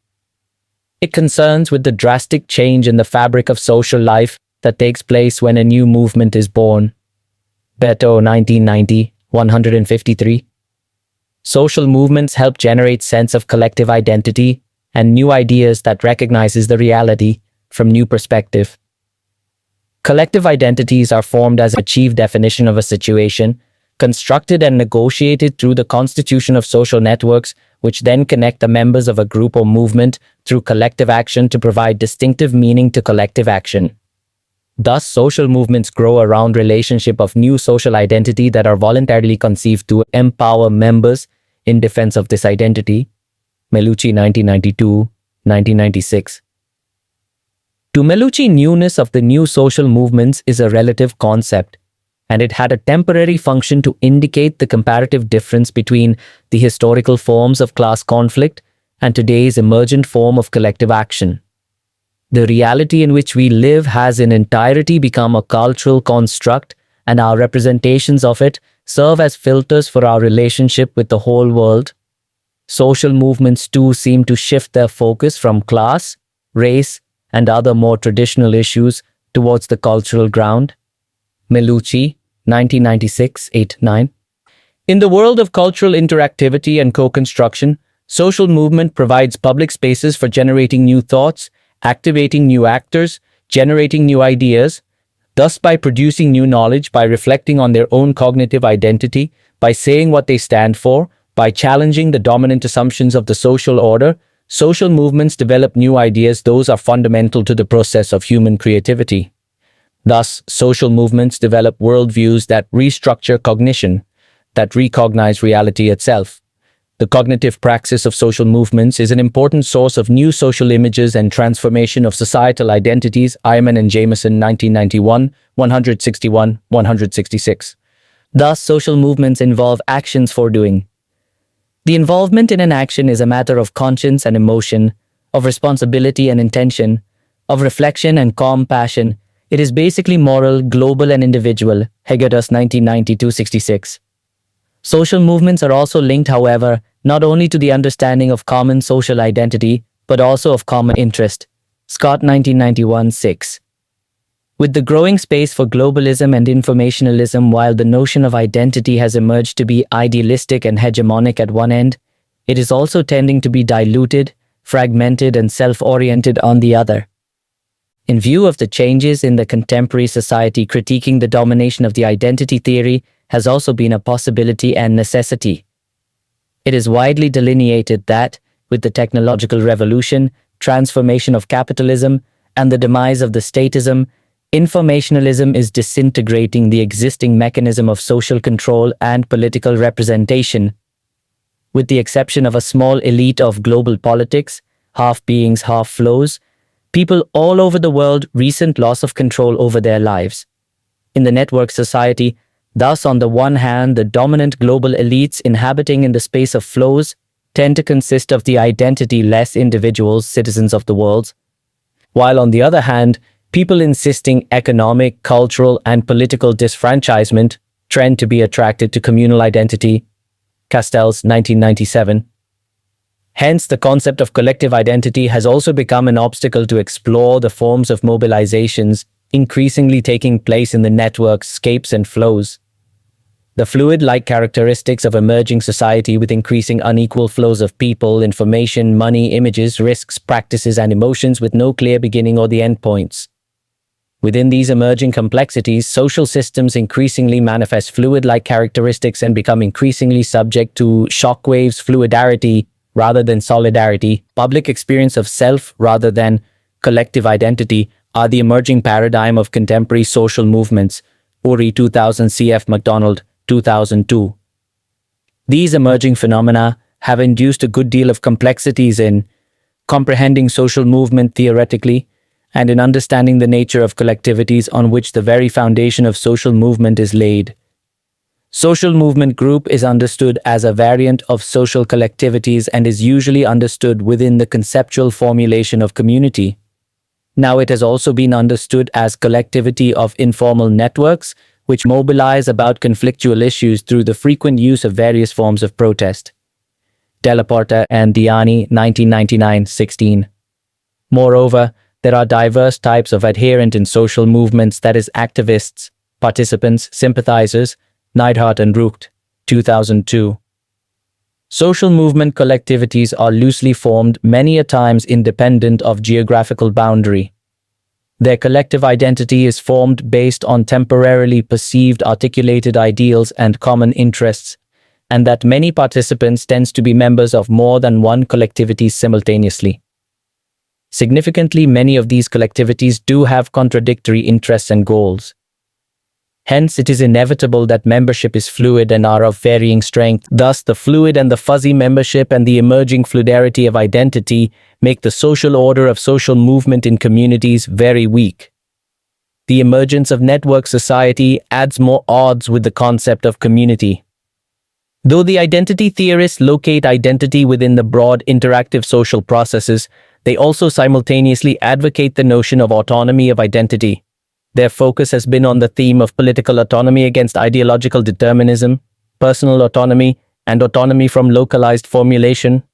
It concerns with the drastic change in the fabric of social life that takes place when a new movement is born. Berto, 1990, 153. Social movements help generate sense of collective identity and new ideas that recognizes the reality from new perspective. Collective identities are formed as an achieved definition of a situation, constructed and negotiated through the constitution of social networks, which then connect the members of a group or movement through collective action to provide distinctive meaning to collective action. Thus, social movements grow around relationship of new social identity that are voluntarily conceived to empower members in defense of this identity. Melucci, 1992, 1996. To Melucci, newness of the new social movements is a relative concept, and it had a temporary function to indicate the comparative difference between the historical forms of class conflict and today's emergent form of collective action. The reality in which we live has in entirety become a cultural construct, and our representations of it serve as filters for our relationship with the whole world. Social movements too seem to shift their focus from class, race, and other more traditional issues towards the cultural ground. Melucci, 1996, 8-9. In the world of cultural interactivity and co-construction, social movement provides public spaces for generating new thoughts, activating new actors, generating new ideas, thus by producing new knowledge, by reflecting on their own cognitive identity, by saying what they stand for, by challenging the dominant assumptions of the social order. Social movements develop new ideas. Those are fundamental to the process of human creativity. Thus, social movements develop worldviews that restructure cognition, that recognize reality itself. The cognitive praxis of social movements is an important source of new social images and transformation of societal identities. Iman and Jameson, 1991, 161, 166. Thus, social movements involve actions for doing. The involvement in an action is a matter of conscience and emotion, of responsibility and intention, of reflection and calm passion. It is basically moral, global and individual. Hegedus, 1992-66. Social movements are also linked, however, not only to the understanding of common social identity, but also of common interest. Scott, 1991-6. With the growing space for globalism and informationalism, while the notion of identity has emerged to be idealistic and hegemonic at one end, it is also tending to be diluted, fragmented, and self-oriented on the other. In view of the changes in the contemporary society, critiquing the domination of the identity theory has also been a possibility and necessity. It is widely delineated that, with the technological revolution, transformation of capitalism, and the demise of the statism, informationalism is disintegrating the existing mechanism of social control and political representation. With the exception of a small elite of global politics, half beings, half flows, people all over the world recent loss of control over their lives. In the network society, thus on the one hand, the dominant global elites inhabiting in the space of flows tend to consist of the identity-less individuals, citizens of the world, while on the other hand, people insisting economic, cultural, and political disfranchisement trend to be attracted to communal identity. Castells, 1997. Hence, the concept of collective identity has also become an obstacle to explore the forms of mobilizations increasingly taking place in the networks, scapes, and flows. The fluid-like characteristics of emerging society with increasing unequal flows of people, information, money, images, risks, practices, and emotions with no clear beginning or the end points. Within these emerging complexities, social systems increasingly manifest fluid-like characteristics and become increasingly subject to shockwaves, fluidarity rather than solidarity, public experience of self rather than collective identity are the emerging paradigm of contemporary social movements. Uri 2000, C.F. MacDonald 2002. These emerging phenomena have induced a good deal of complexities in comprehending social movement theoretically and in understanding the nature of collectivities on which the very foundation of social movement is laid. Social movement group is understood as a variant of social collectivities and is usually understood within the conceptual formulation of community. Now it has also been understood as collectivity of informal networks, which mobilize about conflictual issues through the frequent use of various forms of protest. Della Porta and Diani, 1999-16. Moreover, there are diverse types of adherent in social movements, that is, activists, participants, sympathizers, Neidhart and Rucht, 2002. Social movement collectivities are loosely formed, many a times independent of geographical boundary. Their collective identity is formed based on temporarily perceived articulated ideals and common interests, and that many participants tend to be members of more than one collectivity simultaneously. Significantly, many of these collectivities do have contradictory interests and goals. Hence, it is inevitable that membership is fluid and are of varying strength. Thus, the fluid and the fuzzy membership and the emerging fluidity of identity make the social order of social movement in communities very weak. The emergence of network society adds more odds with the concept of community. Though the identity theorists locate identity within the broad interactive social processes, they also simultaneously advocate the notion of autonomy of identity. Their focus has been on the theme of political autonomy against ideological determinism, personal autonomy, and autonomy from localized formulation.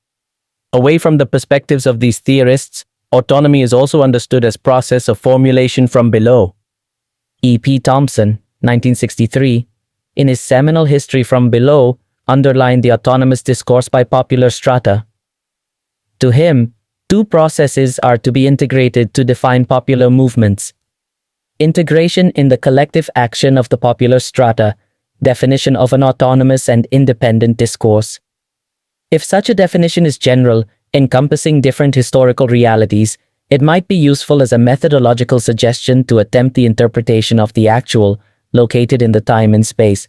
Away from the perspectives of these theorists, autonomy is also understood as process of formulation from below. E.P. Thompson, 1963, in his seminal History from Below, underlined the autonomous discourse by popular strata. To him, two processes are to be integrated to define popular movements: integration in the collective action of the popular strata, definition of an autonomous and independent discourse. If such a definition is general, encompassing different historical realities, it might be useful as a methodological suggestion to attempt the interpretation of the actual, located in the time and space.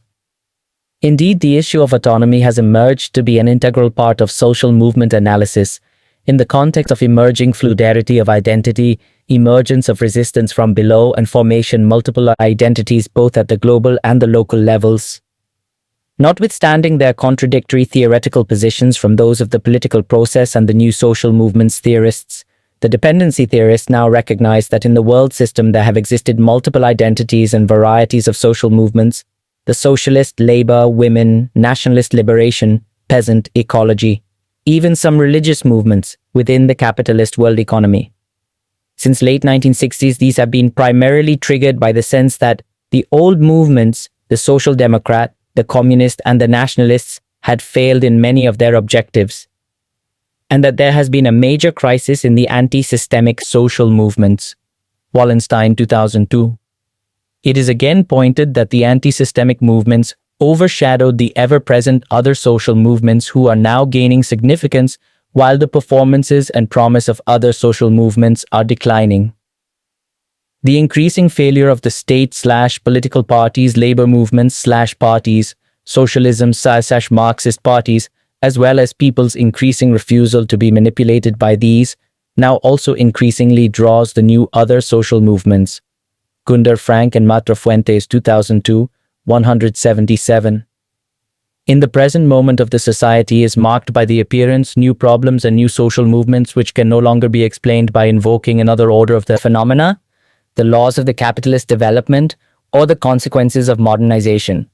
Indeed, the issue of autonomy has emerged to be an integral part of social movement analysis, in the context of emerging fluidity of identity, emergence of resistance from below, and formation multiple identities both at the global and the local levels. Notwithstanding their contradictory theoretical positions from those of the political process and the new social movements theorists, the dependency theorists now recognize that in the world system there have existed multiple identities and varieties of social movements: the socialist, labor, women, nationalist liberation, peasant, ecology, even some religious movements within the capitalist world economy. Since late 1960s, these have been primarily triggered by the sense that the old movements, the social democrat, the communist, and the nationalists, had failed in many of their objectives, and that there has been a major crisis in the anti-systemic social movements. Wallenstein, 2002. It is again pointed that the anti-systemic movements overshadowed the ever-present other social movements who are now gaining significance, while the performances and promise of other social movements are declining. The increasing failure of the state/political parties, labor movements/parties, socialism/Marxist parties, as well as people's increasing refusal to be manipulated by these, now also increasingly draws the new other social movements. Gunder Frank and Matra Fuentes, 2002, 177. In the present moment of the society is marked by the appearance, new problems, and new social movements which can no longer be explained by invoking another order of the phenomena, the laws of the capitalist development, or the consequences of modernization.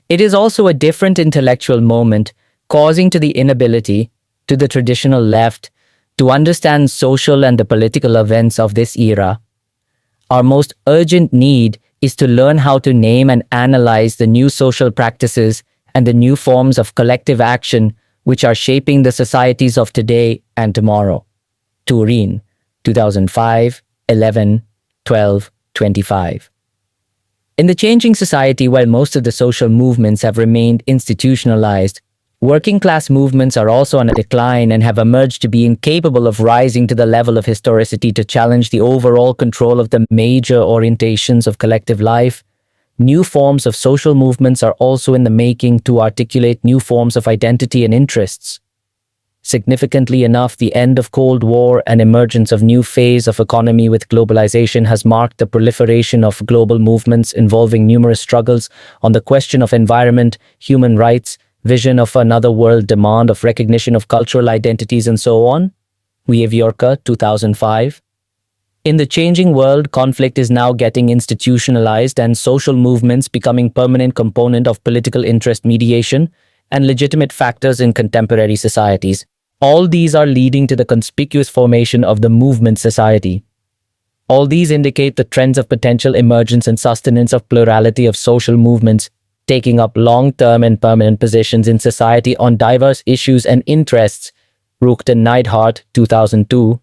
It is also a different intellectual moment, causing to the inability, to the traditional left, to understand social and the political events of this era. Our most urgent need is to learn how to name and analyze the new social practices and the new forms of collective action which are shaping the societies of today and tomorrow. Turin, 2005, 11, 12, 25. In the changing society, while most of the social movements have remained institutionalized, working-class movements are also on a decline and have emerged to be incapable of rising to the level of historicity to challenge the overall control of the major orientations of collective life. New forms of social movements are also in the making to articulate new forms of identity and interests. Significantly enough, the end of Cold War and emergence of new phase of economy with globalization has marked the proliferation of global movements involving numerous struggles on the question of environment, human rights, vision of another world, demand of recognition of cultural identities, and so on. Yorka, 2005. In the changing world, conflict is now getting institutionalized and social movements becoming permanent component of political interest mediation and legitimate factors in contemporary societies. All these are leading to the conspicuous formation of the movement society. All these indicate the trends of potential emergence and sustenance of plurality of social movements, taking up long-term and permanent positions in society on diverse issues and interests. Ruchten Neidhart, 2002.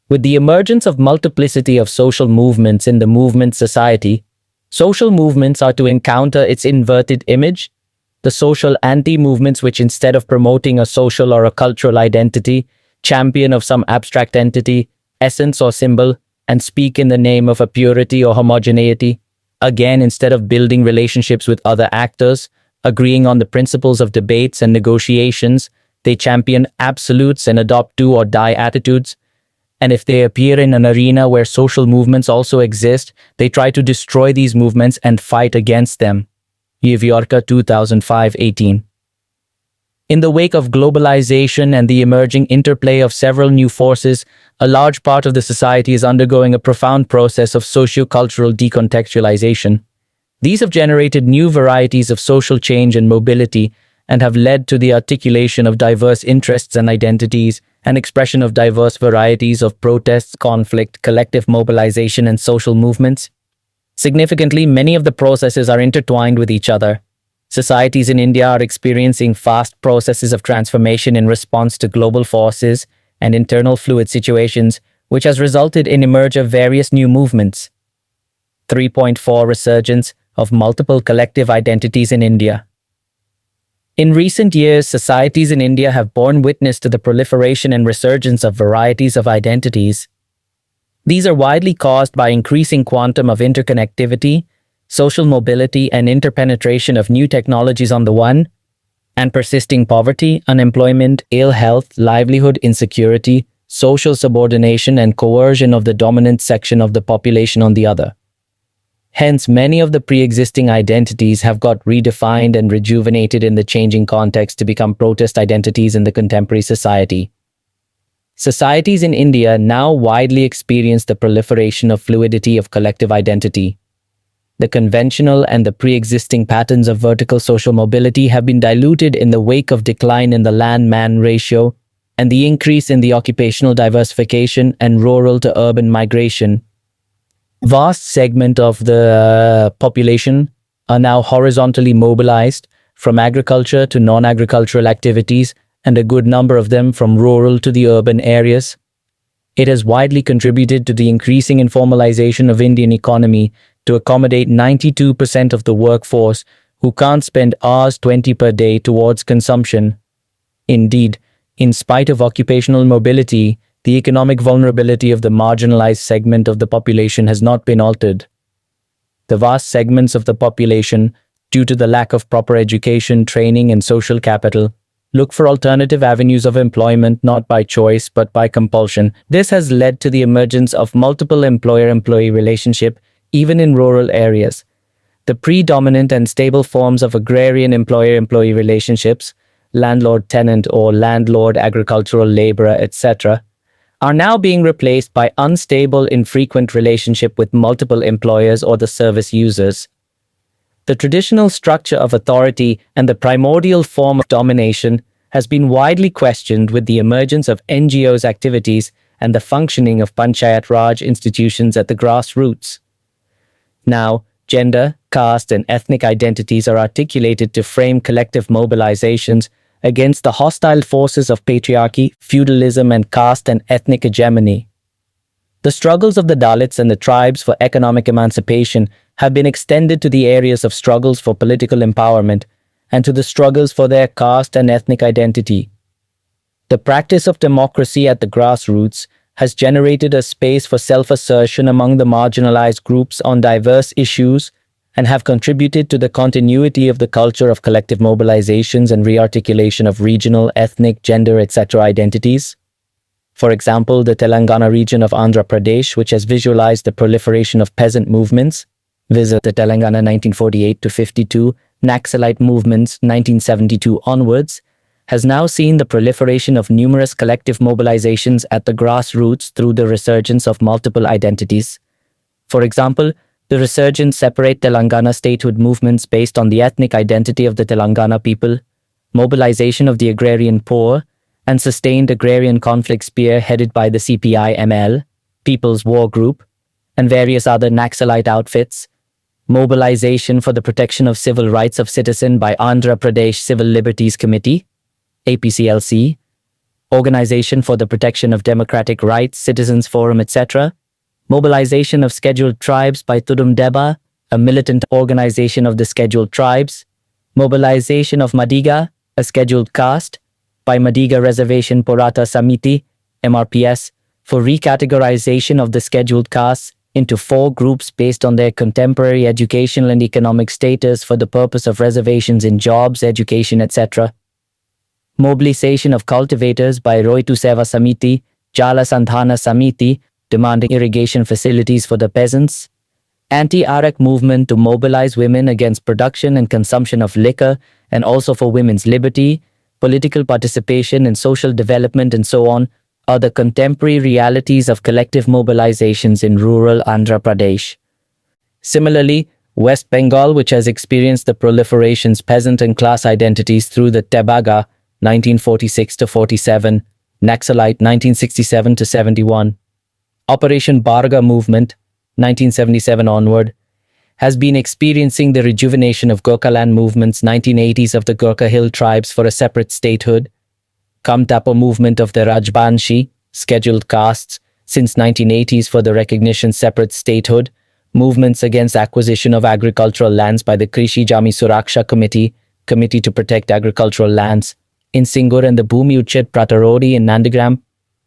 With the emergence of multiplicity of social movements in the movement society, social movements are to encounter its inverted image, the social anti-movements which instead of promoting a social or a cultural identity, champion of some abstract entity, essence or symbol, and speak in the name of a purity or homogeneity. Again, instead of building relationships with other actors, agreeing on the principles of debates and negotiations, they champion absolutes and adopt do or die attitudes. And if they appear in an arena where social movements also exist, they try to destroy these movements and fight against them. Yorka, 2005-18. In the wake of globalization and the emerging interplay of several new forces, a large part of the society is undergoing a profound process of socio-cultural decontextualization. These have generated new varieties of social change and mobility and have led to the articulation of diverse interests and identities, and expression of diverse varieties of protests, conflict, collective mobilization, and social movements. Significantly, many of the processes are intertwined with each other. Societies in India are experiencing fast processes of transformation in response to global forces and internal fluid situations, which has resulted in emerge of various new movements. 3.4 Resurgence of multiple collective identities in India. In recent years, societies in India have borne witness to the proliferation and resurgence of varieties of identities. These are widely caused by increasing quantum of interconnectivity, social mobility, and interpenetration of new technologies on the one, and persisting poverty, unemployment, ill health, livelihood insecurity, social subordination, and coercion of the dominant section of the population on the other. Hence, many of the pre-existing identities have got redefined and rejuvenated in the changing context to become protest identities in the contemporary society. Societies in India now widely experience the proliferation of fluidity of collective identity. The conventional and the pre-existing patterns of vertical social mobility have been diluted in the wake of decline in the land-man ratio and the increase in the occupational diversification and rural to urban migration. Vast segment of the population are now horizontally mobilized from agriculture to non-agricultural activities, and a good number of them from rural to the urban areas. It has widely contributed to the increasing informalization of Indian economy to accommodate 92% of the workforce who can't spend hours 20 per day towards consumption. Indeed, in spite of occupational mobility, the economic vulnerability of the marginalized segment of the population has not been altered. The vast segments of the population, due to the lack of proper education, training, and social capital, look for alternative avenues of employment not by choice but by compulsion. This has led to the emergence of multiple employer-employee relationship even in rural areas. The predominant and stable forms of agrarian employer-employee relationships, landlord-tenant or landlord-agricultural laborer, etc., are now being replaced by unstable, infrequent relationship with multiple employers or the service users. The traditional structure of authority and the primordial form of domination has been widely questioned with the emergence of NGOs activities and the functioning of Panchayat Raj institutions at the grassroots. Now, gender, caste, and ethnic identities are articulated to frame collective mobilizations against the hostile forces of patriarchy, feudalism, and caste and ethnic hegemony. The struggles of the Dalits and the tribes for economic emancipation have been extended to the areas of struggles for political empowerment and to the struggles for their caste and ethnic identity. The practice of democracy at the grassroots has generated a space for self-assertion among the marginalized groups on diverse issues and have contributed to the continuity of the culture of collective mobilizations and rearticulation of regional, ethnic, gender, etc. identities. For example, the Telangana region of Andhra Pradesh, which has visualized the proliferation of peasant movements, visit the Telangana 1948 to 52, Naxalite movements 1972 onwards, has now seen the proliferation of numerous collective mobilizations at the grassroots through the resurgence of multiple identities. For example, the resurgent separate Telangana statehood movements based on the ethnic identity of the Telangana people, mobilization of the agrarian poor, and sustained agrarian conflict spearheaded by the CPI-ML, People's War Group, and various other Naxalite outfits, mobilization for the protection of civil rights of citizen by Andhra Pradesh Civil Liberties Committee, APCLC, Organization for the Protection of Democratic Rights, Citizens Forum, etc., mobilization of scheduled tribes by Tudum Deba, a militant organization of the scheduled tribes, mobilization of Madiga, a scheduled caste, by Madiga Reservation Porata Samiti, MRPS, for recategorization of the scheduled castes into 4 groups based on their contemporary educational and economic status for the purpose of reservations in jobs, education, etc. Mobilization of cultivators by Roitu Seva Samiti, Jala Sandhana Samiti, demanding irrigation facilities for the peasants. Anti-Arak movement to mobilize women against production and consumption of liquor and also for women's liberty, political participation and social development and so on, are the contemporary realities of collective mobilizations in rural Andhra Pradesh. Similarly, West Bengal, which has experienced the proliferations peasant and class identities through the Tebaga 1946-47, Naxalite 1967-71, Operation Barga movement 1977 onward, has been experiencing the rejuvenation of Gorkhaland movements 1980s of the Gorkha Hill tribes for a separate statehood, Kamtapo movement of the Rajbanshi, scheduled castes, since 1980s for the recognition separate statehood, movements against acquisition of agricultural lands by the Krishi Jami Suraksha Committee, Committee to Protect Agricultural Lands, in Singur and the Bhumi Uchet Pratarodi in Nandigram,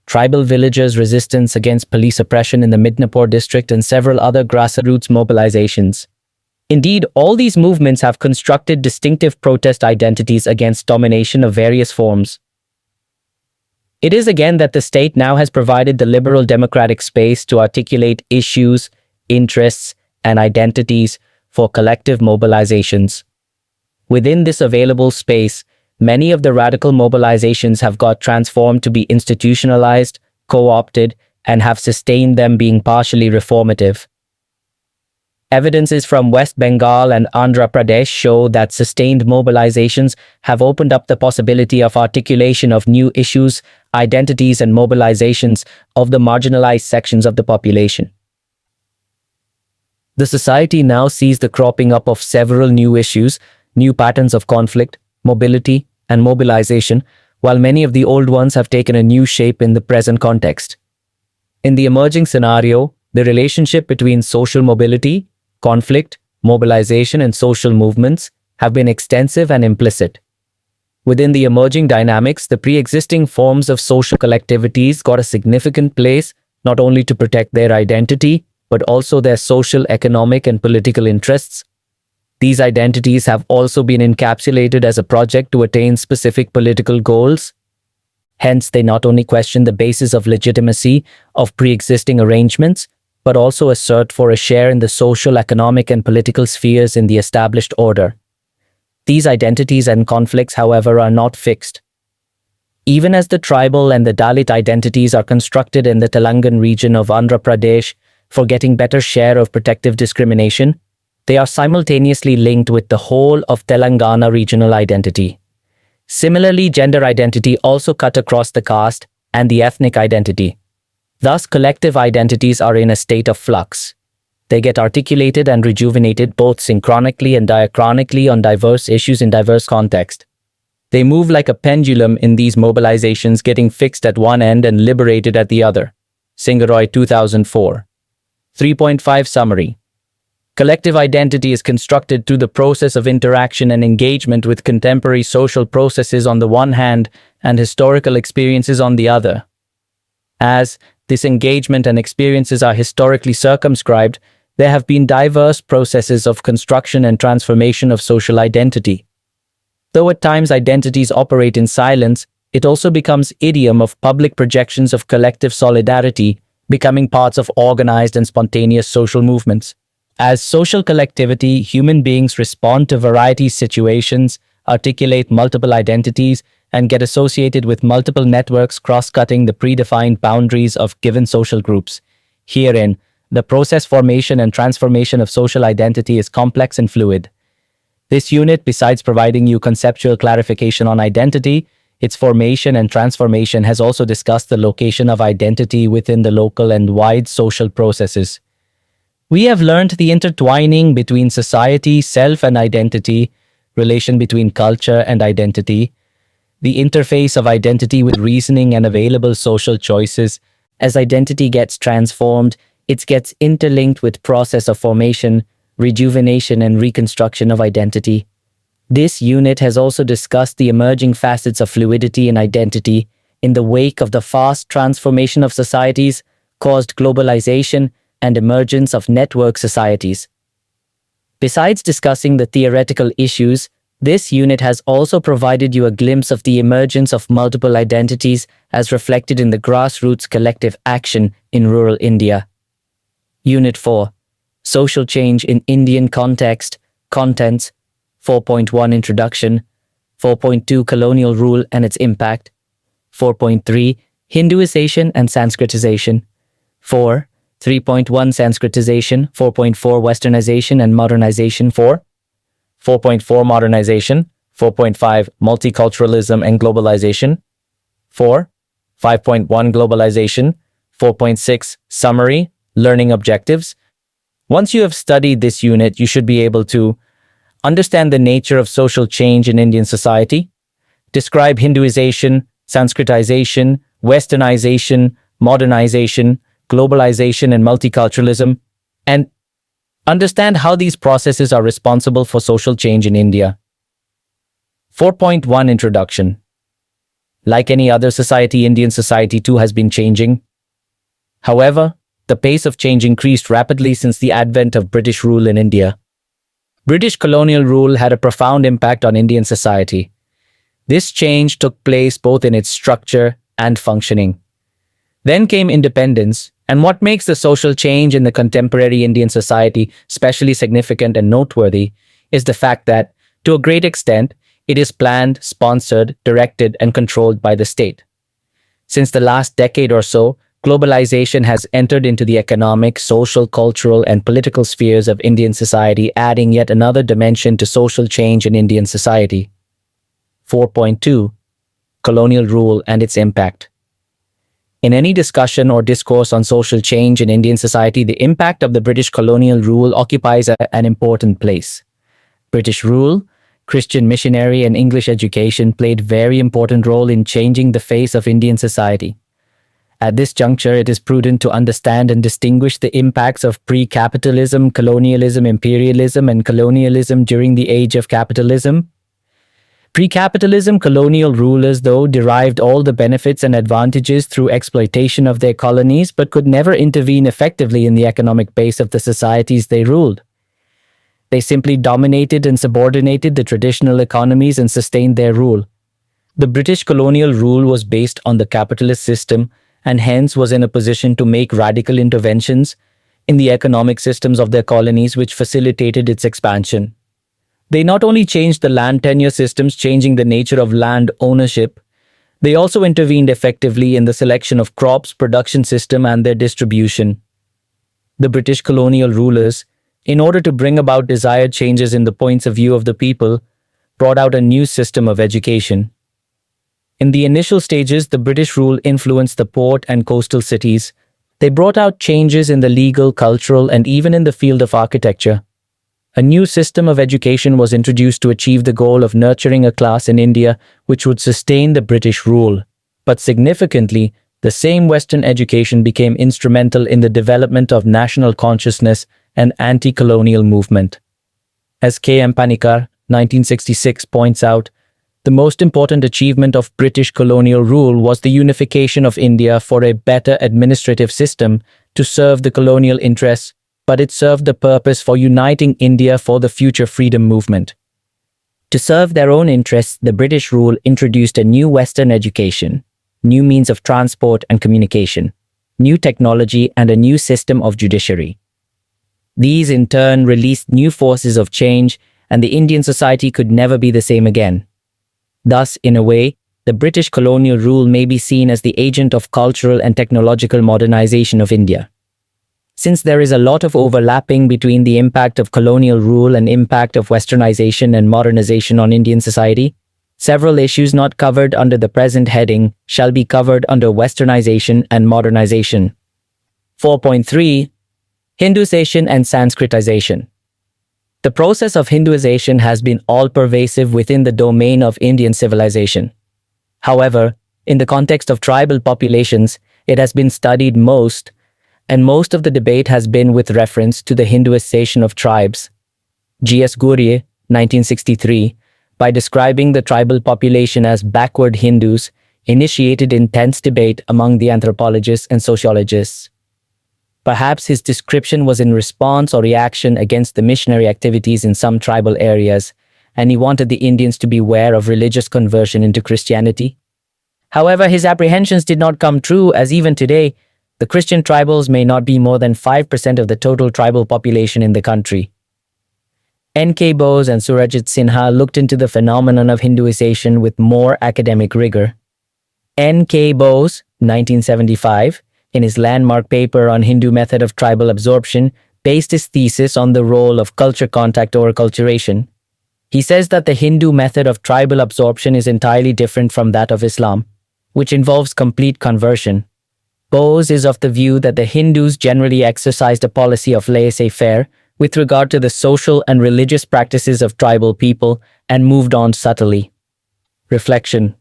tribal villagers' resistance against police oppression in the Midnapore district and several other grassroots mobilizations. Indeed, all these movements have constructed distinctive protest identities against domination of various forms. It is again that the state now has provided the liberal democratic space to articulate issues, interests, and identities for collective mobilizations. Within this available space, many of the radical mobilizations have got transformed to be institutionalized, co-opted, and have sustained them being partially reformative. Evidences from West Bengal and Andhra Pradesh show that sustained mobilizations have opened up the possibility of articulation of new issues, identities, and mobilizations of the marginalized sections of the population. The society now sees the cropping up of several new issues, new patterns of conflict, mobility, and mobilization, while many of the old ones have taken a new shape in the present context. In the emerging scenario, the relationship between social mobility, conflict, mobilization, and social movements have been extensive and implicit. Within the emerging dynamics, the pre-existing forms of social collectivities got a significant place, not only to protect their identity, but also their social, economic, and political interests. These identities have also been encapsulated as a project to attain specific political goals. Hence, they not only question the basis of legitimacy of pre-existing arrangements, but also assert for a share in the social, economic, and political spheres in the established order. These identities and conflicts, however, are not fixed. Even as the tribal and the Dalit identities are constructed in the Telangan region of Andhra Pradesh for getting better share of protective discrimination, they are simultaneously linked with the whole of Telangana regional identity. Similarly, gender identity also cut across the caste and the ethnic identity. Thus, collective identities are in a state of flux. They get articulated and rejuvenated both synchronically and diachronically on diverse issues in diverse contexts. They move like a pendulum in these mobilizations, getting fixed at one end and liberated at the other. Singaroy 2004. 3.5 Summary. Collective identity is constructed through the process of interaction and engagement with contemporary social processes on the one hand and historical experiences on the other. As this engagement and experiences are historically circumscribed, there have been diverse processes of construction and transformation of social identity. Though at times identities operate in silence, it also becomes idiom of public projections of collective solidarity, becoming parts of organized and spontaneous social movements. As social collectivity, human beings respond to variety of situations, articulate multiple identities, and get associated with multiple networks cross-cutting the predefined boundaries of given social groups. Herein, the process formation and transformation of social identity is complex and fluid. This unit, besides providing you conceptual clarification on identity, its formation and transformation has also discussed the location of identity within the local and wide social processes. We have learned the intertwining between society, self and identity, relation between culture and identity, the interface of identity with reasoning and available social choices. As identity gets transformed, it gets interlinked with process of formation, rejuvenation and reconstruction of identity. This unit has also discussed the emerging facets of fluidity in identity in the wake of the fast transformation of societies caused globalization and emergence of network societies. Besides discussing the theoretical issues, this unit has also provided you a glimpse of the emergence of multiple identities as reflected in the grassroots collective action in rural India. Unit 4. Social Change in Indian Context, Contents, 4.1 Introduction, 4.2 Colonial Rule and its Impact, 4.3 Hinduization and Sanskritization, 4. 3.1 Sanskritization, 4.4 Westernization and Modernization, 4.4 Modernization, 4.5 Multiculturalism and Globalization, 5.1 Globalization, 4.6 Summary, Learning Objectives. Once you have studied this unit, you should be able to understand the nature of social change in Indian society, describe Hinduization, Sanskritization, Westernization, Modernization, globalization and multiculturalism, and understand how these processes are responsible for social change in India. 4.1 Introduction. Like any other society, Indian society too has been changing. However, the pace of change increased rapidly since the advent of British rule in India. British colonial rule had a profound impact on Indian society. This change took place both in its structure and functioning. Then came independence, and what makes the social change in the contemporary Indian society especially significant and noteworthy is the fact that, to a great extent, it is planned, sponsored, directed, and controlled by the state. Since the last decade or so, globalization has entered into the economic, social, cultural, and political spheres of Indian society, adding yet another dimension to social change in Indian society. 4.2 Colonial Rule and its Impact. In any discussion or discourse on social change in Indian society, the impact of the British colonial rule occupies an important place. British rule, Christian missionary, and English education played very important role in changing the face of Indian society. At this juncture, it is prudent to understand and distinguish the impacts of pre-capitalism, colonialism, imperialism, and colonialism during the age of capitalism. Pre-capitalism colonial rulers, though, derived all the benefits and advantages through exploitation of their colonies, but could never intervene effectively in the economic base of the societies they ruled. They simply dominated and subordinated the traditional economies and sustained their rule. The British colonial rule was based on the capitalist system and hence was in a position to make radical interventions in the economic systems of their colonies, which facilitated its expansion. They not only changed the land tenure systems, changing the nature of land ownership, they also intervened effectively in the selection of crops, production system, and their distribution. The British colonial rulers, in order to bring about desired changes in the points of view of the people, brought out a new system of education. In the initial stages, the British rule influenced the port and coastal cities. They brought out changes in the legal, cultural, and even in the field of architecture. A new system of education was introduced to achieve the goal of nurturing a class in India which would sustain the British rule. But significantly, the same Western education became instrumental in the development of national consciousness and anti-colonial movement. As K. M. Panikkar, 1966, points out, the most important achievement of British colonial rule was the unification of India for a better administrative system to serve the colonial interests but it served the purpose for uniting India for the future freedom movement. To serve their own interests, the British rule introduced a new Western education, new means of transport and communication, new technology, and a new system of judiciary. These in turn released new forces of change, and the Indian society could never be the same again. Thus, in a way, the British colonial rule may be seen as the agent of cultural and technological modernization of India. Since there is a lot of overlapping between the impact of colonial rule and impact of westernization and modernization on Indian society, several issues not covered under the present heading shall be covered under westernization and modernization. 4.3. Hinduization and Sanskritization. The process of Hinduization has been all-pervasive within the domain of Indian civilization. However, in the context of tribal populations, it has been studied most, and most of the debate has been with reference to the Hinduization of tribes. G.S. Ghurye, 1963, by describing the tribal population as backward Hindus, initiated intense debate among the anthropologists and sociologists. Perhaps his description was in response or reaction against the missionary activities in some tribal areas, and he wanted the Indians to beware of religious conversion into Christianity. However, his apprehensions did not come true, as even today, the Christian tribals may not be more than 5% of the total tribal population in the country. N.K. Bose and Surajit Sinha looked into the phenomenon of Hinduization with more academic rigor. N.K. Bose, 1975, in his landmark paper on Hindu method of tribal absorption, based his thesis on the role of culture contact over acculturation. He says that the Hindu method of tribal absorption is entirely different from that of Islam, which involves complete conversion. Bose is of the view that the Hindus generally exercised a policy of laissez-faire with regard to the social and religious practices of tribal people and moved on subtly. Reflection.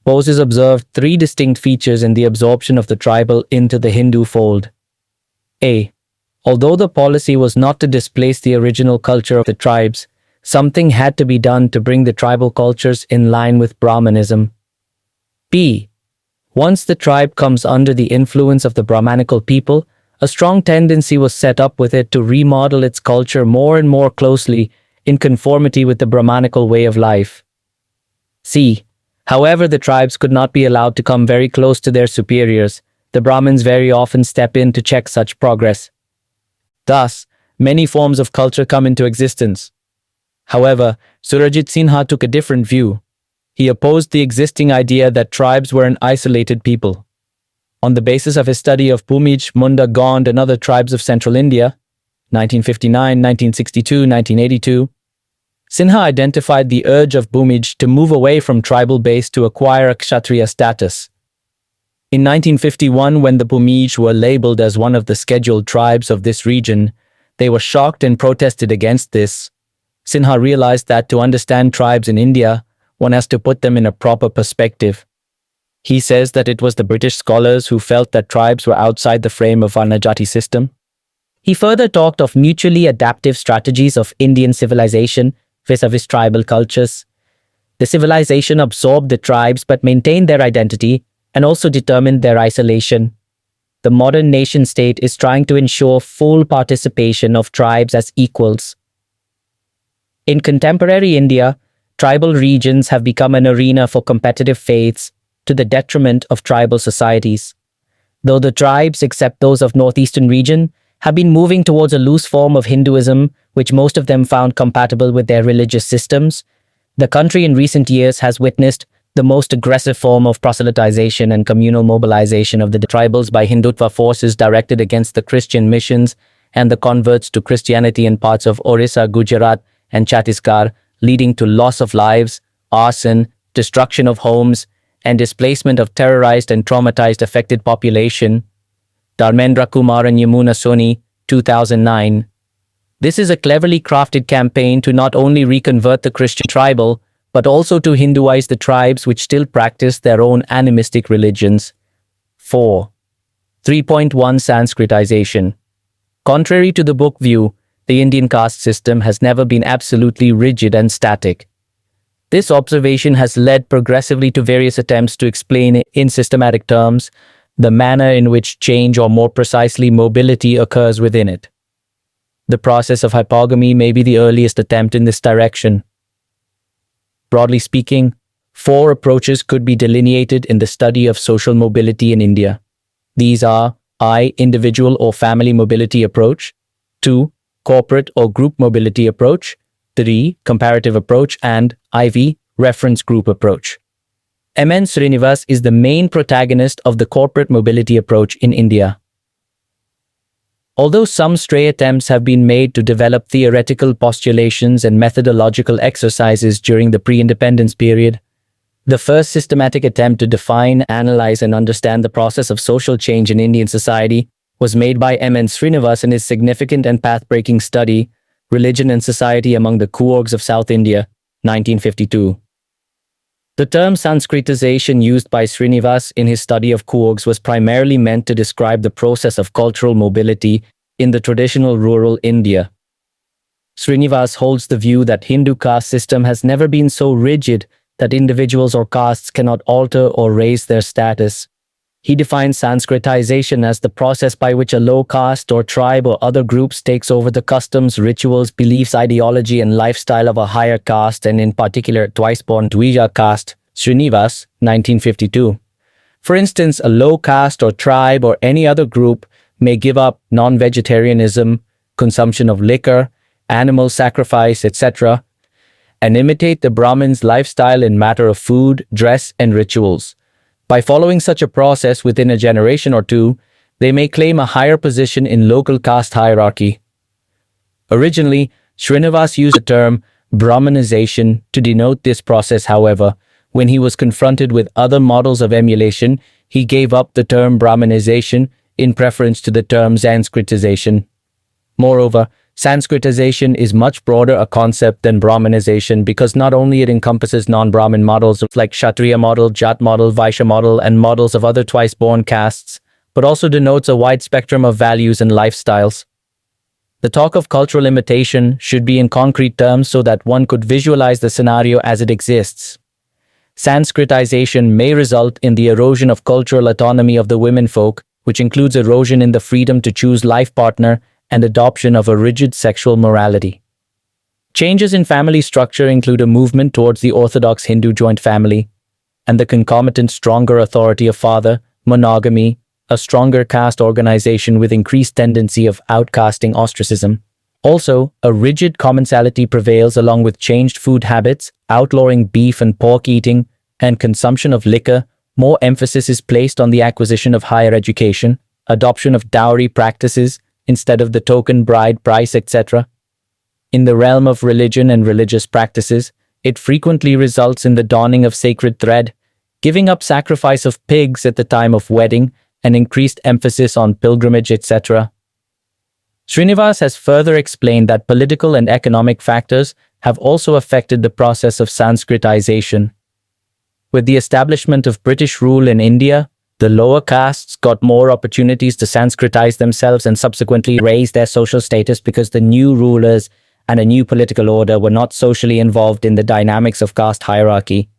Bose has observed three distinct features in the absorption of the tribal into the Hindu fold. A. Although the policy was not to displace the original culture of the tribes, something had to be done to bring the tribal cultures in line with Brahmanism. B. Once the tribe comes under the influence of the Brahmanical people, a strong tendency was set up with it to remodel its culture more and more closely in conformity with the Brahmanical way of life. C. However, the tribes could not be allowed to come very close to their superiors. The Brahmins very often step in to check such progress. Thus, many forms of culture come into existence. However, Surajit Sinha took a different view. He opposed the existing idea that tribes were an isolated people. On the basis of his study of Bhumij, Munda, Gond, and other tribes of central India, 1959, 1962, 1982, Sinha identified the urge of Bhumij to move away from tribal base to acquire a Kshatriya status. In 1951, when the Bhumij were labeled as one of the scheduled tribes of this region, they were shocked and protested against this. Sinha realized that to understand tribes in India, one has to put them in a proper perspective. He says that it was the British scholars who felt that tribes were outside the frame of Varnajati system. He further talked of mutually adaptive strategies of Indian civilization vis-a-vis tribal cultures. The civilization absorbed the tribes but maintained their identity and also determined their isolation. The modern nation-state is trying to ensure full participation of tribes as equals. In contemporary India, tribal regions have become an arena for competitive faiths to the detriment of tribal societies. Though the tribes, except those of northeastern region, have been moving towards a loose form of Hinduism, which most of them found compatible with their religious systems, the country in recent years has witnessed the most aggressive form of proselytization and communal mobilization of the tribals by Hindutva forces directed against the Christian missions and the converts to Christianity in parts of Orissa, Gujarat, and Chhattisgarh, leading to loss of lives, arson, destruction of homes, and displacement of terrorized and traumatized affected population. Dharmendra Kumar and Yamuna Soni, 2009. This is a cleverly crafted campaign to not only reconvert the Christian tribal, but also to Hinduize the tribes which still practice their own animistic religions. 4. 3.1 Sanskritization. Contrary to the book view, the Indian caste system has never been absolutely rigid and static. This observation has led progressively to various attempts to explain in systematic terms the manner in which change, or more precisely mobility, occurs within it. The process of hypogamy may be the earliest attempt in this direction. Broadly speaking, 4 approaches could be delineated in the study of social mobility in India. These are I. Individual or family mobility approach, 2. Corporate or group mobility approach, 3. Comparative approach, and IV. Reference group approach. M.N. Srinivas is the main protagonist of the corporate mobility approach in India. Although some stray attempts have been made to develop theoretical postulations and methodological exercises during the pre-independence period, the first systematic attempt to define, analyze, and understand the process of social change in Indian society was made by M.N. Srinivas in his significant and path-breaking study, Religion and Society Among the Coorgs of South India, 1952. The term Sanskritization used by Srinivas in his study of Coorgs was primarily meant to describe the process of cultural mobility in the traditional rural India. Srinivas holds the view that Hindu caste system has never been so rigid that individuals or castes cannot alter or raise their status. He defines Sanskritization as the process by which a low caste or tribe or other groups takes over the customs, rituals, beliefs, ideology, and lifestyle of a higher caste, and in particular twice-born Dvija caste, Srinivas, 1952. For instance, a low caste or tribe or any other group may give up non-vegetarianism, consumption of liquor, animal sacrifice, etc., and imitate the Brahmins' lifestyle in matter of food, dress, and rituals. By following such a process within a generation or two, they may claim a higher position in local caste hierarchy. Originally, Srinivas used the term Brahmanization to denote this process. However, when he was confronted with other models of emulation, he gave up the term Brahmanization in preference to the term Sanskritization. Moreover, Sanskritization is much broader a concept than Brahmanization because not only it encompasses non-Brahmin models like Kshatriya model, Jat model, Vaishya model, and models of other twice-born castes, but also denotes a wide spectrum of values and lifestyles. The talk of cultural imitation should be in concrete terms so that one could visualize the scenario as it exists. Sanskritization may result in the erosion of cultural autonomy of the womenfolk, which includes erosion in the freedom to choose life partner and adoption of a rigid sexual morality. Changes in family structure include a movement towards the orthodox Hindu joint family, and the concomitant stronger authority of father, monogamy, a stronger caste organization with increased tendency of outcasting ostracism. Also, a rigid commensality prevails along with changed food habits, outlawing beef and pork eating, and consumption of liquor. More emphasis is placed on the acquisition of higher education, adoption of dowry practices, instead of the token bride price, etc. In the realm of religion and religious practices, it frequently results in the donning of sacred thread, giving up sacrifice of pigs at the time of wedding, and increased emphasis on pilgrimage, etc. Srinivas has further explained that political and economic factors have also affected the process of Sanskritization. With the establishment of British rule in India, the lower castes got more opportunities to Sanskritize themselves and subsequently raise their social status because the new rulers and a new political order were not socially involved in the dynamics of caste hierarchy.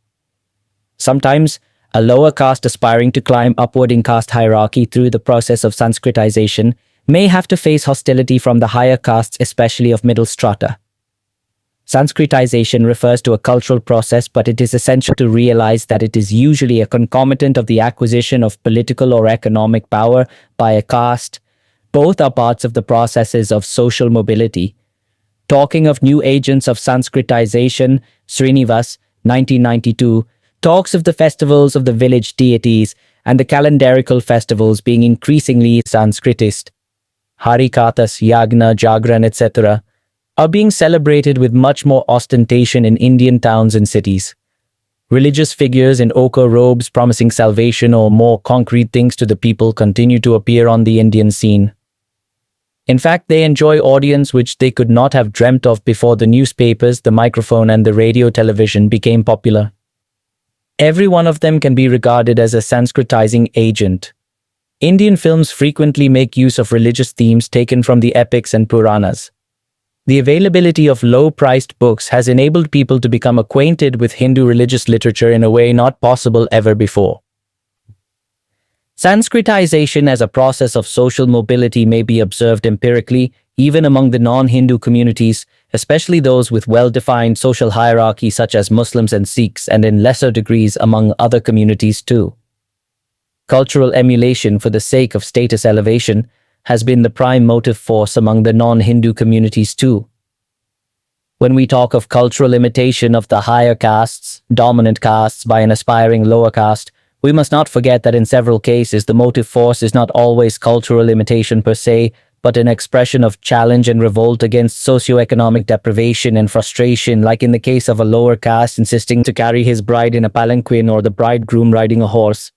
Sometimes, a lower caste aspiring to climb upward in caste hierarchy through the process of Sanskritization may have to face hostility from the higher castes, especially of middle strata. Sanskritization refers to a cultural process, but it is essential to realize that it is usually a concomitant of the acquisition of political or economic power by a caste. Both are parts of the processes of social mobility. Talking of new agents of Sanskritization, Srinivas, 1992, talks of the festivals of the village deities and the calendarical festivals being increasingly Sanskritized. Harikathas, Yagna, Jagran, etc. are being celebrated with much more ostentation in Indian towns and cities. Religious figures in ochre robes promising salvation or more concrete things to the people continue to appear on the Indian scene. In fact, they enjoy audience which they could not have dreamt of before the newspapers, the microphone, and the radio television became popular. Every one of them can be regarded as a Sanskritizing agent. Indian films frequently make use of religious themes taken from the epics and Puranas. The availability of low-priced books has enabled people to become acquainted with Hindu religious literature in a way not possible ever before. Sanskritization as a process of social mobility may be observed empirically even among the non-Hindu communities, especially those with well-defined social hierarchy such as Muslims and Sikhs, and in lesser degrees among other communities too. Cultural emulation for the sake of status elevation has been the prime motive force among the non-Hindu communities too. When we talk of cultural imitation of the higher castes, dominant castes by an aspiring lower caste, we must not forget that in several cases the motive force is not always cultural imitation per se, but an expression of challenge and revolt against socio-economic deprivation and frustration, like in the case of a lower caste insisting to carry his bride in a palanquin or the bridegroom riding a horse.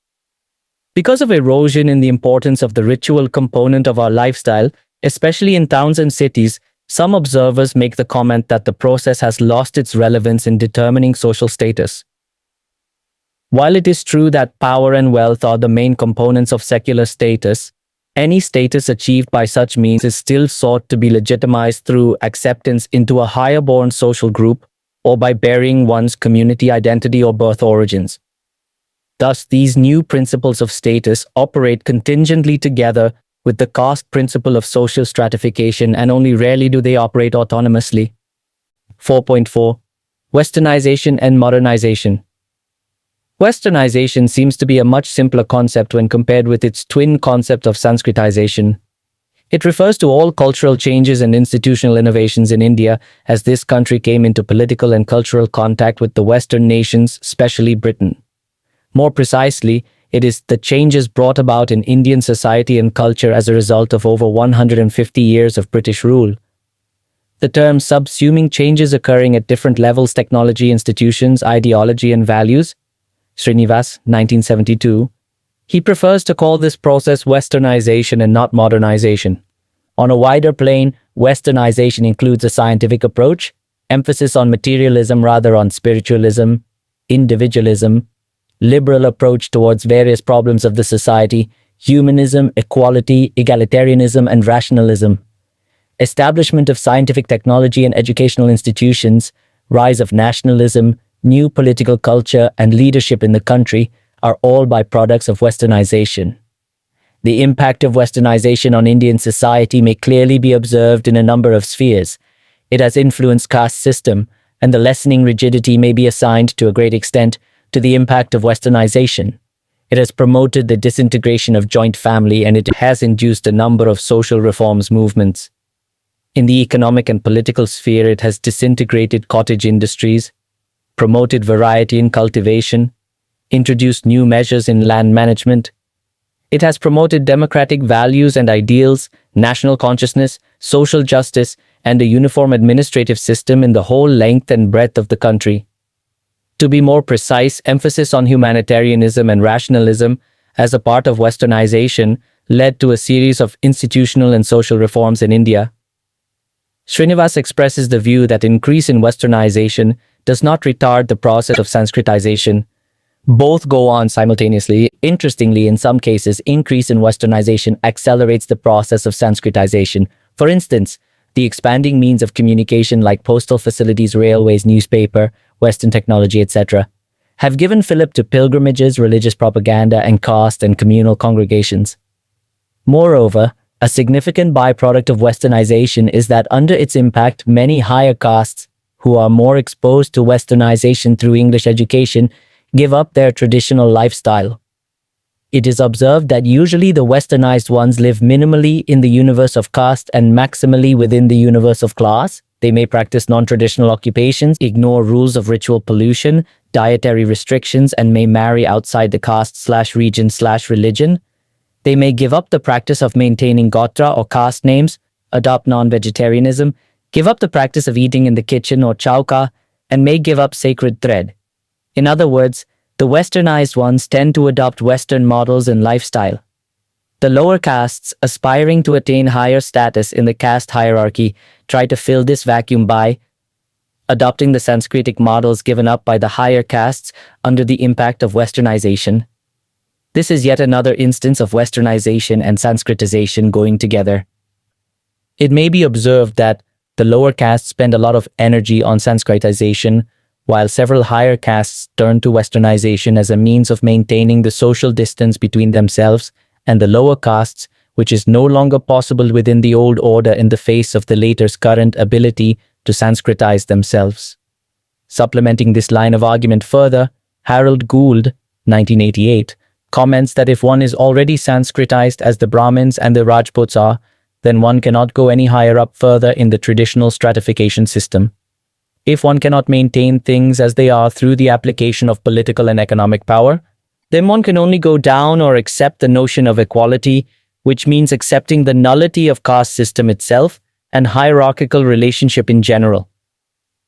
Because of erosion in the importance of the ritual component of our lifestyle, especially in towns and cities, some observers make the comment that the process has lost its relevance in determining social status. While it is true that power and wealth are the main components of secular status, any status achieved by such means is still sought to be legitimized through acceptance into a higher-born social group or by burying one's community identity or birth origins. Thus, these new principles of status operate contingently together with the caste principle of social stratification, and only rarely do they operate autonomously. 4.4. Westernization and modernization. Westernization seems to be a much simpler concept when compared with its twin concept of Sanskritization. It refers to all cultural changes and institutional innovations in India as this country came into political and cultural contact with the Western nations, especially Britain. More precisely, it is the changes brought about in Indian society and culture as a result of over 150 years of British rule. The term subsuming changes occurring at different levels, technology, institutions, ideology, and values, Srinivas, 1972, he prefers to call this process westernization and not modernization. On a wider plane, westernization includes a scientific approach, emphasis on materialism rather on spiritualism, individualism, liberal approach towards various problems of the society, humanism, equality, egalitarianism, and rationalism, establishment of scientific technology and educational institutions, rise of nationalism, new political culture, and leadership in the country are all byproducts of westernization. The impact of westernization on Indian society may clearly be observed in a number of spheres. It has influenced caste system, and the lessening rigidity may be assigned to a great extent to the impact of westernization. It has promoted the disintegration of joint family, and it has induced a number of social reforms movements. In the economic and political sphere, it has disintegrated cottage industries, promoted variety in cultivation, introduced new measures in land management. It has promoted democratic values and ideals, national consciousness, social justice, and a uniform administrative system in the whole length and breadth of the country. To be more precise, emphasis on humanitarianism and rationalism as a part of westernization led to a series of institutional and social reforms in India. Srinivas expresses the view that increase in westernization does not retard the process of Sanskritization. Both go on simultaneously. Interestingly, in some cases, increase in westernization accelerates the process of Sanskritization. For instance, the expanding means of communication like postal facilities, railways, newspaper, Western technology, etc., have given fillip to pilgrimages, religious propaganda, and caste and communal congregations. Moreover, a significant byproduct of westernization is that under its impact, many higher castes who are more exposed to westernization through English education give up their traditional lifestyle. It is observed that usually the westernized ones live minimally in the universe of caste and maximally within the universe of class. They may practice non-traditional occupations, ignore rules of ritual pollution, dietary restrictions, and may marry outside the caste/region/religion. They may give up the practice of maintaining gotra or caste names, adopt non-vegetarianism, give up the practice of eating in the kitchen or chauka, and may give up sacred thread. In other words, the westernized ones tend to adopt Western models and lifestyle. The lower castes, aspiring to attain higher status in the caste hierarchy, try to fill this vacuum by adopting the Sanskritic models given up by the higher castes under the impact of westernization. This is yet another instance of westernization and Sanskritization going together. It may be observed that the lower castes spend a lot of energy on Sanskritization, while several higher castes turn to westernization as a means of maintaining the social distance between themselves and the lower castes, which is no longer possible within the old order in the face of the later's current ability to Sanskritize themselves. Supplementing this line of argument further, Harold Gould, 1988, comments that if one is already Sanskritized as the Brahmins and the Rajputs are, then one cannot go any higher up further in the traditional stratification system. If one cannot maintain things as they are through the application of political and economic power, then one can only go down or accept the notion of equality, which means accepting the nullity of caste system itself and hierarchical relationship in general.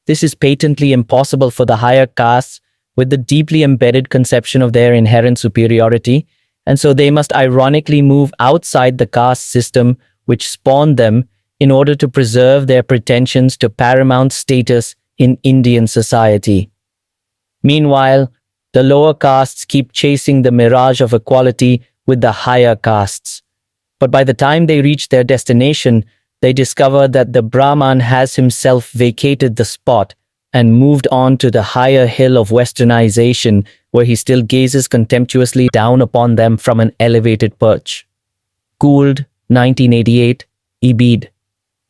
This is patently impossible for the higher castes with the deeply embedded conception of their inherent superiority, and so they must ironically move outside the caste system which spawned them in order to preserve their pretensions to paramount status in Indian society. Meanwhile, the lower castes keep chasing the mirage of equality with the higher castes. But by the time they reach their destination, they discover that the Brahman has himself vacated the spot and moved on to the higher hill of westernization, where he still gazes contemptuously down upon them from an elevated perch. Gould, 1988, Ibid.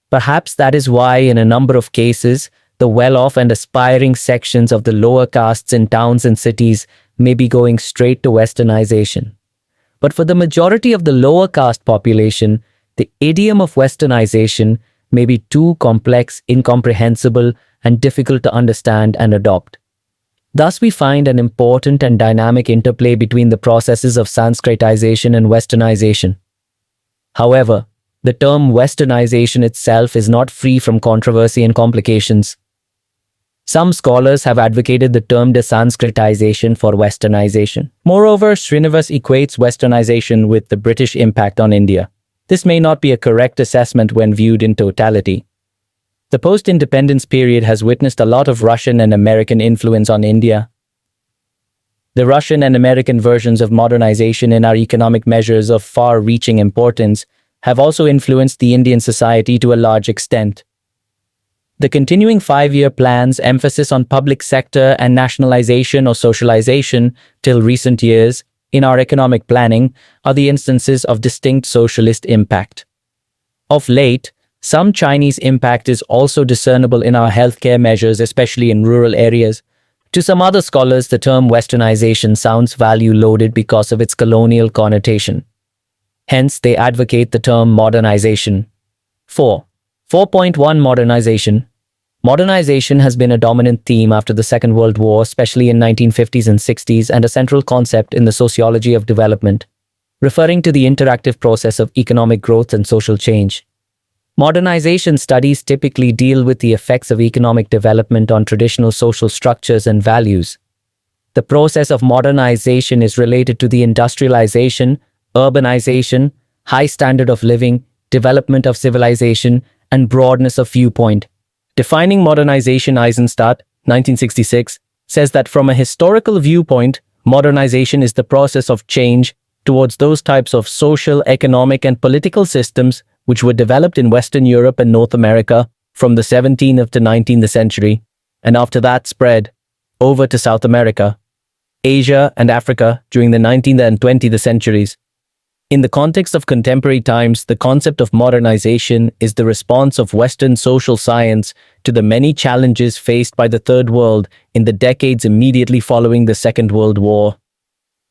Perhaps that is why, in a number of cases, the well-off and aspiring sections of the lower castes in towns and cities may be going straight to westernization. But for the majority of the lower caste population, the idiom of westernization may be too complex, incomprehensible, and difficult to understand and adopt. Thus, we find an important and dynamic interplay between the processes of Sanskritization and westernization. However, the term westernization itself is not free from controversy and complications. Some scholars have advocated the term desanskritization for westernization. Moreover, Srinivas equates westernization with the British impact on India. This may not be a correct assessment when viewed in totality. The post-independence period has witnessed a lot of Russian and American influence on India. The Russian and American versions of modernization in our economic measures of far-reaching importance have also influenced the Indian society to a large extent. The continuing 5-year plan's emphasis on public sector and nationalization or socialization till recent years in our economic planning are the instances of distinct socialist impact. Of late, some Chinese impact is also discernible in our healthcare measures, especially in rural areas. To some other scholars, the term westernization sounds value-loaded because of its colonial connotation. Hence, they advocate the term modernization. 4.1 Modernization. Modernization has been a dominant theme after the Second World War, especially in 1950s and 60s, and a central concept in the sociology of development, referring to the interactive process of economic growth and social change. Modernization studies typically deal with the effects of economic development on traditional social structures and values. The process of modernization is related to the industrialization, urbanization, high standard of living, development of civilization, and broadness of viewpoint. Defining modernization, Eisenstadt, 1966, says that from a historical viewpoint, modernization is the process of change towards those types of social, economic, and political systems which were developed in Western Europe and North America from the 17th to 19th century, and after that spread over to South America, Asia, and Africa during the 19th and 20th centuries. In the context of contemporary times, the concept of modernization is the response of Western social science to the many challenges faced by the Third World in the decades immediately following the Second World War.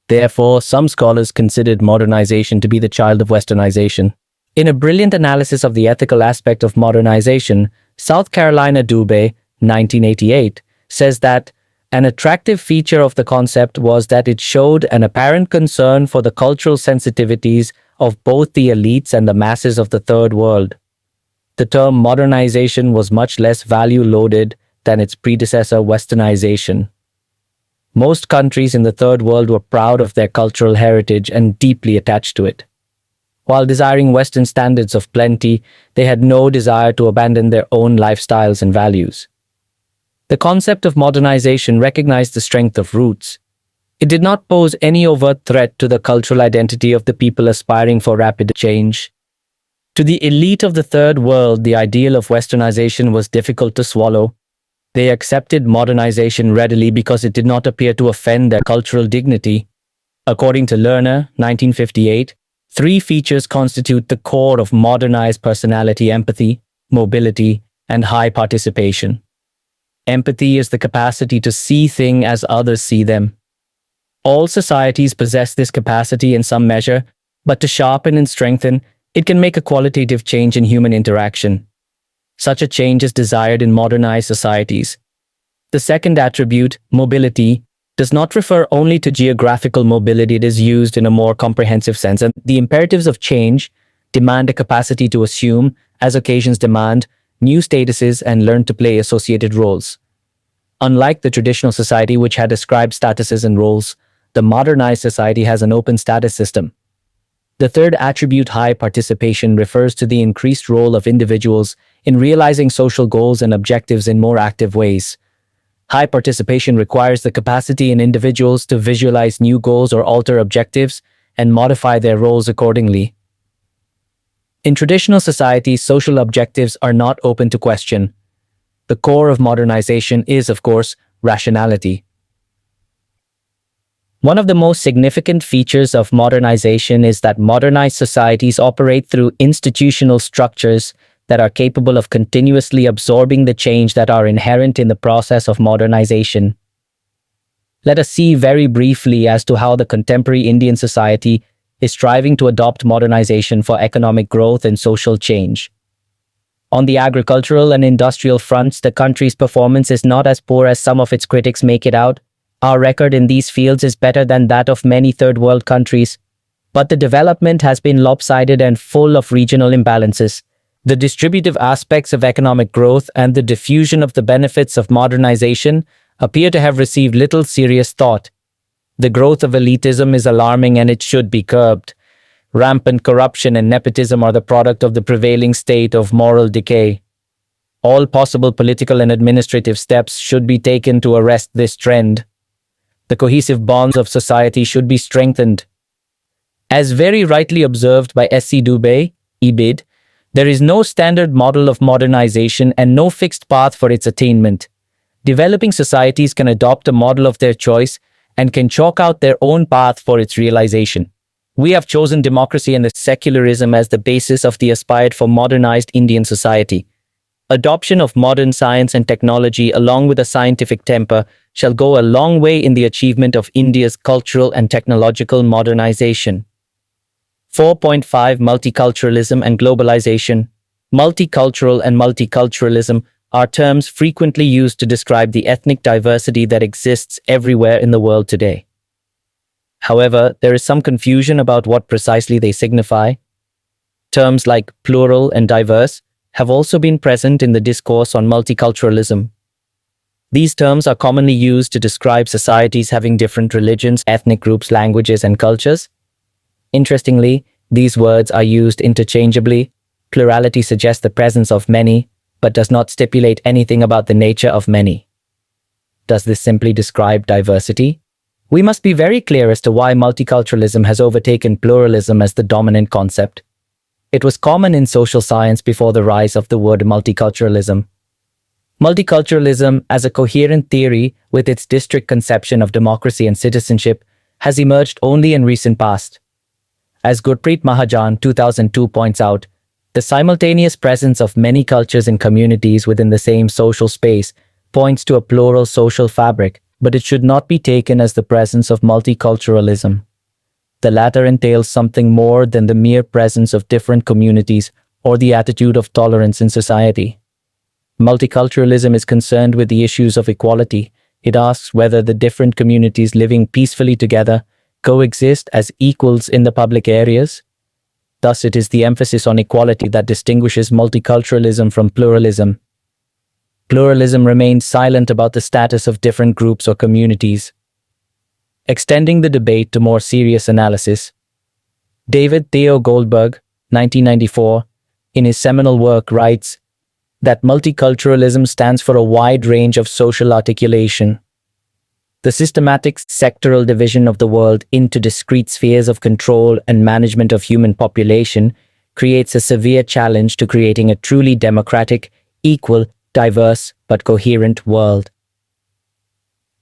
Therefore, some scholars considered modernization to be the child of westernization. In a brilliant analysis of the ethical aspect of modernization, South Carolina Dubé, 1988, says that an attractive feature of the concept was that it showed an apparent concern for the cultural sensitivities of both the elites and the masses of the Third World. The term modernization was much less value-loaded than its predecessor, westernization. Most countries in the Third World were proud of their cultural heritage and deeply attached to it. While desiring Western standards of plenty, they had no desire to abandon their own lifestyles and values. The concept of modernization recognized the strength of roots. It did not pose any overt threat to the cultural identity of the people aspiring for rapid change. To the elite of the Third World, the ideal of westernization was difficult to swallow. They accepted modernization readily because it did not appear to offend their cultural dignity. According to Lerner, 1958, Three features constitute the core of modernized personality: empathy, mobility, and high participation. Empathy is the capacity to see things as others see them. All societies possess this capacity in some measure, but to sharpen and strengthen, it can make a qualitative change in human interaction. Such a change is desired in modernized societies. The second attribute, mobility, does not refer only to geographical mobility. It is used in a more comprehensive sense, and the imperatives of change demand a capacity to assume, as occasions demand, new statuses and learn to play associated roles. Unlike the traditional society, which had ascribed statuses and roles, the modernized society has an open status system. The third attribute, high participation, refers to the increased role of individuals in realizing social goals and objectives in more active ways. High participation requires the capacity in individuals to visualize new goals or alter objectives and modify their roles accordingly. In traditional societies, social objectives are not open to question. The core of modernization is, of course, rationality. One of the most significant features of modernization is that modernized societies operate through institutional structures that are capable of continuously absorbing the change that are inherent in the process of modernization. Let us see very briefly as to how the contemporary Indian society is striving to adopt modernization for economic growth and social change. On the agricultural and industrial fronts, the country's performance is not as poor as some of its critics make it out. Our record in these fields is better than that of many third-world countries, but the development has been lopsided and full of regional imbalances. The distributive aspects of economic growth and the diffusion of the benefits of modernization appear to have received little serious thought. The growth of elitism is alarming and it should be curbed. Rampant corruption and nepotism are the product of the prevailing state of moral decay. All possible political and administrative steps should be taken to arrest this trend. The cohesive bonds of society should be strengthened. As very rightly observed by S.C. Dubé, Ibid, there is no standard model of modernization and no fixed path for its attainment. Developing societies can adopt a model of their choice and can chalk out their own path for its realization. We have chosen democracy and secularism as the basis of the aspired for modernized Indian society. Adoption of modern science and technology along with a scientific temper shall go a long way in the achievement of India's cultural and technological modernization. 4.5 Multiculturalism and globalization. Multicultural and multiculturalism are terms frequently used to describe the ethnic diversity that exists everywhere in the world today. However, there is some confusion about what precisely they signify. Terms like plural and diverse have also been present in the discourse on multiculturalism. These terms are commonly used to describe societies having different religions, ethnic groups, languages, and cultures. Interestingly, these words are used interchangeably. Plurality suggests the presence of many, but does not stipulate anything about the nature of many. Does this simply describe diversity? We must be very clear as to why multiculturalism has overtaken pluralism as the dominant concept. It was common in social science before the rise of the word multiculturalism. Multiculturalism, as a coherent theory with its district conception of democracy and citizenship, has emerged only in recent past. As Gurpreet Mahajan, 2002, points out, the simultaneous presence of many cultures and communities within the same social space points to a plural social fabric, but it should not be taken as the presence of multiculturalism. The latter entails something more than the mere presence of different communities or the attitude of tolerance in society. Multiculturalism is concerned with the issues of equality. It asks whether the different communities living peacefully together coexist as equals in the public areas. Thus, it is the emphasis on equality that distinguishes multiculturalism from pluralism. Pluralism remains silent about the status of different groups or communities. Extending the debate to more serious analysis, David Theo Goldberg, 1994, in his seminal work writes that multiculturalism stands for a wide range of social articulation. The systematic sectoral division of the world into discrete spheres of control and management of human population creates a severe challenge to creating a truly democratic, equal, diverse, but coherent world.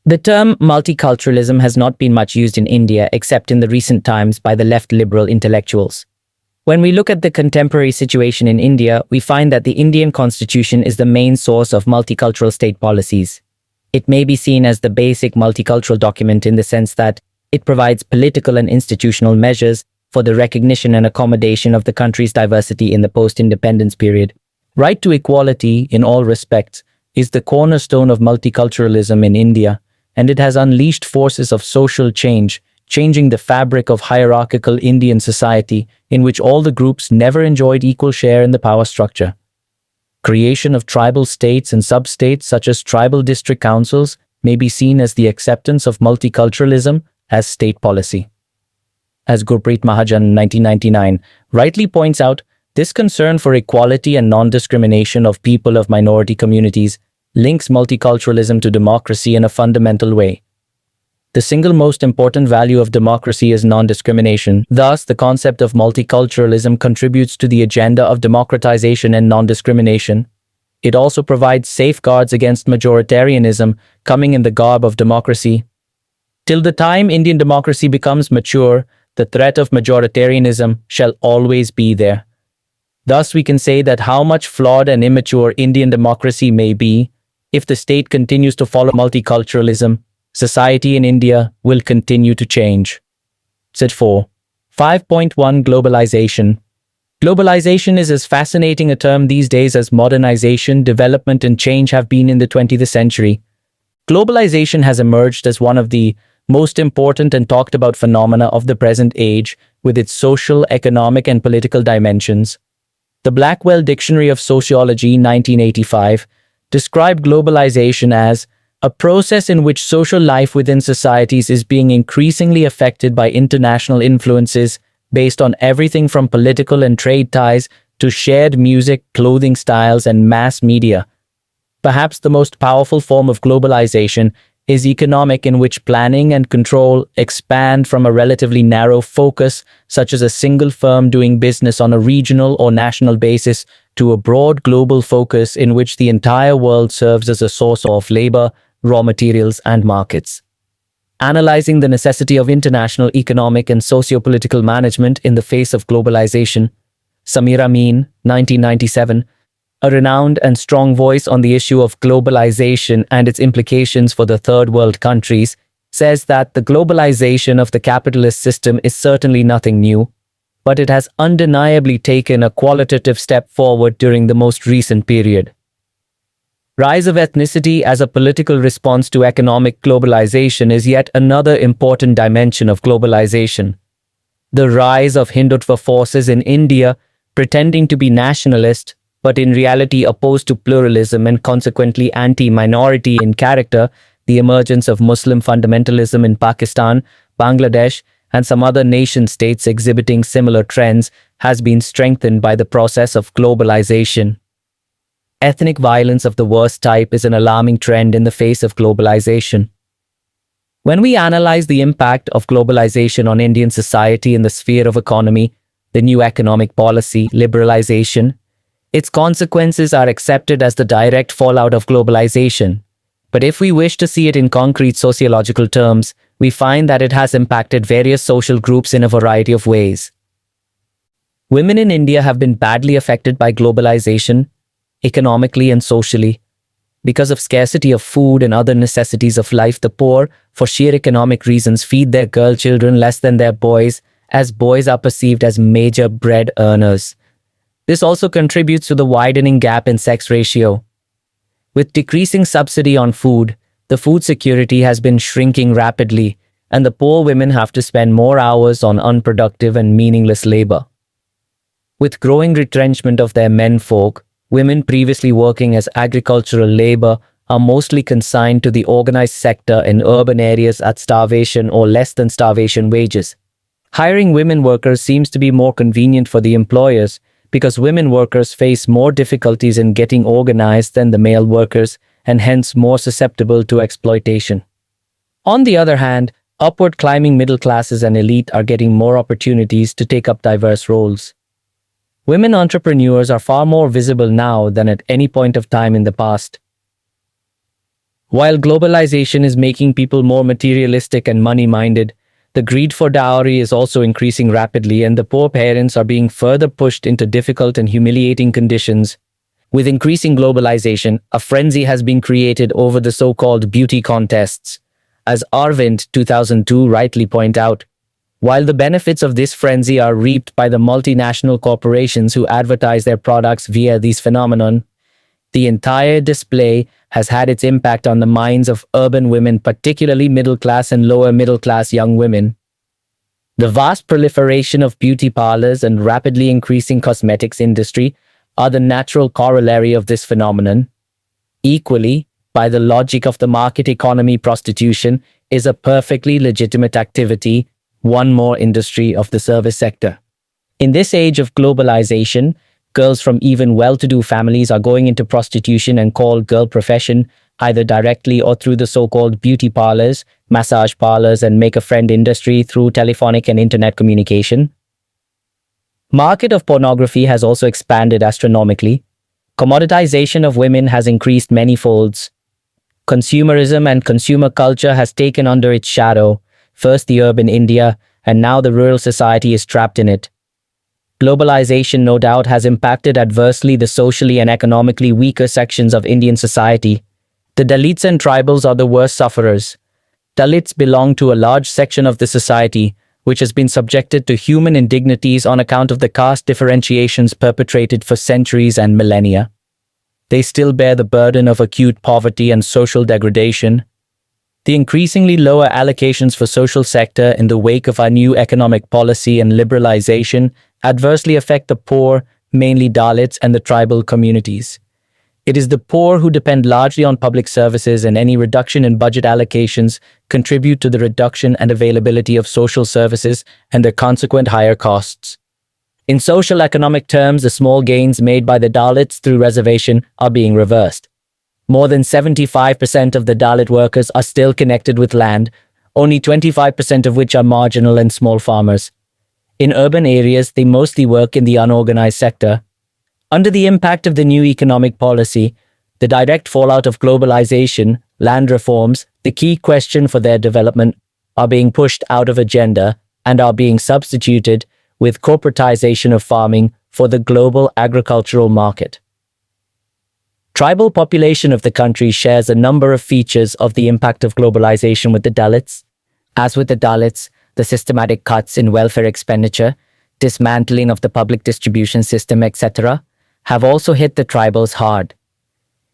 The term multiculturalism has not been much used in India except in the recent times by the left liberal intellectuals. When we look at the contemporary situation in India, we find that the Indian constitution is the main source of multicultural state policies. It may be seen as the basic multicultural document in the sense that it provides political and institutional measures for the recognition and accommodation of the country's diversity in the post-independence period. Right to equality, in all respects, is the cornerstone of multiculturalism in India, and it has unleashed forces of social change, changing the fabric of hierarchical Indian society in which all the groups never enjoyed equal share in the power structure. Creation of tribal states and sub-states such as tribal district councils may be seen as the acceptance of multiculturalism as state policy. As Gurpreet Mahajan, 1999, rightly points out, this concern for equality and non-discrimination of people of minority communities links multiculturalism to democracy in a fundamental way. The single most important value of democracy is non-discrimination. Thus, the concept of multiculturalism contributes to the agenda of democratization and non-discrimination. It also provides safeguards against majoritarianism coming in the garb of democracy. Till the time Indian democracy becomes mature, the threat of majoritarianism shall always be there. Thus, we can say that how much flawed and immature Indian democracy may be, if the state continues to follow multiculturalism, society in India will continue to change. Set 4. 5.1 Globalization. Globalization is as fascinating a term these days as modernization, development, and change have been in the 20th century. Globalization has emerged as one of the most important and talked about phenomena of the present age, with its social, economic, and political dimensions. The Blackwell Dictionary of Sociology, 1985, described globalization as a process in which social life within societies is being increasingly affected by international influences based on everything from political and trade ties to shared music, clothing styles, and mass media. Perhaps the most powerful form of globalization is economic, in which planning and control expand from a relatively narrow focus, such as a single firm doing business on a regional or national basis, to a broad global focus in which the entire world serves as a source of labor, raw materials, and markets. Analyzing the necessity of international economic and socio-political management in the face of globalization, Samir Amin, 1997, a renowned and strong voice on the issue of globalization and its implications for the third world countries, says that the globalization of the capitalist system is certainly nothing new, but it has undeniably taken a qualitative step forward during the most recent period. Rise of ethnicity as a political response to economic globalization is yet another important dimension of globalization. The rise of Hindutva forces in India, pretending to be nationalist, but in reality opposed to pluralism and consequently anti-minority in character, the emergence of Muslim fundamentalism in Pakistan, Bangladesh, and some other nation-states exhibiting similar trends has been strengthened by the process of globalization. Ethnic violence of the worst type is an alarming trend in the face of globalization. When we analyze the impact of globalization on Indian society in the sphere of economy, the new economic policy, liberalization, its consequences are accepted as the direct fallout of globalization. But if we wish to see it in concrete sociological terms, we find that it has impacted various social groups in a variety of ways. Women in India have been badly affected by globalization, economically and socially. Because of scarcity of food and other necessities of life, the poor, for sheer economic reasons, feed their girl children less than their boys, as boys are perceived as major bread earners. This also contributes to the widening gap in sex ratio. With decreasing subsidy on food, the food security has been shrinking rapidly, and the poor women have to spend more hours on unproductive and meaningless labor. With growing retrenchment of their menfolk, women previously working as agricultural labor are mostly consigned to the organized sector in urban areas at starvation or less than starvation wages. Hiring women workers seems to be more convenient for the employers because women workers face more difficulties in getting organized than the male workers and hence more susceptible to exploitation. On the other hand, upward climbing middle classes and elite are getting more opportunities to take up diverse roles. Women entrepreneurs are far more visible now than at any point of time in the past. While globalization is making people more materialistic and money-minded, the greed for dowry is also increasing rapidly, and the poor parents are being further pushed into difficult and humiliating conditions. With increasing globalization, a frenzy has been created over the so-called beauty contests. As Arvind 2002 rightly point out, while the benefits of this frenzy are reaped by the multinational corporations who advertise their products via these phenomenon, the entire display has had its impact on the minds of urban women, particularly middle-class and lower-middle-class young women. The vast proliferation of beauty parlors and rapidly increasing cosmetics industry are the natural corollary of this phenomenon. Equally, by the logic of the market economy, prostitution is a perfectly legitimate activity, one more industry of the service sector. In this age of globalization, girls from even well-to-do families are going into prostitution and called girl profession, either directly or through the so-called beauty parlors, massage parlors, and make-a-friend industry through telephonic and internet communication. Market of pornography has also expanded astronomically. Commoditization of women has increased many folds. Consumerism and consumer culture has taken under its shadow, first the urban India, and now the rural society is trapped in it. Globalization, no doubt, has impacted adversely the socially and economically weaker sections of Indian society. The Dalits and tribals are the worst sufferers. Dalits belong to a large section of the society, which has been subjected to human indignities on account of the caste differentiations perpetrated for centuries and millennia. They still bear the burden of acute poverty and social degradation. The increasingly lower allocations for social sector in the wake of our new economic policy and liberalization adversely affect the poor, mainly Dalits and the tribal communities. It is the poor who depend largely on public services, and any reduction in budget allocations contribute to the reduction and availability of social services and their consequent higher costs. In social economic terms, the small gains made by the Dalits through reservation are being reversed. More than 75% of the Dalit workers are still connected with land, only 25% of which are marginal and small farmers. In urban areas, they mostly work in the unorganized sector. Under the impact of the new economic policy, the direct fallout of globalization, land reforms, the key question for their development, are being pushed out of agenda and are being substituted with corporatization of farming for the global agricultural market. Tribal population of the country shares a number of features of the impact of globalization with the Dalits. As with the Dalits, the systematic cuts in welfare expenditure, dismantling of the public distribution system, etc., have also hit the tribals hard.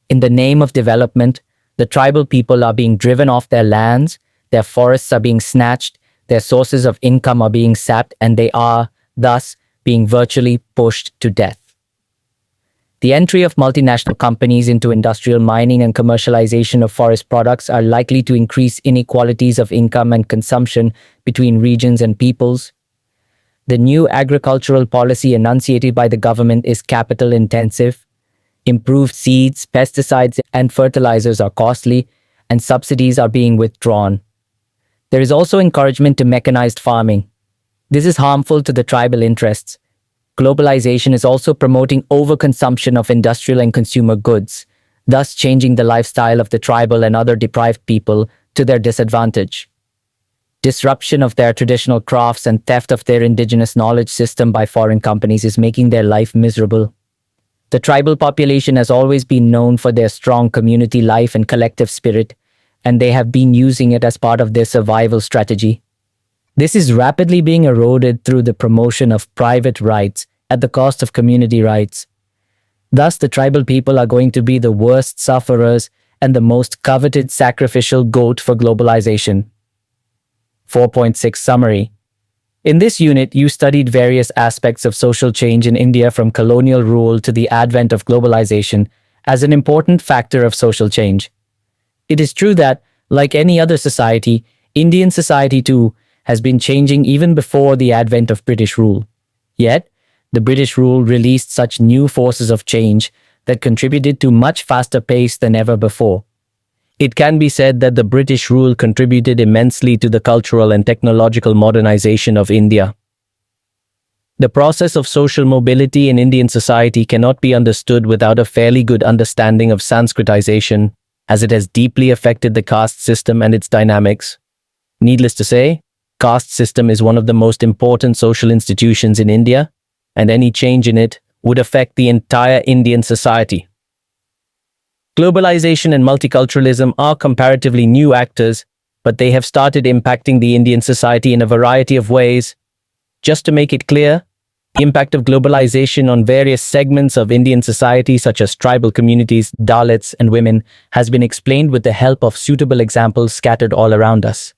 In the name of development, the tribal people are being driven off their lands, their forests are being snatched, their sources of income are being sapped, and they are, thus, being virtually pushed to death. The entry of multinational companies into industrial mining and commercialization of forest products are likely to increase inequalities of income and consumption between regions and peoples. The new agricultural policy enunciated by the government is capital intensive. Improved seeds, pesticides, and fertilizers are costly, and subsidies are being withdrawn. There is also encouragement to mechanized farming. This is harmful to the tribal interests. Globalization is also promoting overconsumption of industrial and consumer goods, thus changing the lifestyle of the tribal and other deprived people to their disadvantage. Disruption of their traditional crafts and theft of their indigenous knowledge system by foreign companies is making their life miserable. The tribal population has always been known for their strong community life and collective spirit, and they have been using it as part of their survival strategy. This is rapidly being eroded through the promotion of private rights at the cost of community rights. Thus, the tribal people are going to be the worst sufferers and the most coveted sacrificial goat for globalization. 4.6 Summary. In this unit, you studied various aspects of social change in India from colonial rule to the advent of globalization as an important factor of social change. It is true that, like any other society, Indian society too has been changing even before the advent of British rule. Yet, the British rule released such new forces of change that contributed to much faster pace than ever before. It can be said that the British rule contributed immensely to the cultural and technological modernization of India. The process of social mobility in Indian society cannot be understood without a fairly good understanding of Sanskritization. as it has deeply affected the caste system and its dynamics. Needless to say, caste system is one of the most important social institutions in India, and any change in it would affect the entire Indian society. Globalization and multiculturalism are comparatively new actors, but they have started impacting the Indian society in a variety of ways. Just to make it clear, the impact of globalization on various segments of Indian society, such as tribal communities, Dalits, and women, has been explained with the help of suitable examples scattered all around us.